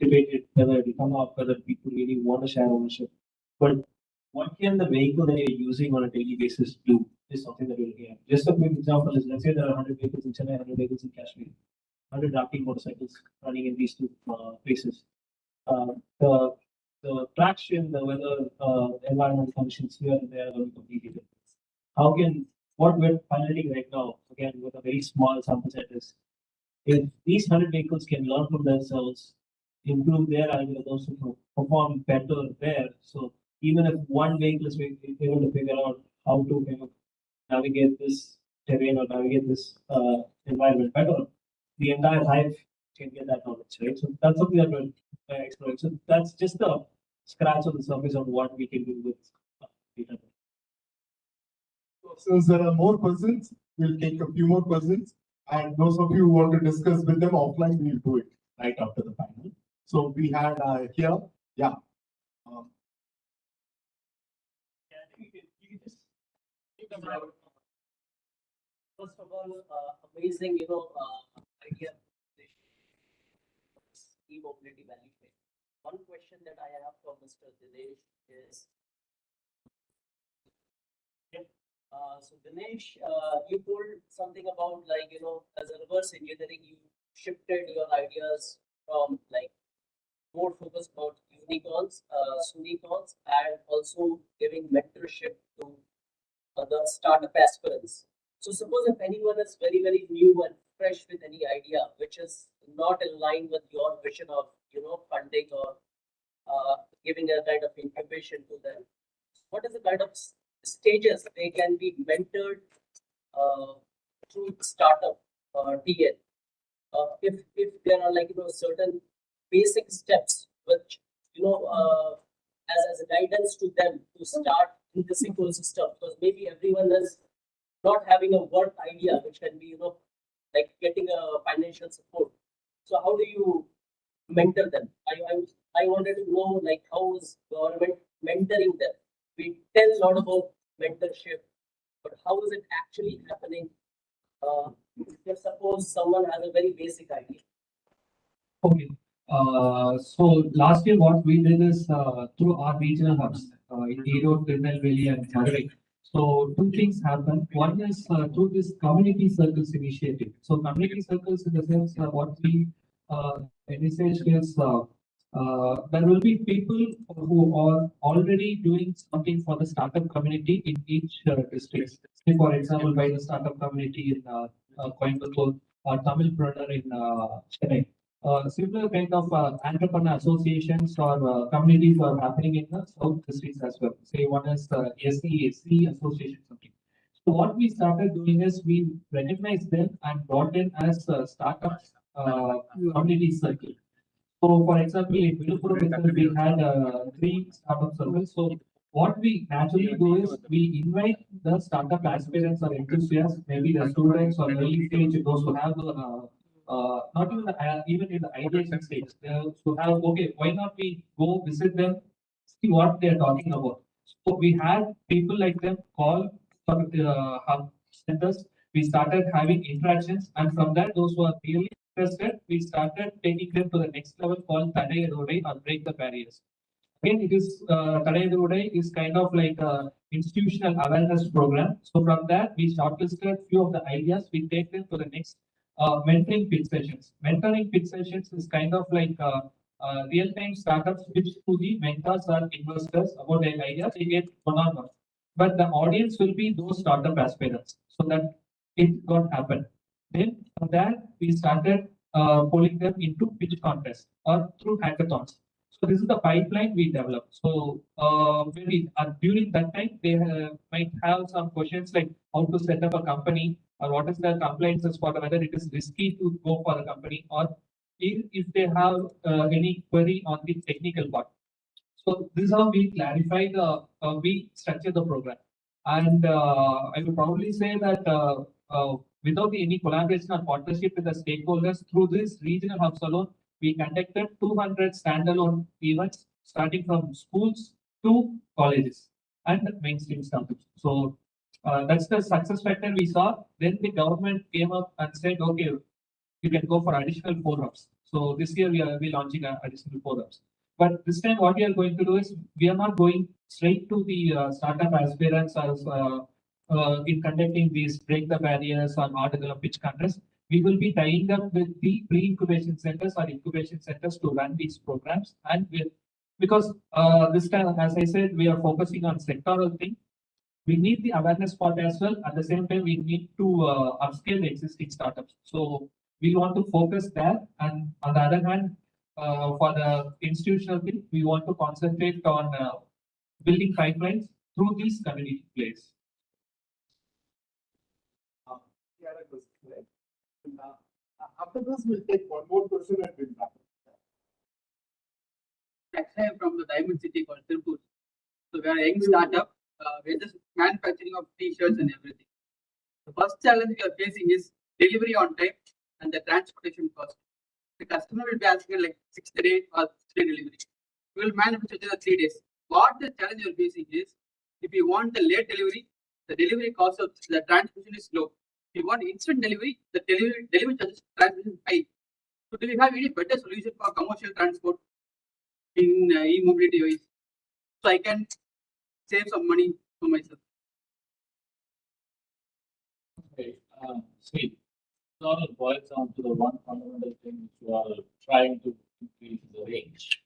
debated whether it will come up, whether people really want to share ownership. But what can the vehicle that you're using on a daily basis do is something that we're looking at. Just a quick example is, let's say there are 100 vehicles in Chennai, 100 vehicles in Kashmir, 100 rapid motorcycles running in these two places. The traction, the weather, environment functions here and there are going to be completely different. What we're piloting right now, again, with a very small sample set is, if these 100 vehicles can learn from themselves, improve their algorithms to perform better there. So even if one vehicle is able to figure out how to navigate this terrain or navigate this environment better, the entire hive can get that knowledge, right? So that's something that we're exploring. So that's just the scratch on the surface of what we can do with data. Since there are more questions, we'll take a few more questions. And those of you who want to discuss with them offline, we'll do it right after the panel. So we had here, yeah. First of all, amazing, idea. E-mobility value chain. One question that I have for Mr. Dinesh is, so Dinesh, you told something about as a reverse engineering, you shifted your ideas from more focus about unicorns, unicorns, and also giving mentorship to other startup aspirants. So suppose if anyone is very, very new and fresh with any idea, which is not in line with your vision of, funding or giving a kind of incubation to them, what is the kind of stages they can be mentored through startup TL? If there are certain basic steps which as a guidance to them to start in this ecosystem, because maybe everyone is not having a work idea which can be like getting a financial support. So how do you mentor them? I wanted to know how is government mentoring them? We tell a lot about mentorship, but how is it actually happening? If suppose someone has a very basic idea. Okay. So last year what we did is through our regional hubs in Erode, Tirunelveli and Madurai. So two things happen. One is through this community circles initiative. So community circles in the sense what we envisage is there will be people who are already doing something for the startup community in each district. Say for example, by the startup community in Coimbatore or Tamilpreneur in Chennai. Similar kind of entrepreneur associations or communities are happening in the south districts as well. Say one is SEAC association something. So what we started doing is we recognized them and brought in as startups community circle. So for example, in Viluppuram itself, we had 3 startup circles. So what we naturally do is we invite the startup aspirants or enthusiasts, maybe the students or early stage, those who have not even even in the ideation stage, to have okay, why not we go visit them, see what they are talking about. So we had people like them call for hub centers. We started having interactions, and from that, those who are really interested, we started taking them to the next level called Tadai Rodai or Break the Barriers. Again, it is Tadai Rodai is kind of like a institutional awareness program. So from that, we shortlisted few of the ideas. We take them to the next mentoring pitch sessions. Mentoring pitch sessions is kind of like real-time startups pitch to the mentors or investors about their ideas. They get one-on-one, but the audience will be those startup aspirants, so that it got happen. Then from that, we started pulling them into pitch contests or through hackathons. So this is the pipeline we developed. So maybe during that time, they might have some questions like how to set up a company or what is the compliances for whether it is risky to go for a company, or if they have any query on the technical part. So this is how we clarify we structure the program. And I will probably say that without any collaboration or partnership with the stakeholders through this regional hubs alone, we conducted 200 standalone events starting from schools to colleges and mainstream startups. So that's the success factor we saw. Then the government came up and said, okay, you can go for additional 4 hubs. So this year we are launching additional 4 hubs. But this time what we are going to do is we are not going straight to the startup aspirants as in conducting these break the barriers or article of pitch contests. We will be tying up with the pre-incubation centers or incubation centers to run these programs. And because this time, as I said, we are focusing on sectoral thing. We need the awareness part as well. At the same time, we need to upscale the existing startups. So we want to focus there. And on the other hand, for the institutional thing, we want to concentrate on building pipelines through these community plays. After this, we'll take one more question and we'll wrap up. TechHive from the Diamond City called Tirupur. So we are a young startup. We're just manufacturing of t-shirts and everything. The first challenge we are facing is delivery on time and the transportation cost. The customer will be asking like 6-day or 6-day delivery. We will manufacture in 3 days. What the challenge we are facing is, if you want the late delivery, the delivery cost of the transportation is low. If you want instant delivery, the delivery charges transportation is high. So do we have any better solution for commercial transport in e-mobility wise? So I can save some money for myself. Okay, see, it all boils down to the one fundamental thing which you are trying to increase the range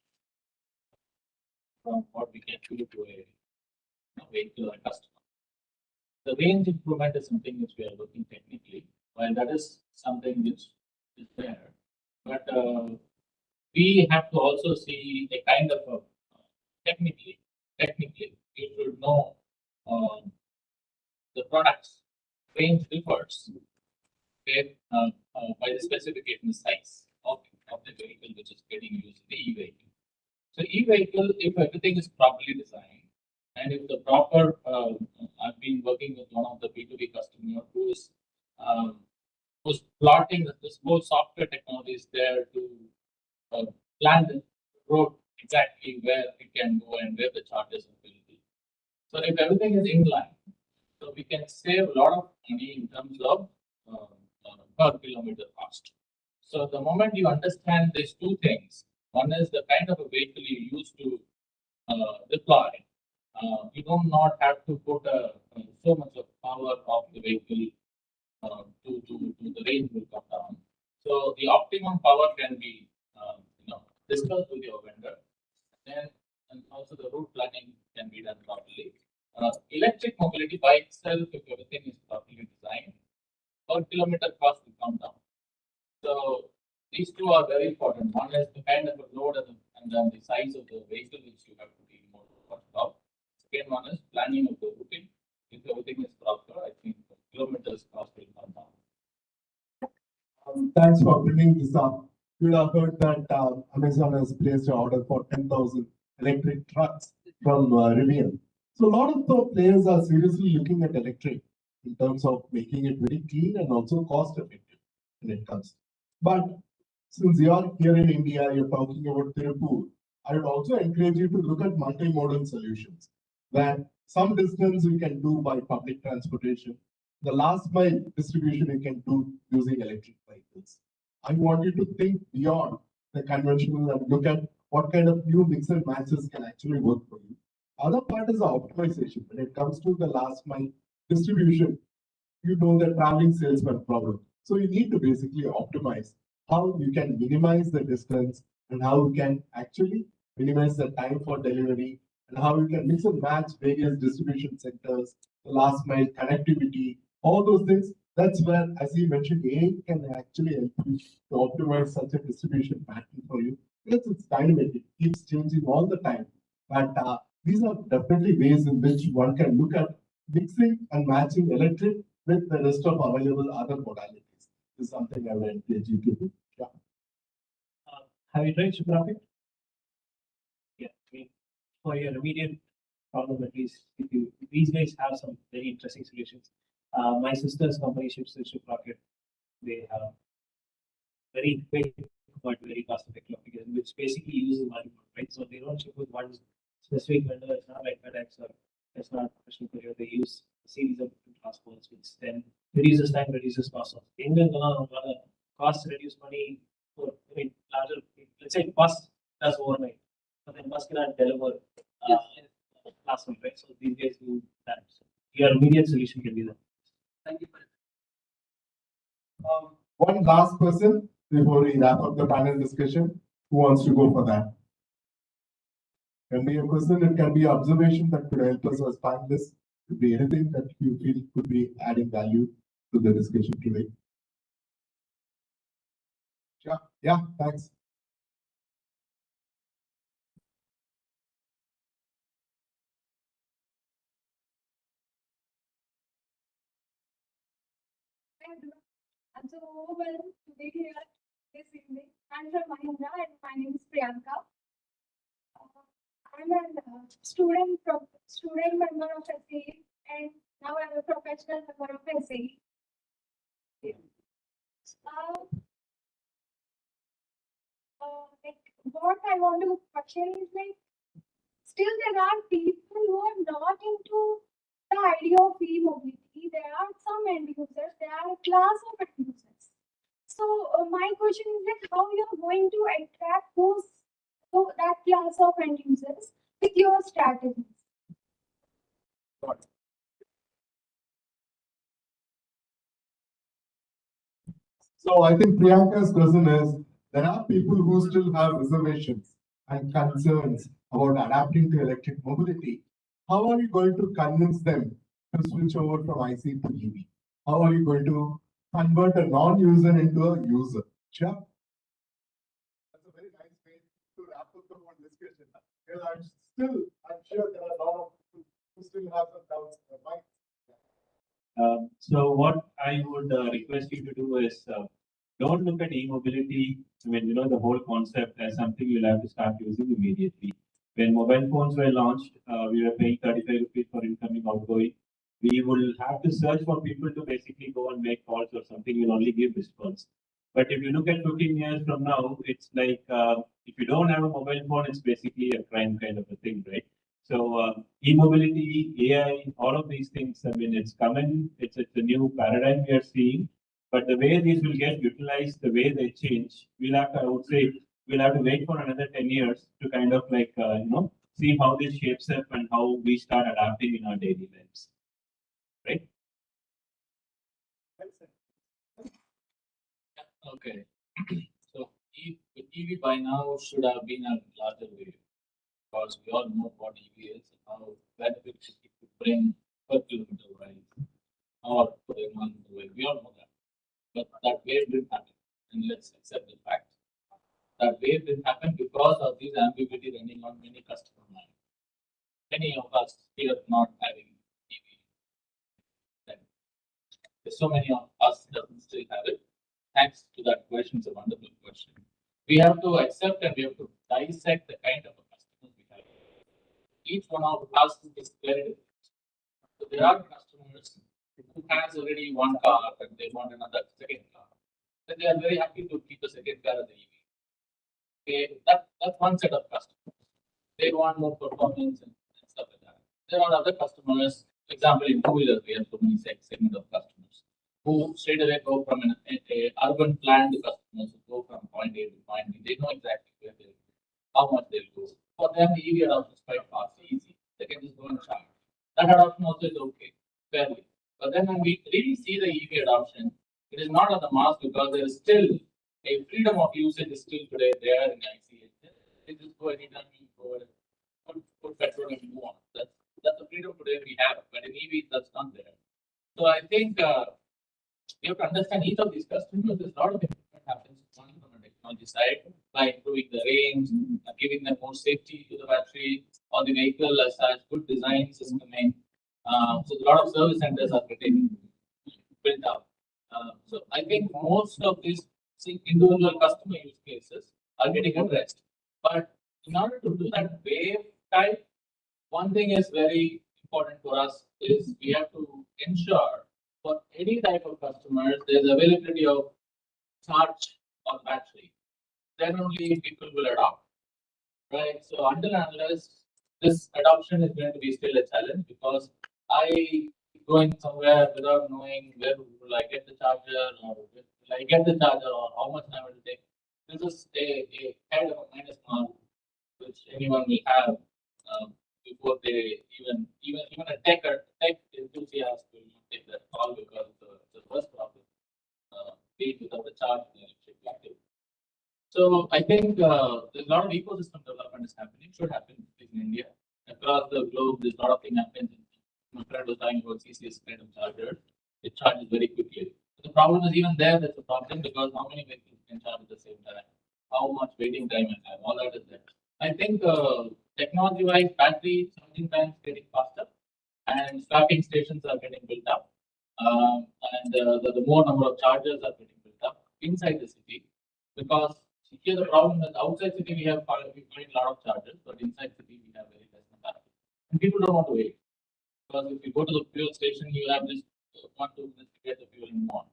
from what we can do to a vehicle or customer. The range improvement is something which we are looking technically, while that is something which is there. But we have to also see a kind of a technically, you should know the products range differs, okay, by the specification size of the vehicle which is getting used, the e-vehicle. So e-vehicle, if everything is properly designed, and if the proper, I've been working with one of the B2B customer who's plotting this whole software technology is there to plan the road exactly where it can go and where the charges will be. So if everything is in line, so we can save a lot of money in terms of per kilometer cost. So the moment you understand these two things, one is the kind of a vehicle you use to deploy. You do not have to put so much of power of the vehicle to the range will come down. So the optimum power can be discussed with your vendor, and also the route planning can be done properly. Electric mobility by itself, if everything is properly designed, per kilometer cost will come down. So these two are very important. One is the kind of a load and then the size of the vehicle which you have to be more cautious of. Second one is planning of the routing. If everything is proper, I think the kilometers cost will come down. Thanks for bringing this up. You would have heard that Amazon has placed an order for 10,000 electric trucks from Rivian. So a lot of the players are seriously looking at electric in terms of making it very clean and also cost effective when it comes. But since you are here in India, you're talking about Tirupur, I would also encourage you to look at multimodal solutions, that some distance you can do by public transportation. The last mile distribution you can do using electric vehicles. I want you to think beyond the conventional and look at what kind of new mix and matches can actually work for you. Other part is the optimization. When it comes to the last mile distribution, you know the traveling salesman problem. So you need to basically optimize how you can minimize the distance and how you can actually minimize the time for delivery and how you can mix and match various distribution centers, the last mile connectivity, all those things. That's where, as you mentioned, AI can actually help you to optimize such a distribution pattern for you. Because it's dynamic, it keeps changing all the time. But these are definitely ways in which one can look at mixing and matching electric with the rest of available other modalities. This is something I will encourage you to do. Yeah. Have you tried Supermarket? Yeah, I mean, for your immediate problem, at least, these guys have some very interesting solutions. My sister's company ships to Supermarket. They have very quick but very cost effective application, which basically uses multiple, right? So they don't ship with one specific vendor. It's not like FedEx or it's not professional courier. They use a series of different transports, which then reduces time, reduces cost. Indian cost reduce money for larger. Let's say bus does overnight, but then bus cannot deliver last month, right? So these guys do that. So your immediate solution can be that. Thank you. One last person before we wrap up the panel discussion. Who wants to go for that? Can be a question, it can be observation that could help us as panelists. Could be anything that you feel could be adding value to the discussion today. Yeah, thanks. I'm so overwhelmed to be here this evening. I'm from Mahindra and my name is Priyanka. I'm a student member of SAE and now I'm a professional member of SAE. Like what I want to question is like still there are people who are not into the idea of e-mobility. There are some end users, there are a class of end users. So my question is like how you're going to attract that class of end users with your strategies. So I think Priyanka's question is, there are people who still have reservations and concerns about adapting to electric mobility. How are you going to convince them to switch over from IC to EV? How are you going to convert a non-user into a user? Sure. That's a very nice way to wrap up the whole discussion. Because I'm sure there are a lot of people who still have some doubts in their mind. So what I would request you to do is don't look at e-mobility, the whole concept as something you'll have to start using immediately. When mobile phones were launched, we were paying 35 rupees for incoming, outgoing. We will have to search for people to basically go and make calls or something. We'll only give missed calls. But if you look at 15 years from now, it's like if you don't have a mobile phone, it's basically a crime kind of a thing, right? So e-mobility, AI, all of these things, it's coming. It's a new paradigm we are seeing. But the way these will get utilized, the way they change, I would say, we'll have to wait for another 10 years to kind of see how this shapes up and how we start adapting in our daily lives. Right? Okay. So EV by now should have been a larger wave because we all know what EV is and how benefits it could bring per kilometer wise or per month wise. We all know that. But that wave didn't happen. And let's accept the fact. That wave didn't happen because of this ambiguity running on many customer minds. Many of us here not having EV. There's so many of us doesn't still have it. Thanks to that question, it's a wonderful question. We have to accept and we have to dissect the kind of a customer we have. Each one of us is very different. So there are customers who has already one car and they want another second car. Then they are very happy to keep the second car as the EV. Okay, that's one set of customers. They want more performance and stuff like that. There are other customers, for example, in two-wheelers, we have so many segments of customers. who straight away go from a urban planned customers who go from point A to point B. They know exactly where they will go, how much they'll go. For them, EV adoption is quite fast, easy. They can just go and charge. That adoption also is okay, fairly. But then when we really see the EV adoption, it is not on the mass because there is still a freedom of usage is still today there in ICA. They just go anytime you go and put petrol and move on. That's the freedom today we have. But in EV, that's not there. So I think you have to understand each of these customers. There's a lot of improvement happens from a technology side by improving the range, giving them more safety to the battery, or the vehicle as such, good design systeming. So a lot of service centers are getting built up. So I think most of these individual customer use cases are getting addressed. But in order to do that wave type, one thing is very important for us is we have to ensure for any type of customers there's availability of charge or battery. Then only people will adopt, right? So until and unless this adoption is going to be still a challenge because I going somewhere without knowing where will I get the charger or will I get the charger or how much time it will take. This is a kind of a minus mark which anyone will have before they even a tech enthusiast will not take that call because it's the first problem. Be without the charge in electric vehicle. So I think there's a lot of ecosystem development is happening, should happen in India. Across the globe, there's a lot of things happening. My friend was talking about CCS kind of charger. It charges very quickly. The problem is even there, there's a problem because how many vehicles can charge at the same time? How much waiting time and have, all that is there. I think technology-wise, battery charging times getting faster and swapping stations are getting built up. And the more number of chargers are getting built up inside the city because here the problem is outside city we find a lot of chargers, but inside city we have very less capacity. And people don't want to wait. Because if you go to the fuel station, you have just 1-2 minutes to get the fuel and on.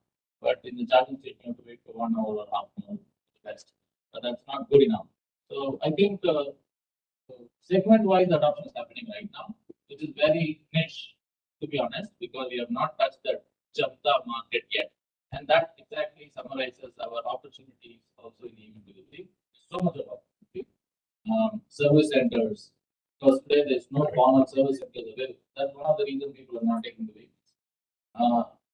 But in the charging station, you have to wait for 1 hour or half an hour best. But that's not good enough. So I think segment-wise adoption is happening right now, which is very niche, to be honest, because we have not touched that Jamta market yet. And that exactly summarizes our opportunities also in EV delivery. So much of opportunity. Service centers. Because today there's no formal service centers available. That's one of the reasons people are not taking the vehicles.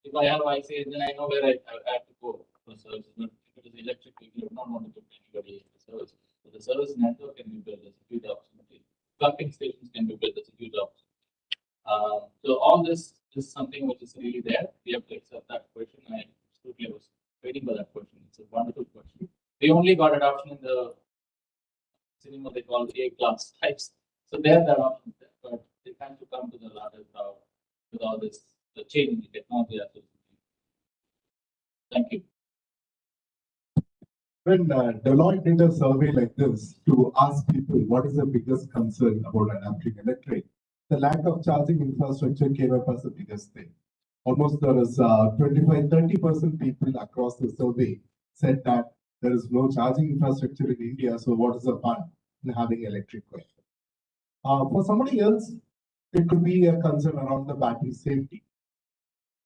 If I have ICA, then I know where I have to go for service. But if it is electric vehicle, you don't want to put anybody in the service. So the service network can be built as a huge opportunity. Plugging stations can be built as a huge opportunity. So all this is something which is really there. We have to accept that question. I was waiting for that question. It's a wonderful question. We only got adoption in the cinema they call A class types. So they have that option there, but they tend to come to the latter crowd with all this the change in the technology. Thank you. When Deloitte did a survey like this to ask people what is the biggest concern about adopting electric, the lack of charging infrastructure came up as the biggest thing. Almost there is 25-30% people across the survey said that there is no charging infrastructure in India, so what is the fun in having electric vehicles? For somebody else, it could be a concern around the battery safety.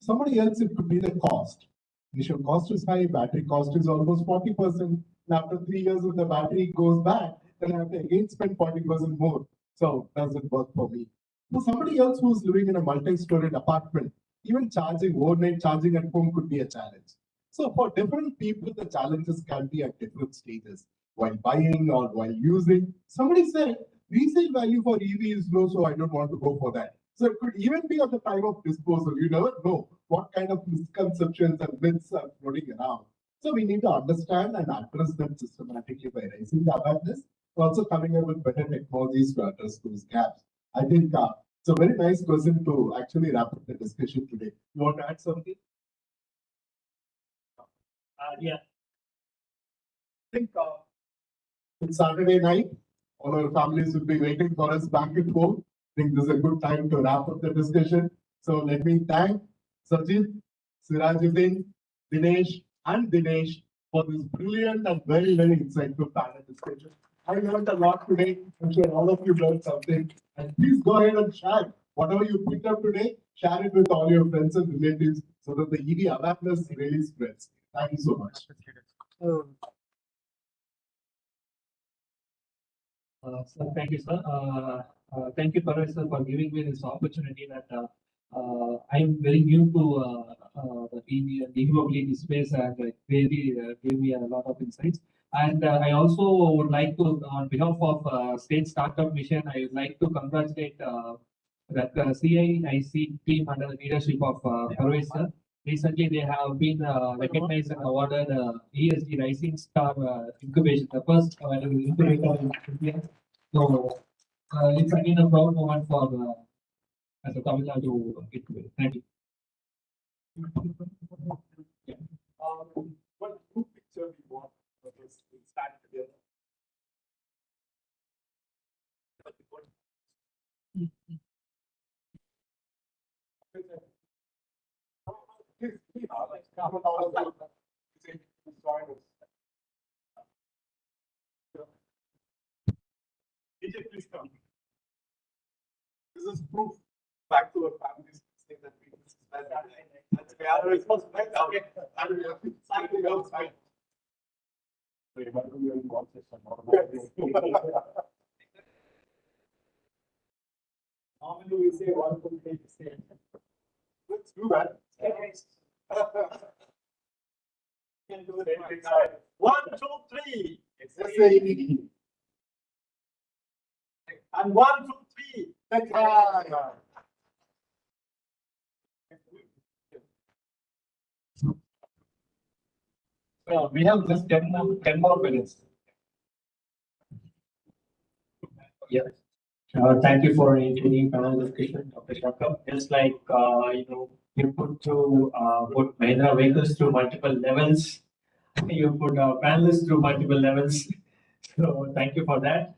Somebody else, it could be the cost. Initial cost is high, battery cost is almost 40%. And after 3 years, if the battery goes bad, then I have to again spend 40% more. So does it work for me? For somebody else who's living in a multi-storied apartment, even overnight charging at home could be a challenge. So for different people, the challenges can be at different stages. While buying or while using, somebody said, resale value for EV is low, so I don't want to go for that. So it could even be at the time of disposal. You never know what kind of misconceptions and myths are floating around. So we need to understand and address them systematically by raising the awareness, also coming up with better technologies to address those gaps. I think it's a very nice question to actually wrap up the discussion today. You want to add something? Yeah. I think it's Saturday night. All our families will be waiting for us back at home. I think this is a good time to wrap up the discussion. So let me thank Sajid, Sirajuddin, Dinesh, and Dinesh for this brilliant and very, very insightful panel discussion. I learned a lot today. I'm sure all of you learned something. And please go ahead and share whatever you picked up today, share it with all your friends and relatives so that the EV awareness really spreads. Thank you so much. So thank you, sir. Thank you, Parvez, sir, for giving me this opportunity that I'm very new to the EV and e-mobility space, and it really gave me a lot of insights. And I also would like to, on behalf of State Startup Mission, I would like to congratulate the CIIC team under the leadership of Parvez, sir. Recently, they have been recognized and awarded ESG Rising Star Incubation, the first incubator in India. So it's again a proud moment for as a Tamil Nadu incubator. Thank you. What group picture we want for this start together? Please come. This is proof back to our families saying that we that's we are responsible. Okay. Something else, right? Normally we say one full page same. Let's do that. Can do it every time. 1, 2, 3. And 1, 2, 3. TechHive. So we have just 10 more minutes. Yeah. Thank you for including panel discussion, Dr. Shakab. Just like you put Mahindra vehicles through multiple levels. You put panelists through multiple levels. So thank you for that.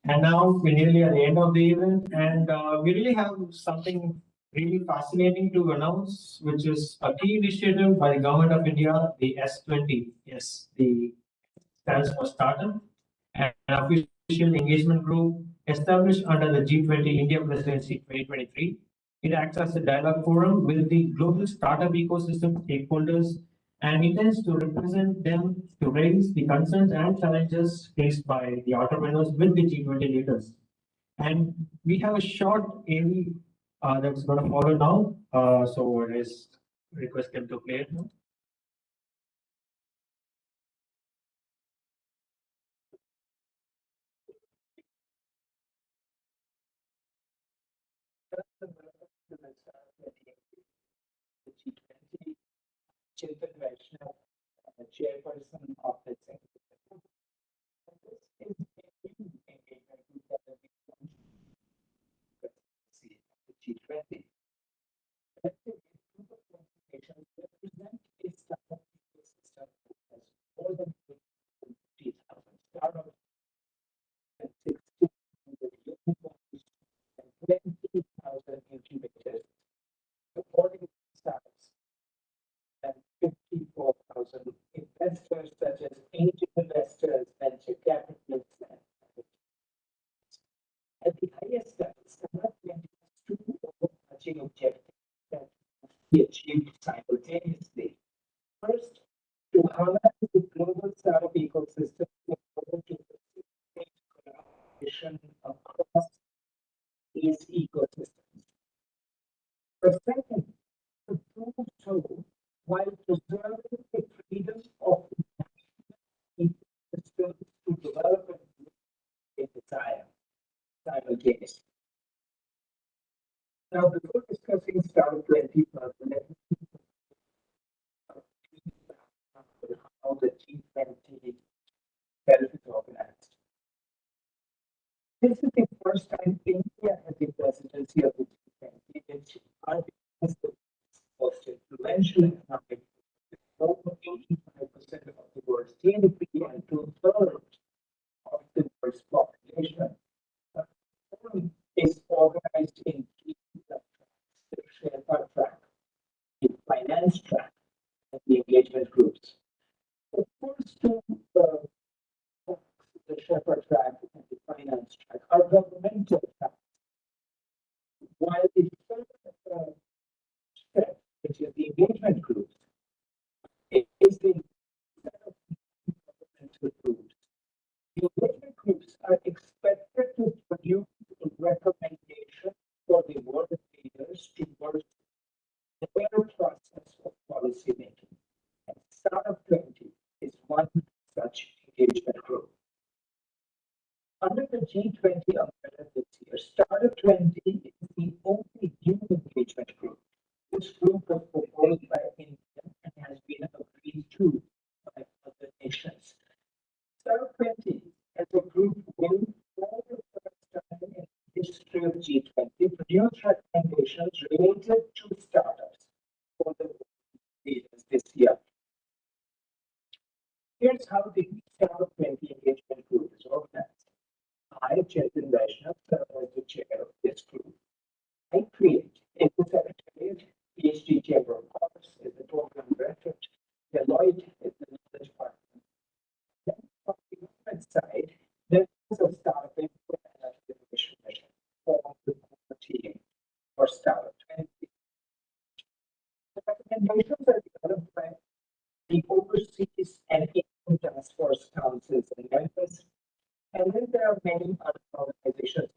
And now we're nearly at the end of the event, and we really have something really fascinating to announce, which is a key initiative by the Government of India, the S20. Yes, the stands for Startup, an official engagement group established under the G20 India Presidency 2023. It acts as a dialogue forum with the global startup ecosystem stakeholders and intends to represent them to raise the concerns and challenges faced by the entrepreneurs with the G20 leaders. And we have a short AV that's going to follow now. So it is request them to play it now. Chetan Vaishnav, chairperson of the executive. This is a new engagement group that has been launched the G20. Effectively, group of organizations represent a startup ecosystem that has more than 50,000 startups and 1,600 unicorns and 20,000 incubators supporting startups and 54,000 investors such as angel investors, venture capitalists, and at the highest level, Startup 20 has two overarching objectives that must be achieved simultaneously. First, to harness the global startup ecosystem in order to facilitate collaboration across these ecosystems. The second, to do so while preserving the freedom of the national ecosystem to develop and they desire simultaneously. Now, before discussing Startup 20, let me how the G20 itself is organized. This is the first time India has the presidency of the G20, which argues the most influential economic over 85% of the world's GDP and 2/3 of the world's population. The forum is organized in three tracks: the Sherpa track, the finance track, and the engagement groups. The first two tracks, the Sherpa track and the finance track, are governmental tracks. the G20 umbrella this year, Startup 20 is the only new engagement group. This group was proposed by India and has been agreed to by other nations. Startup 20 as a group will, for the first time in the history of G20, produce recommendations related to startups for the leaders this year. Here's how the Startup 20 engagement group is organized. I, Chetan Vaishnav, serve as the chair of this group. I create a secretariat, PhD Chamber of Commerce is the program director, Deloitte is the knowledge partner. Then from the government side, there is a startup input and innovation mission for the core team for Startup 20. The recommendations are developed by the overseas and income task force councils and members. And then there are many other organizations,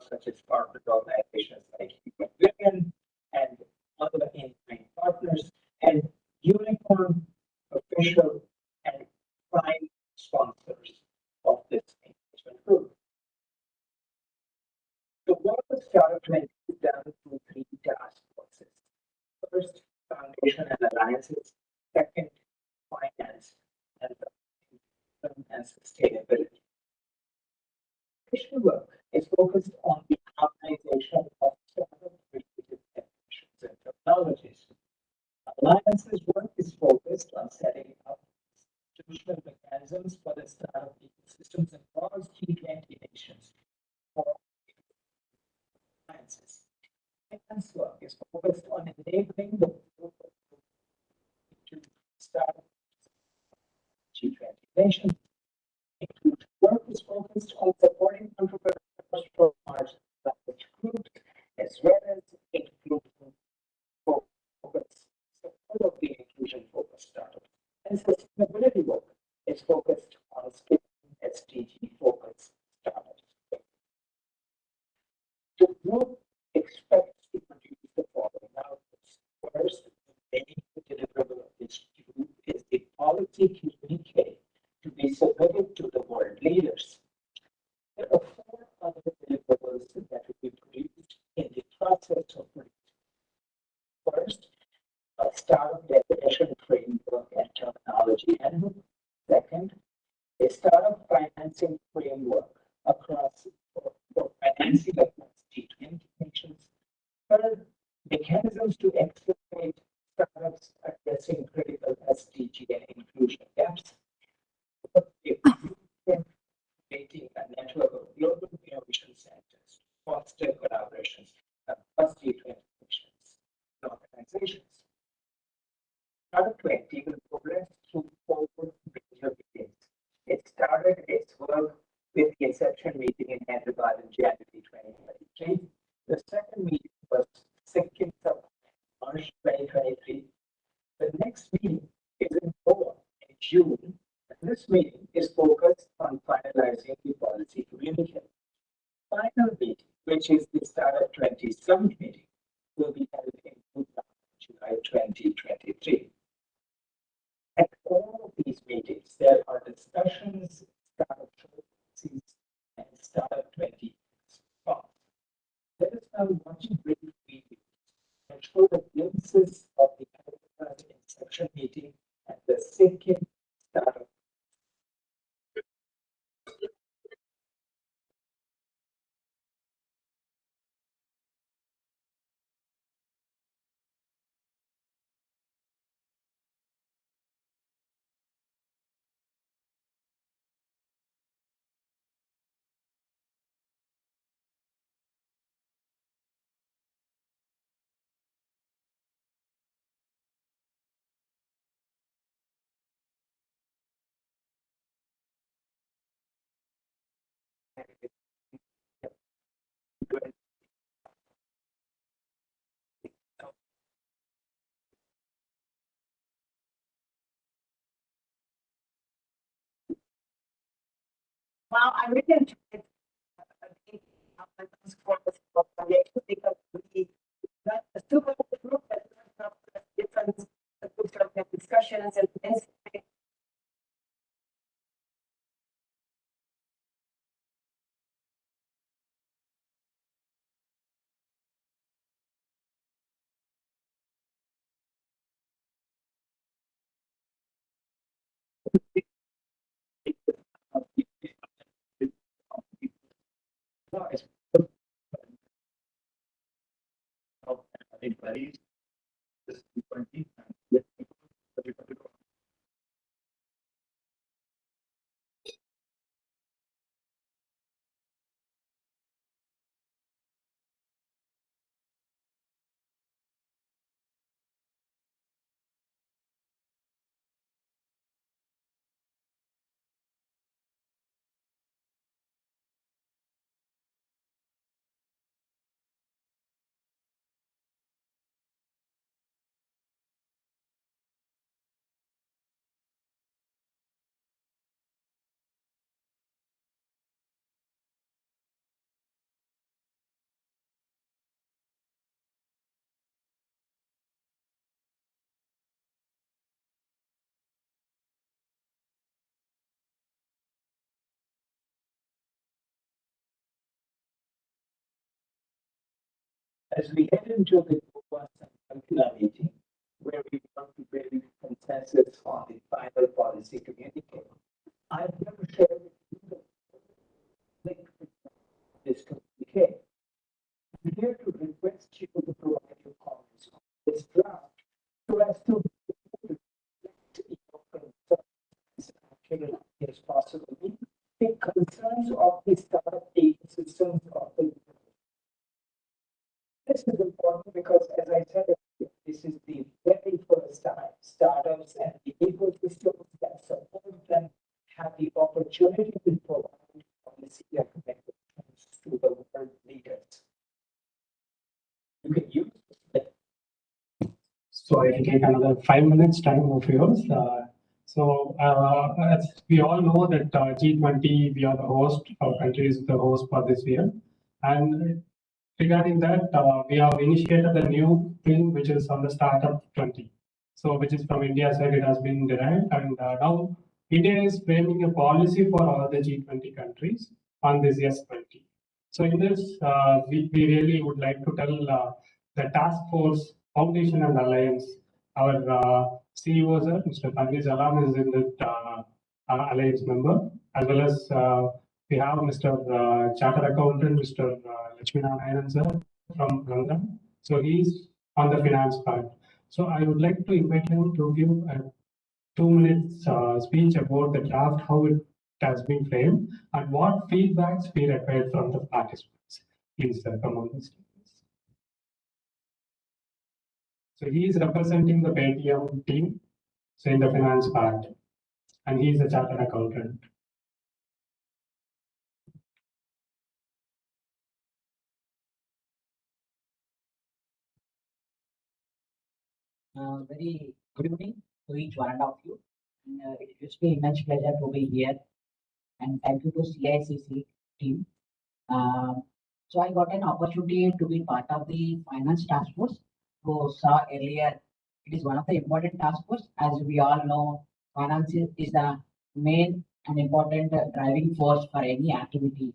such as partner organizations like Women and other in-kind partners, and unicorn, official, and prime sponsors of this engagement group. The work of Startup 20 is done through 3 task forces. First, foundation and alliances. Second, finance, and sustainability. Foundation work is focused on the harmonization of startup-related definitions and technologies. Alliances work is focused on setting up institutional mechanisms for the startup ecosystems across G20 nations for alliances. Finance work is focused on enabling the to start G20 nations. Inclusive work is focused on supporting entrepreneurs from marginalized groups as well as inclusion focus, support of the inclusion focused startups. And sustainability work is focused on scaling SDG focused startups. The group expects to produce the following outputs. First, the main deliverable of this group is the policy communique to be submitted to the world leaders. There are 4 other deliverables that will be produced in the process of producing. First, a startup definition framework and terminology handbook. Second, a startup financing framework across for financing across G20 nations. Third, mechanisms to accelerate startups addressing critical SDG and inclusion gaps. Creating a network of global innovation centers to foster collaborations across G20 nations and organizations. Startup 20 will progress through 4 major meetings. It started its work with the inception meeting in Hyderabad in January 2023. The second meeting was 2nd of March 2023. The next meeting is in Goa in June. This meeting is focused on finalizing the policy communique. Final meeting, which is the Startup 20 Summit meeting, will be held in July 2023. At all of these meetings, there are discussions, startup policies, and Startup 20 response. Let us now watch a brief video and show the glimpses of the inception meeting and the second startup. Well, I really enjoyed because we got a super group that different discussions and As we head into the Manila meeting, where we want to build consensus on the final policy communique, I've never shared with you the link this communique. I'm here to request you to provide your comments on this draft so as to reflect your concerns as accurately as possible. The concerns of the startup ecosystems of the This is important because, as I said earlier, this is the very first time startups and the ecosystems that support them have the opportunity to provide policy recommendations to the world leaders. You can use this. So I will take another 5 minutes time of yours. As we all know that G20, we are the host, our country is the host for this year. And regarding that, we have initiated a new thing which is on the startup 20. So which is from India side, it has been derived. And now India is framing a policy for all the G20 countries on this S20. So in this, we really would like to tell the task force, foundation and alliance, our CEO, sir, Mr. Tanvi Alam is in that alliance member, as well as we have Mr. Chartered Accountant, Mr. Lakshminarayanan, sir, from London. So he's on the finance part. So I would like to invite him to give a 2 minutes speech about the draft, how it has been framed, and what feedbacks we required from the participants. Please come on the stage. So he is representing the Paytm team, so in the finance part, and he is a chartered accountant. Very good evening to each one of you. It gives me immense pleasure to be here, and thank you to CICC team. So I got an opportunity to be part of the finance task force. Who saw earlier, it is one of the important task force. As we all know, finance is the main and important driving force for any activity.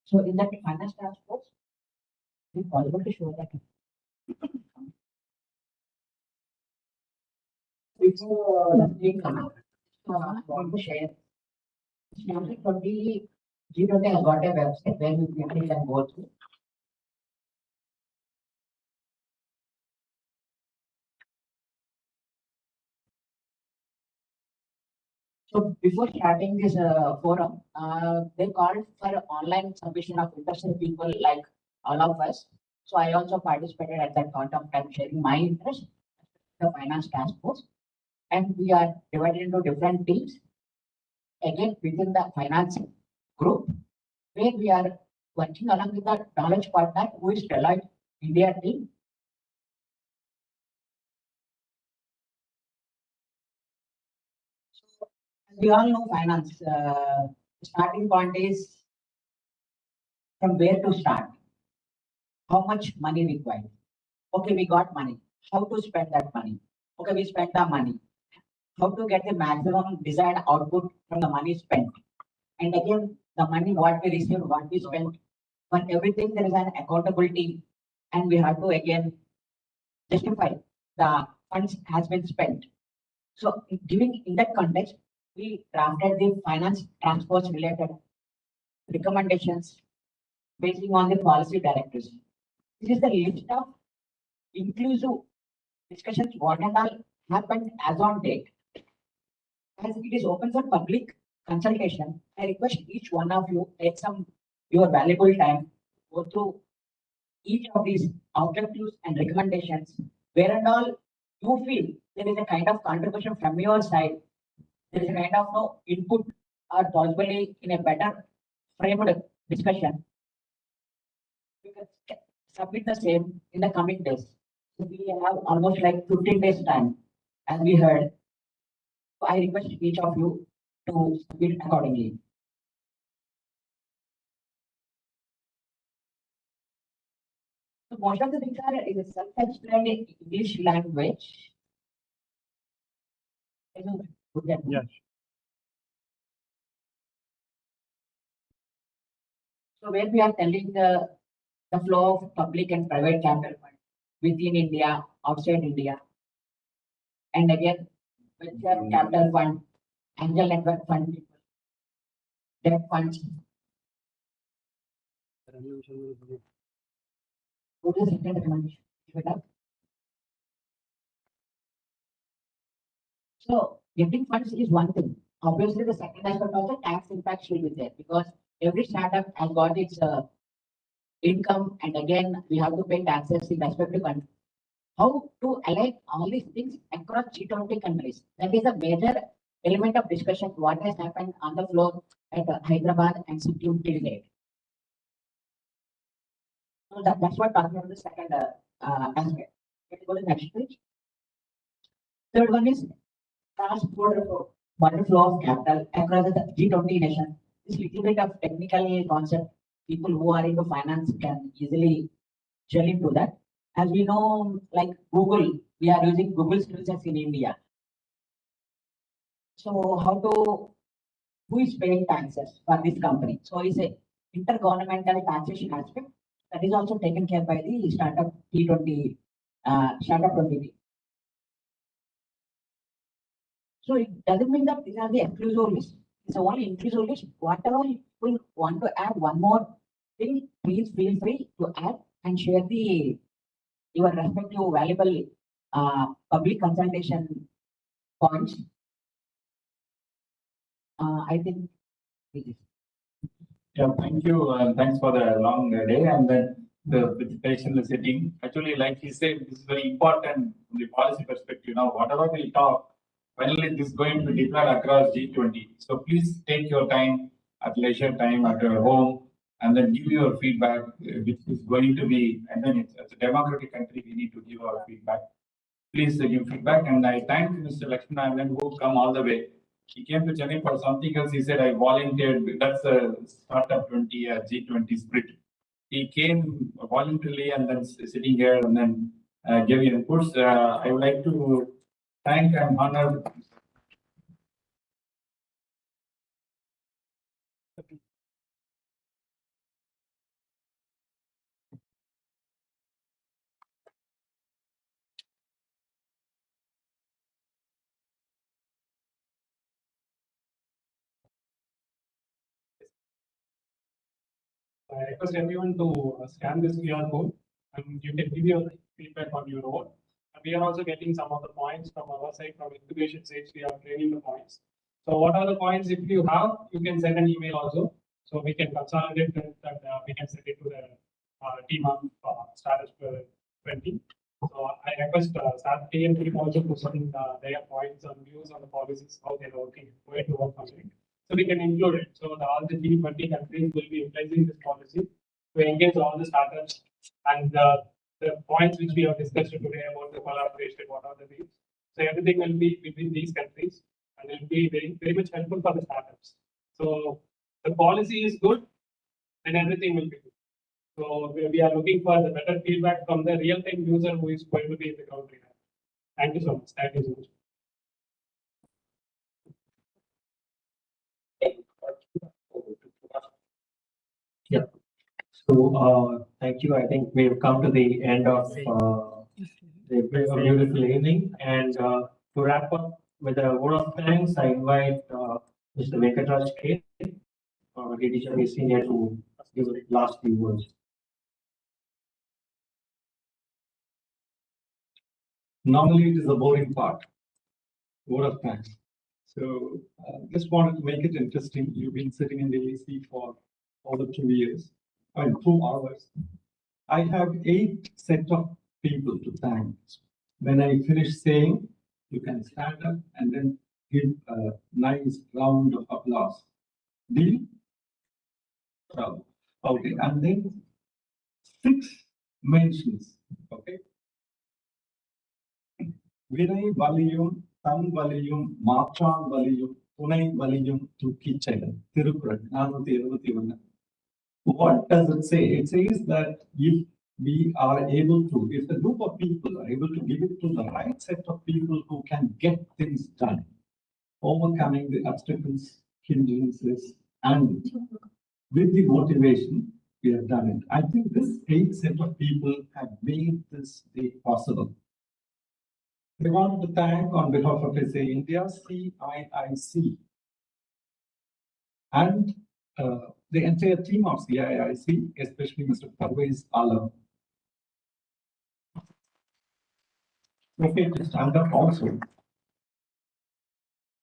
So in that finance task force, it is possible to show that. Before I want to share. Snapchat 20 G20 has got a website where you quickly can go to. So before starting this forum, they called for online submission of interested people like all of us. So I also participated at that point of time, sharing my interest, the finance task force, and we are divided into different teams. Again, within the finance group, where we are working along with the knowledge partner who is Deloitte India team. So, we all know finance. Starting point is from where to start. How much money required? Okay, we got money. How to spend that money? Okay, we spent the money. How to get the maximum desired output from the money spent? And again, the money what we received, what we spent, for everything there is an accountability, and we have to again justify the funds has been spent. So in that context, we drafted the finance transports related recommendations based on the policy directives. This is the list of inclusive discussions what and all happened as on date. As it is open for public consultation, I request each one of you take some your valuable time, go through each of these objectives and recommendations, where and all you feel there is a kind of contribution from your side, there is a kind of no input or possibly in a better framed discussion. You can submit the same in the coming days. So we have almost like 15 days time, as we heard. So I request each of you to submit accordingly. So most of the things are in a self-explained English language. Yes. So where we are telling the flow of public and private capital fund within India, outside India, and again venture capital fund, angel network fund, debt funds. What is the second recommendation? So getting funds is one thing. Obviously, the second aspect of the tax impact will be there because every startup has got its income, and again we have to pay taxes in respect to country. How to align all these things across G20 countries? That is a major element of discussion. What has happened on the floor at Hyderabad and Sikkim till date. So that's what talking about the second aspect. Let's go to the next page. Third one is cross-border flow of capital across the G20 nation. This little bit of technical concept, people who are into finance can easily shell into that. As we know, like Google, we are using Google services in India. So who is paying taxes for this company? So it's a intergovernmental taxation aspect that is also taken care by the startup T20, startup 20. So it doesn't mean that these are the exclusive list. It's only inclusive list. Whatever people want to add one more thing, please feel free to add and share your respective valuable public consultation points. I think it is. Yeah, thank you. Thanks for the long day and then the patient sitting. Actually, like he said, this is very important from the policy perspective. Now, whatever we talk, finally, this is going to be deployed across G20. So please take your time at leisure time at your home and then give your feedback, which is going to be, and then it's a democratic country, we need to give our feedback. Please give feedback. And I thank Mr. Lakshman who come all the way. He came to Chennai for something else. He said, I volunteered. That's a startup 20, G20 spirit. He came voluntarily and then sitting here and then gave inputs. I would like to thank and honor. I request everyone to scan this QR code and you can give your feedback on your own. And we are also getting some of the points from our side, from incubation stage, we are training the points. So what are the points? If you have, you can send an email also. So we can consolidate it and we can send it to the team of Status 20. So I request Status team also to send their points and views on the policies, how they're working, going to work on it. So we can include it. So all the G20 countries will be utilizing this policy to engage all the startups and the points which we have discussed today about the collaboration, what are the needs. So everything will be between these countries and it will be very, very much helpful for the startups. So the policy is good and everything will be good. So we are looking for the better feedback from the real-time user who is going to be in the ground. Thank you so much. Thank you so much. Yeah. So thank you. I think we've come to the end of the beautiful evening. And to wrap up, with a word of thanks, I invite Mr. Venkatraj K, DDJ Senior, to give the last few words. Normally, it is the boring part. Word of thanks. So, just wanted to make it interesting. You've been sitting in the AC for over 2 years, and 2 hours. I have 8 set of people to thank. When I finish saying, you can stand up and then give a nice round of applause. Deal? Well, okay, and then 6 mentions. Okay. வினை வலியும் தன் வலியும் மாற்றான் வலியும் துணை வலியும் தூக்கிச் செயல் Thirukkural 471. What does it say? It says that if we are able to, if the group of people are able to give it to the right set of people who can get things done, overcoming the obstacles, hindrances, and with the motivation, we have done it. I think this 8 set of people have made this day possible. We want to thank on behalf of SA India, CIIC, and the entire team of CIIC, especially Mr. Parvez Alam. Okay, to stand up also.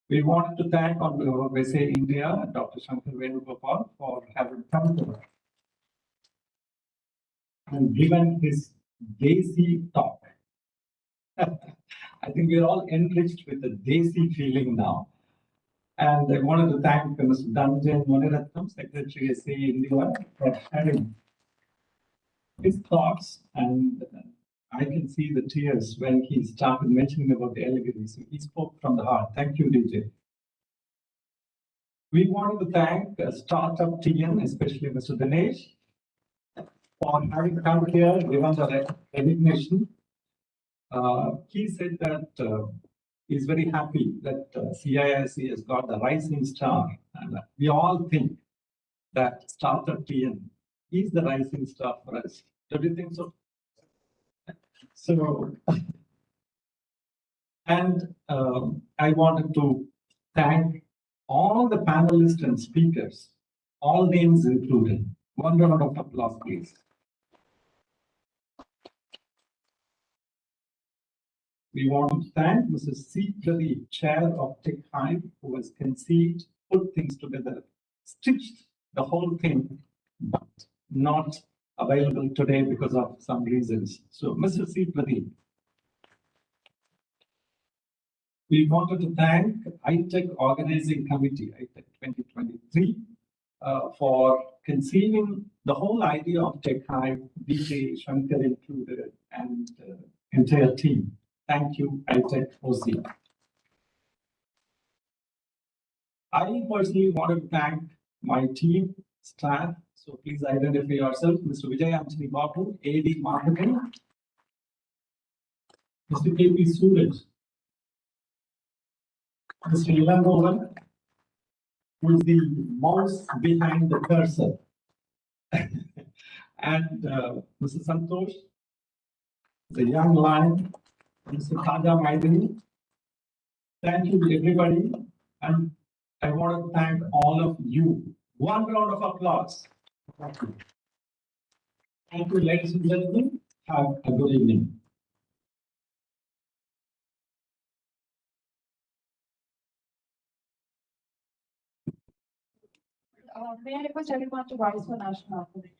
We want to thank on behalf of SA India, Dr. Shankar Venugopal, for having come to us and given his Desi talk. I think we're all enriched with the Desi feeling now. And I wanted to thank Mr. Dhananjay Muniratham, Secretary SA India, for sharing his thoughts. And I can see the tears when he started mentioning about the allegory. So he spoke from the heart. Thank you, DJ. We wanted to thank Startup TN, especially Mr. Dinesh, for having come here, given the recognition. He said that he's very happy that CIIC has got the rising star. And we all think that Startup TN is the rising star for us. Don't you think so? So, and I wanted to thank all the panelists and speakers, all names included. One round of applause, please. We want to thank Mrs. C. Pradeep, Chair of TechHive, who has conceived, put things together, stitched the whole thing, but not available today because of some reasons. So, Mr. C. Pradeep. We wanted to thank iTech Organizing Committee, iTech 2023, for conceiving the whole idea of TechHive, DJ Shankar included, and entire team. Thank you, iTech OC. I personally want to thank my team, staff. So please identify yourself. Mr. Vijay Anthony Babu, AD Marketing. Mr. KP Suraj. Mr. Ilan Rowan, who is the mouse behind the cursor. And Mr. Santosh, the young lion, Mr. Khaja Maidani. Thank you to everybody. And I want to thank all of you. One round of applause. Thank you, ladies and gentlemen. Have a good evening. May I request everyone to rise for national anthem?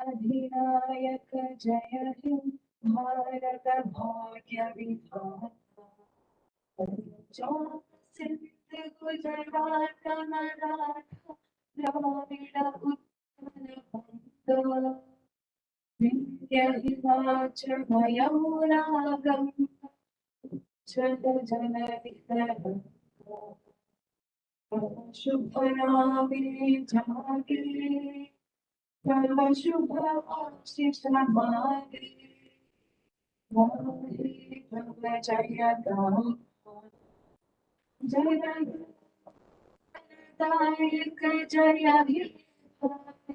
Adhinayak Jaya Hind Bharat Bhagya Vidhana Sindh Gujarat Maratha Dravida Uttara Banga Vindhya Himachal Yamuna Ganga Jala Jala Vidhana Shubhanami Jagiri Jala Shubha Ashishamagi Vahi Jala Jaya Dhamma Jaya Dayak Jaya Bharata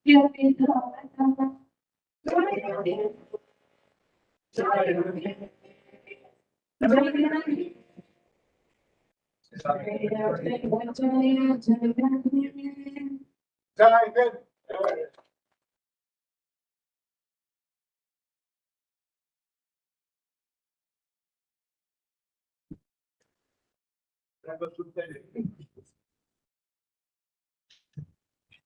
Bhagya Vidhana That was good.